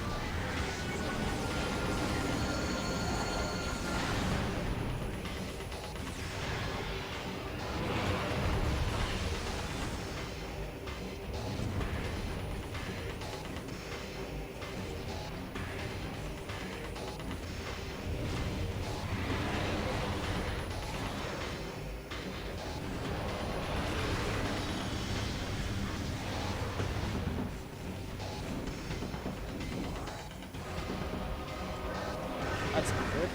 That's not good.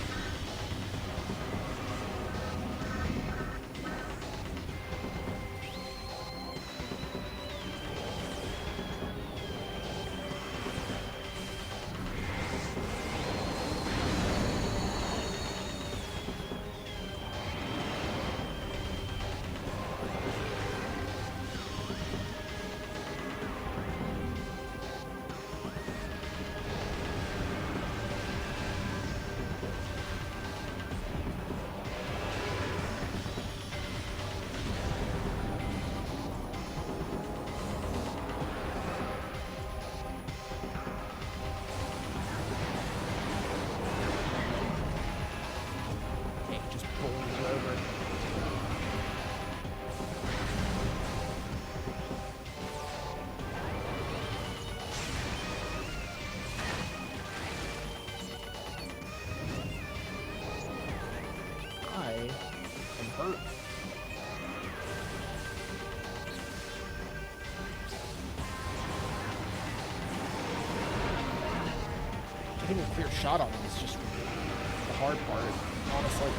hurt. Getting a clear shot on him is just the hard part, honestly.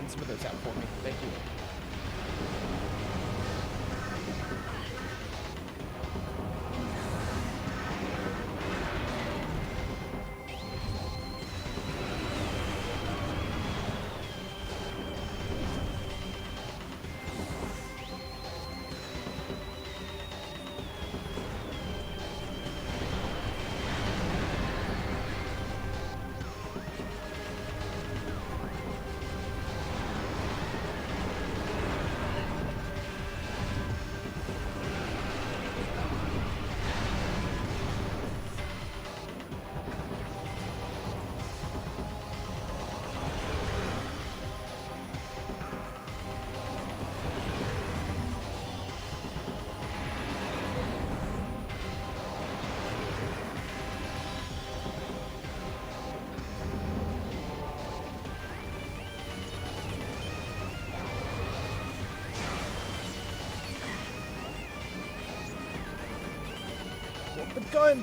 Some of those out for me. Thank you. The gun!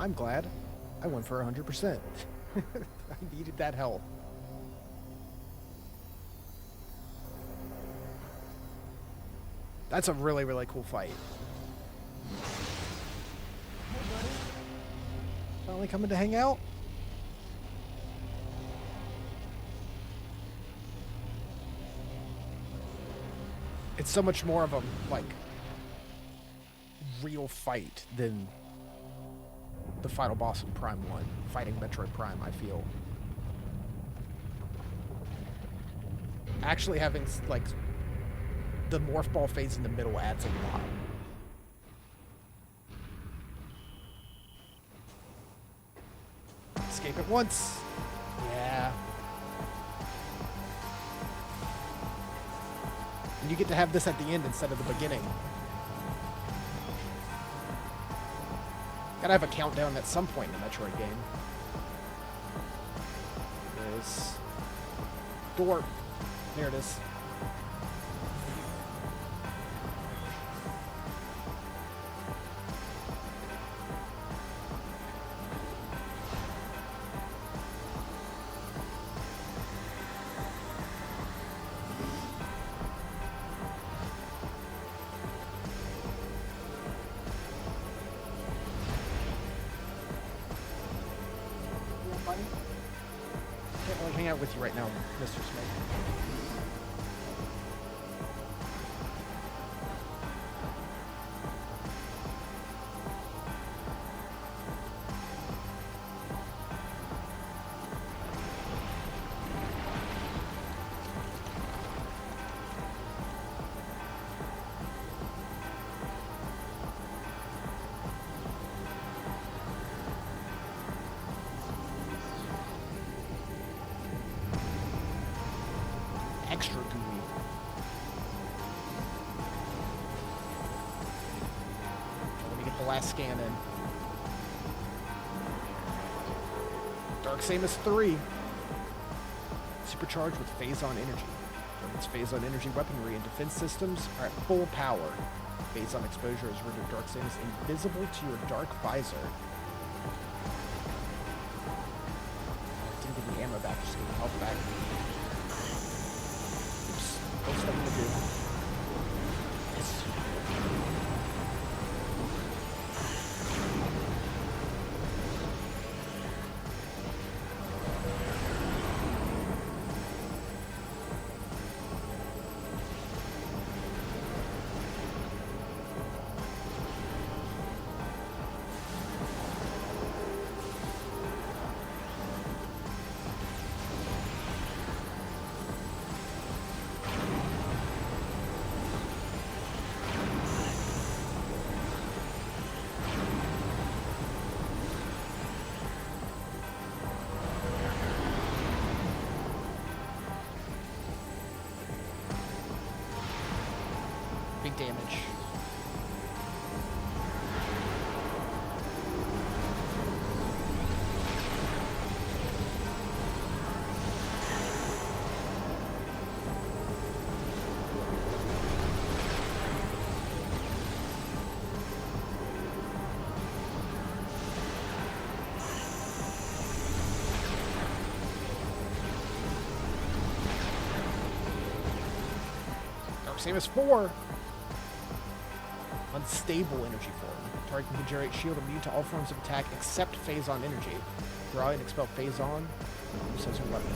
I'm glad I went for 100%. I needed that help. That's a really, really cool fight. Hey, buddy. Finally coming to hang out? It's so much more of a, like, real fight than the final boss in Prime 1, fighting Metroid Prime, I feel. Actually having, like, the morph ball phase in the middle adds a lot. Escape it once. Yeah. And you get to have this at the end instead of the beginning. Gotta have a countdown at some point in the Metroid game. There's... door. There it is. Can't really hang out with you right now, Mr. Smith. Extra gooey. Let me get the last scan in. Dark Samus 3. Supercharged with Phazon energy. Its Phazon energy weaponry and defense systems are at full power. Phazon exposure has rendered Dark Samus invisible to your dark visor. Didn't get the ammo back, just get the health back. Oops. What's that gonna do? Yes. Big damage. Dark Samus 4. Unstable energy form. Target can generate shield immune to all forms of attack except Phazon energy. Draw and expel Phazon. Sensor weapon.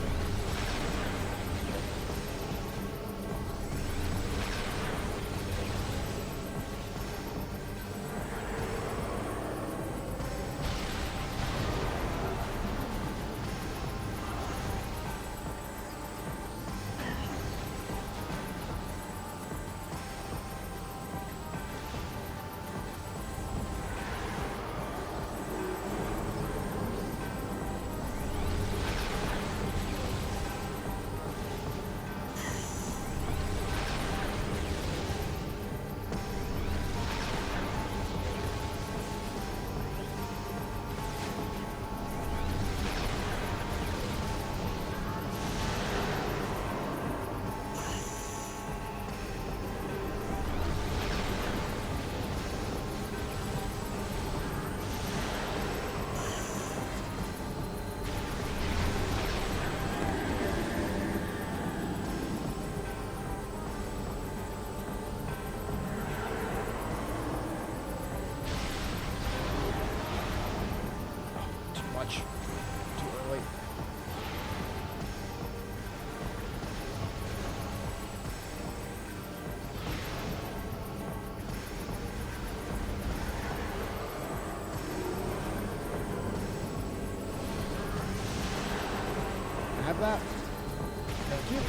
Too early. Have that? Thank you.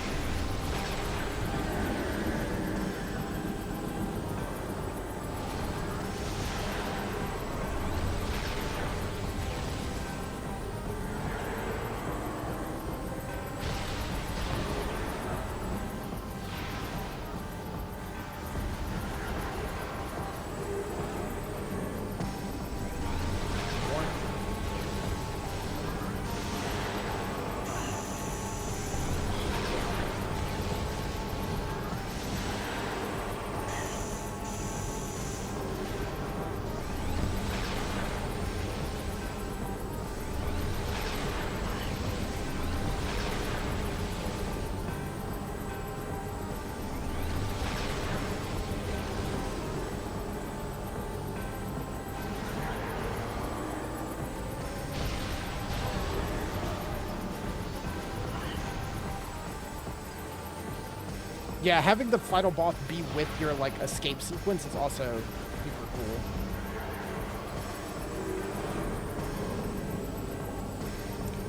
Yeah, having the final boss be with your, like, escape sequence is also super cool.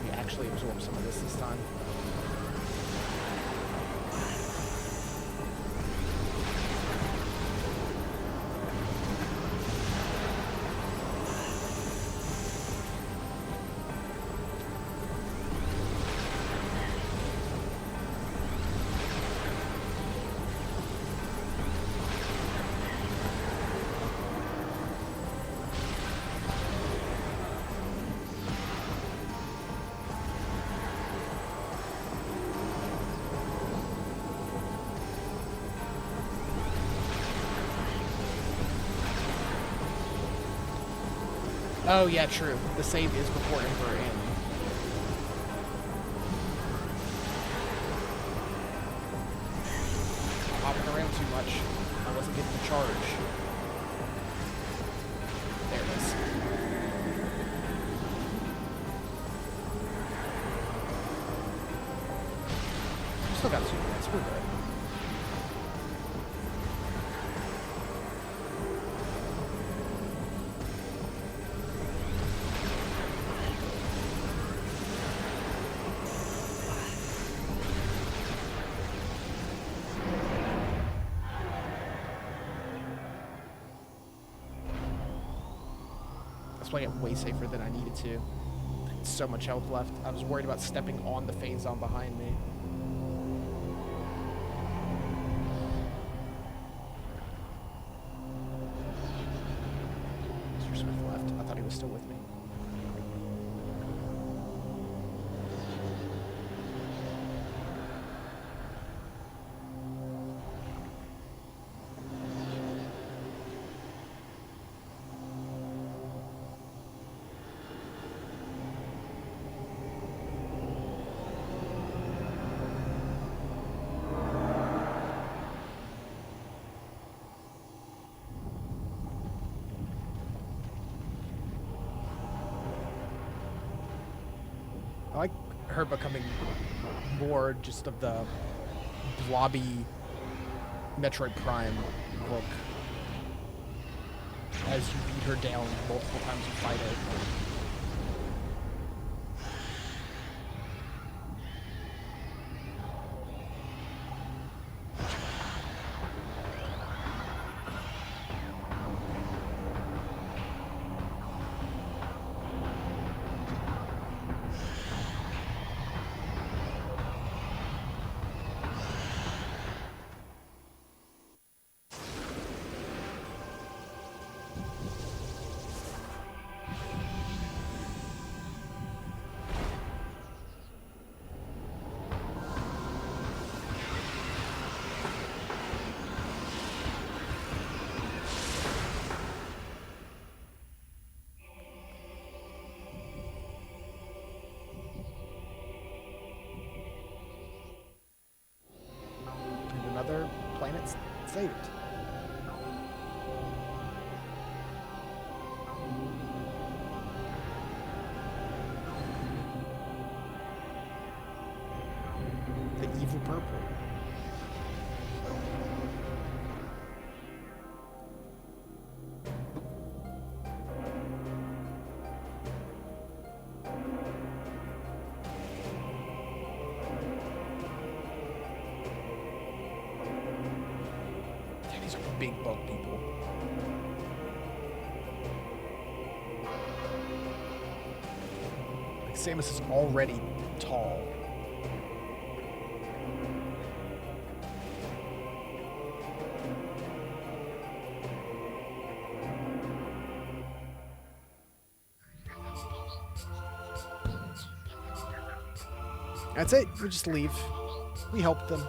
We actually absorb some of this time. Oh, yeah, true. The save is before Ember and... Hopping around too much. I wasn't getting the charge. There it is. Still got 2 minutes. We're good. I was playing it way safer than I needed to. So much health left. I was worried about stepping on the phase zone behind me. Mr. Smith left. I thought he was still with me. I like her becoming more just of the blobby Metroid Prime look as you beat her down multiple times you fight it. Another planet saved. The evil purple. Big bug people. Like Samus is already tall. That's it. We just leave. We helped them.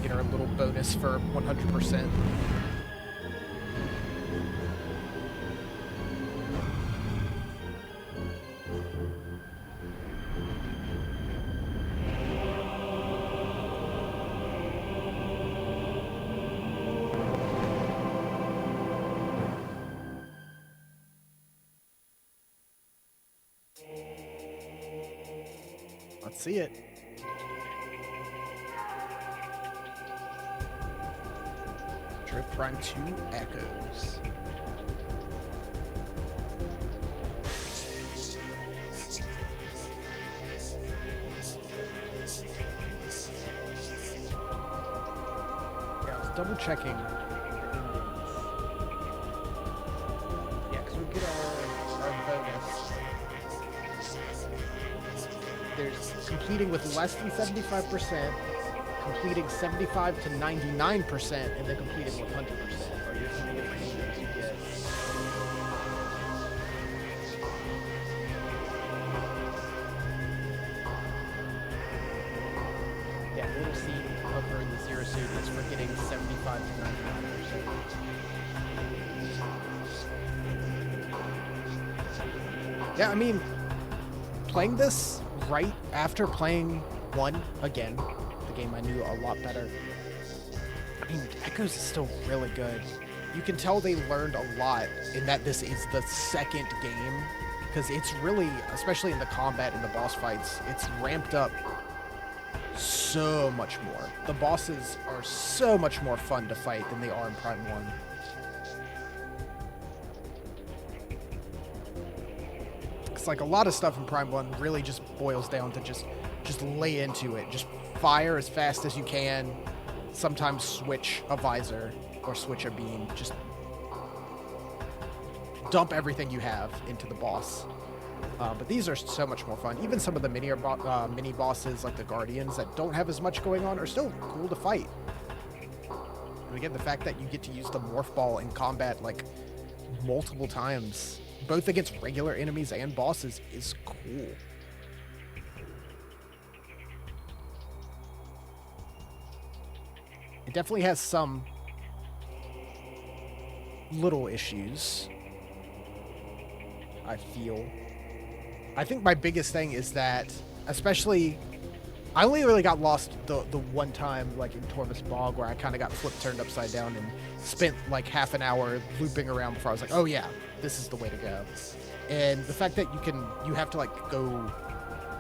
Get our little bonus for 100%. Let's see it. Metroid Prime 2 Echoes. Yeah, I was double checking. Yeah, because we get our bonus. There's completing with less than 75%, completing 75 to 99% and then completing 100%. Are you trying to get the games you get? Yeah, little seed over in the zero suit is for getting 75 to 99%. Yeah, I mean, playing this right after playing 1 again, the game I knew a lot better. I mean, Echoes is still really good. You can tell they learned a lot in that this is the second game, because it's really, especially in the combat and the boss fights, it's ramped up so much more. The bosses are so much more fun to fight than they are in Prime 1. It's like a lot of stuff in Prime 1 really just boils down to just lay into it. Just fire as fast as you can. Sometimes switch a visor or switch a beam. Just dump everything you have into the boss. But these are so much more fun. Even some of the mini bosses, like the Guardians, that don't have as much going on, are still cool to fight. And again, the fact that you get to use the Morph Ball in combat like multiple times, both against regular enemies and bosses, is cool. It definitely has some little issues, I feel. I think my biggest thing is that, especially, I only really got lost the one time, like in Torvus Bog, where I kind of got flipped turned upside down and spent like half an hour looping around before I was like, oh yeah, this is the way to go. And the fact that you have to like go,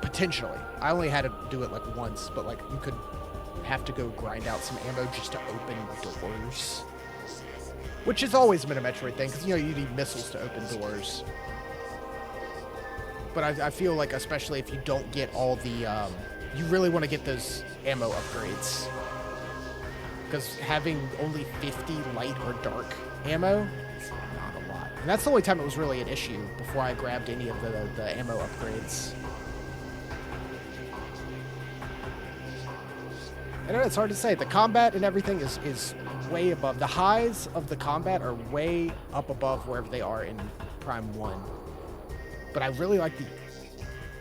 potentially, I only had to do it like once, but like you could have to go grind out some ammo just to open doors, which has always been a Metroid thing, because you know you need missiles to open doors. But I feel like, especially if you don't get all the, you really want to get those ammo upgrades, because having only 50 light or dark ammo is not a lot. And that's the only time it was really an issue before I grabbed any of the ammo upgrades. I know it's hard to say. The combat and everything is way above. The highs of the combat are way up above wherever they are in Prime 1. But I really like the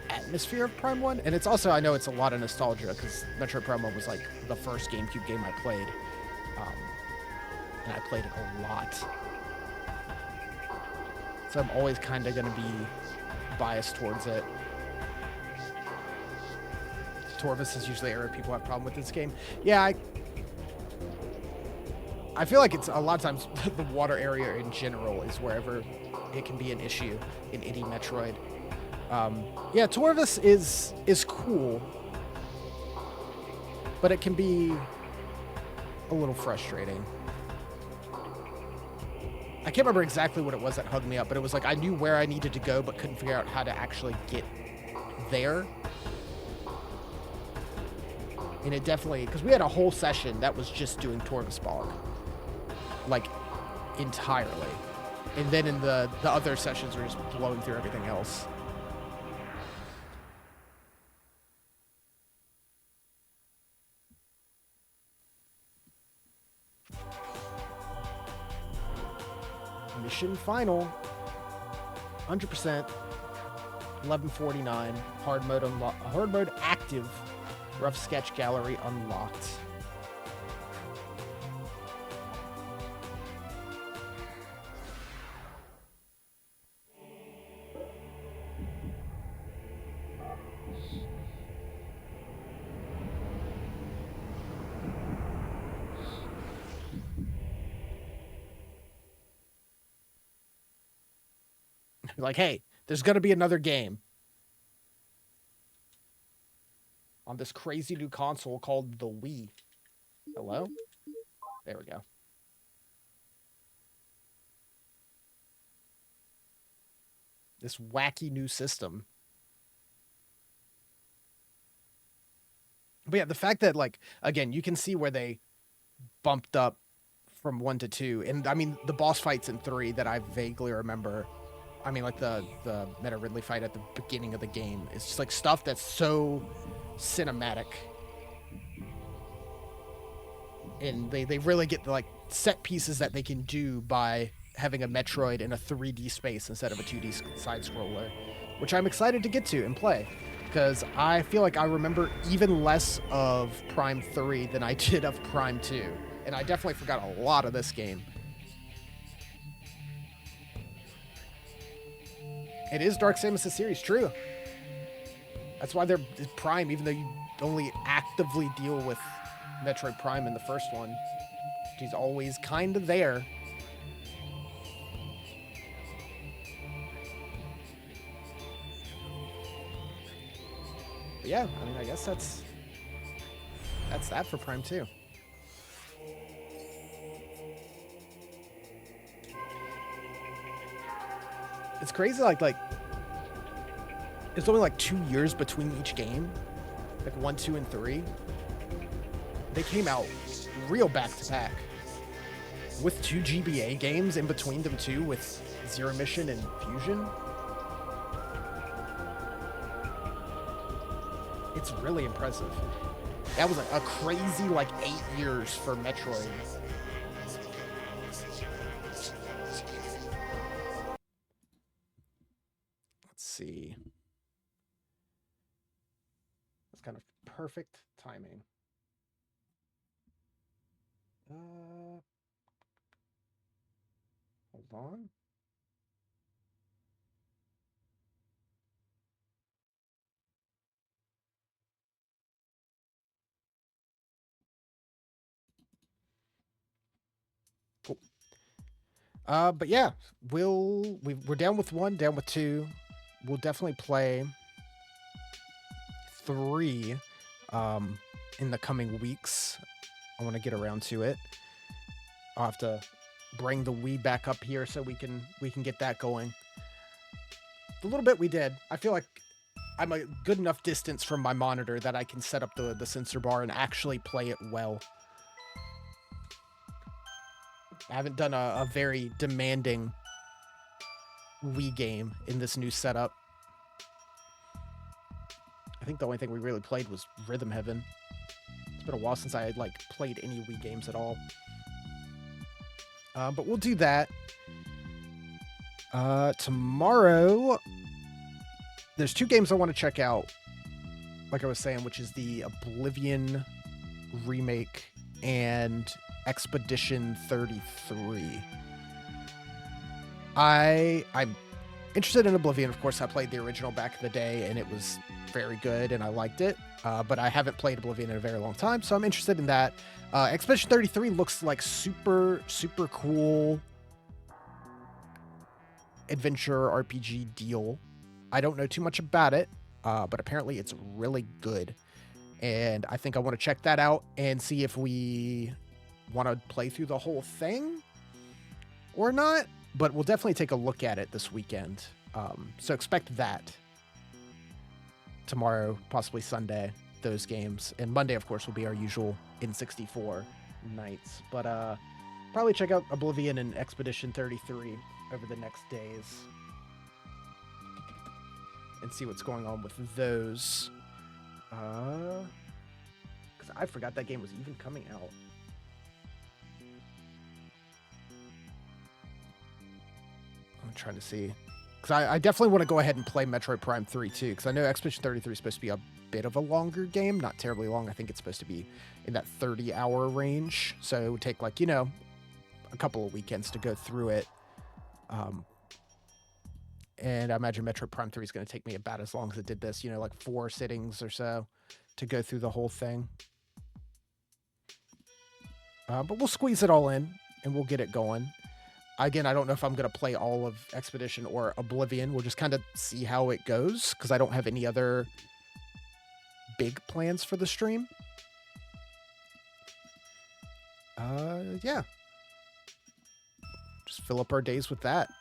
atmosphere of Prime 1. And it's also, I know it's a lot of nostalgia, because Metroid Prime 1 was like the first GameCube game I played. And I played it a lot. So I'm always kind of going to be biased towards it. Torvus is usually the area people have a problem with this game. Yeah, I feel like it's a lot of times the water area in general is wherever it can be an issue in any Metroid. Yeah, Torvus is cool, but it can be a little frustrating. I can't remember exactly what it was that hugged me up, but it was like I knew where I needed to go, but couldn't figure out how to actually get there. And it definitely, because we had a whole session that was just doing Torvus Bog, like, entirely. And then in the other sessions, we're just blowing through everything else. Mission final, 100%, 1149, hard mode active. Rough sketch gallery unlocked. Like, hey, there's gonna be another game on this crazy new console called the Wii. Hello? There we go. This wacky new system. But yeah, the fact that, like, again, you can see where they bumped up from 1 to 2. And, I mean, the boss fights in 3 that I vaguely remember, I mean, like, the Meta Ridley fight at the beginning of the game, is just, like, stuff that's so cinematic. And they really get the, like, set pieces that they can do by having a Metroid in a 3D space instead of a 2D side scroller, which I'm excited to get to and play, because I feel like I remember even less of Prime 3 than I did of Prime 2, and I definitely forgot a lot of this game. It is Dark Samus' series, true. That's why they're Prime, even though you only actively deal with Metroid Prime in the first one. She's always kind of there. But yeah, I mean, I guess that's that for Prime 2. It's crazy, like it's only like 2 years between each game, like 1, 2, and 3. They came out real back to back, with 2 GBA games in between them too, with Zero Mission and Fusion. It's really impressive. That was a crazy, like, 8 years for Metroid. Let's see. That's kind of perfect timing. Hold on. Cool. But yeah, we're down with 1, down with 2. We'll definitely play 3 in the coming weeks. I want to get around to it. I'll have to bring the Wii back up here so we can get that going. The little bit we did, I feel like I'm a good enough distance from my monitor that I can set up the sensor bar and actually play it well. I haven't done a very demanding Wii game in this new setup. I think the only thing we really played was Rhythm Heaven. It's been a while since I had, like, played any Wii games at all. But we'll do that. Tomorrow, there's 2 games I want to check out, like I was saying, which is the Oblivion remake and Expedition 33. I'm interested in Oblivion. Of course, I played the original back in the day, and it was very good, and I liked it. But I haven't played Oblivion in a very long time, so I'm interested in that. Expedition 33 looks like super, super cool adventure RPG deal. I don't know too much about it, but apparently it's really good. And I think I want to check that out and see if we want to play through the whole thing or not. But we'll definitely take a look at it this weekend. So expect that tomorrow, possibly Sunday, those games. And Monday, of course, will be our usual N64 nights. But probably check out Oblivion and Expedition 33 over the next days and see what's going on with those. Because I forgot that game was even coming out. I'm trying to see. Because I definitely want to go ahead and play Metroid Prime 3 too. Because I know Expedition 33 is supposed to be a bit of a longer game. Not terribly long. I think it's supposed to be in that 30-hour range. So it would take, like, a couple of weekends to go through it. And I imagine Metroid Prime 3 is going to take me about as long as it did this, like 4 sittings or so to go through the whole thing. But we'll squeeze it all in and we'll get it going. Again, I don't know if I'm going to play all of Expedition or Oblivion. We'll just kind of see how it goes because I don't have any other big plans for the stream. Yeah. Just fill up our days with that.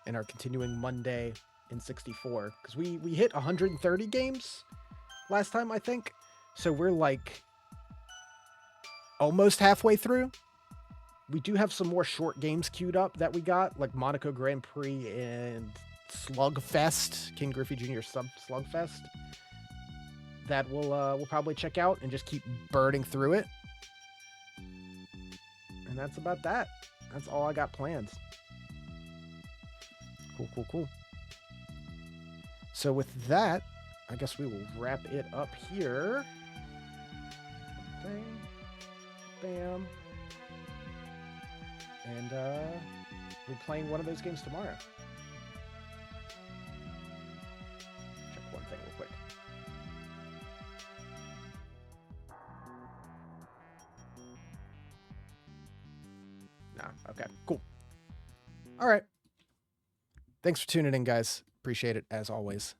And our continuing Monday in 64, because we hit 130 games last time, I think. So we're like almost halfway through. We do have some more short games queued up that we got, like Monaco Grand Prix and Slugfest, King Griffey Jr. Slugfest. That we'll probably check out and just keep burning through it. And that's about that. That's all I got planned. Cool, cool, cool. So with that, I guess we will wrap it up here. Bang. Bam. And we're playing one of those games tomorrow. Check one thing real quick. Nah, okay, cool. All right. Thanks for tuning in, guys. Appreciate it, as always.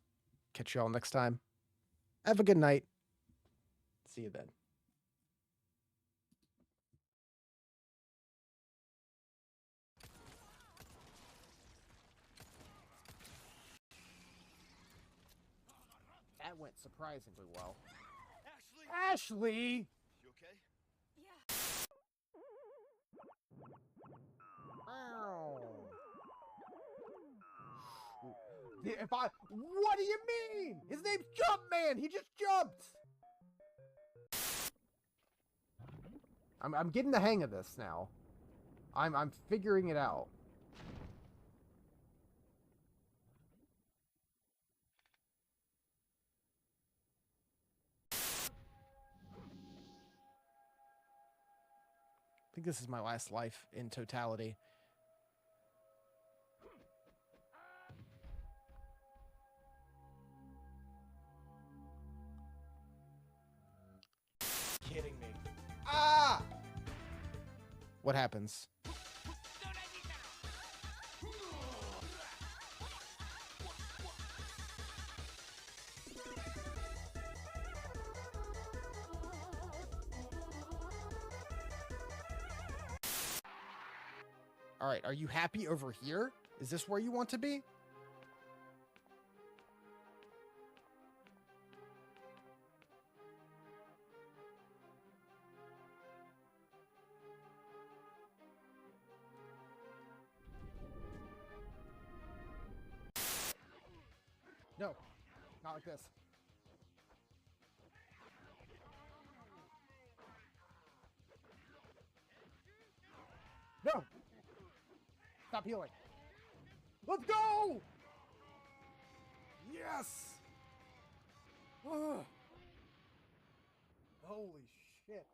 Catch you all next time. Have a good night. See you then. That went surprisingly well. Ashley! You okay? If I... What do you mean? His name's Jumpman! He just jumped! I'm getting the hang of this now. I'm figuring it out. I think this is my last life in totality. Kidding me. Ah! What happens? All right, are you happy over here? Is this where you want to be? No, not like this. No! Stop healing. Let's go! Yes! Ugh. Holy shit.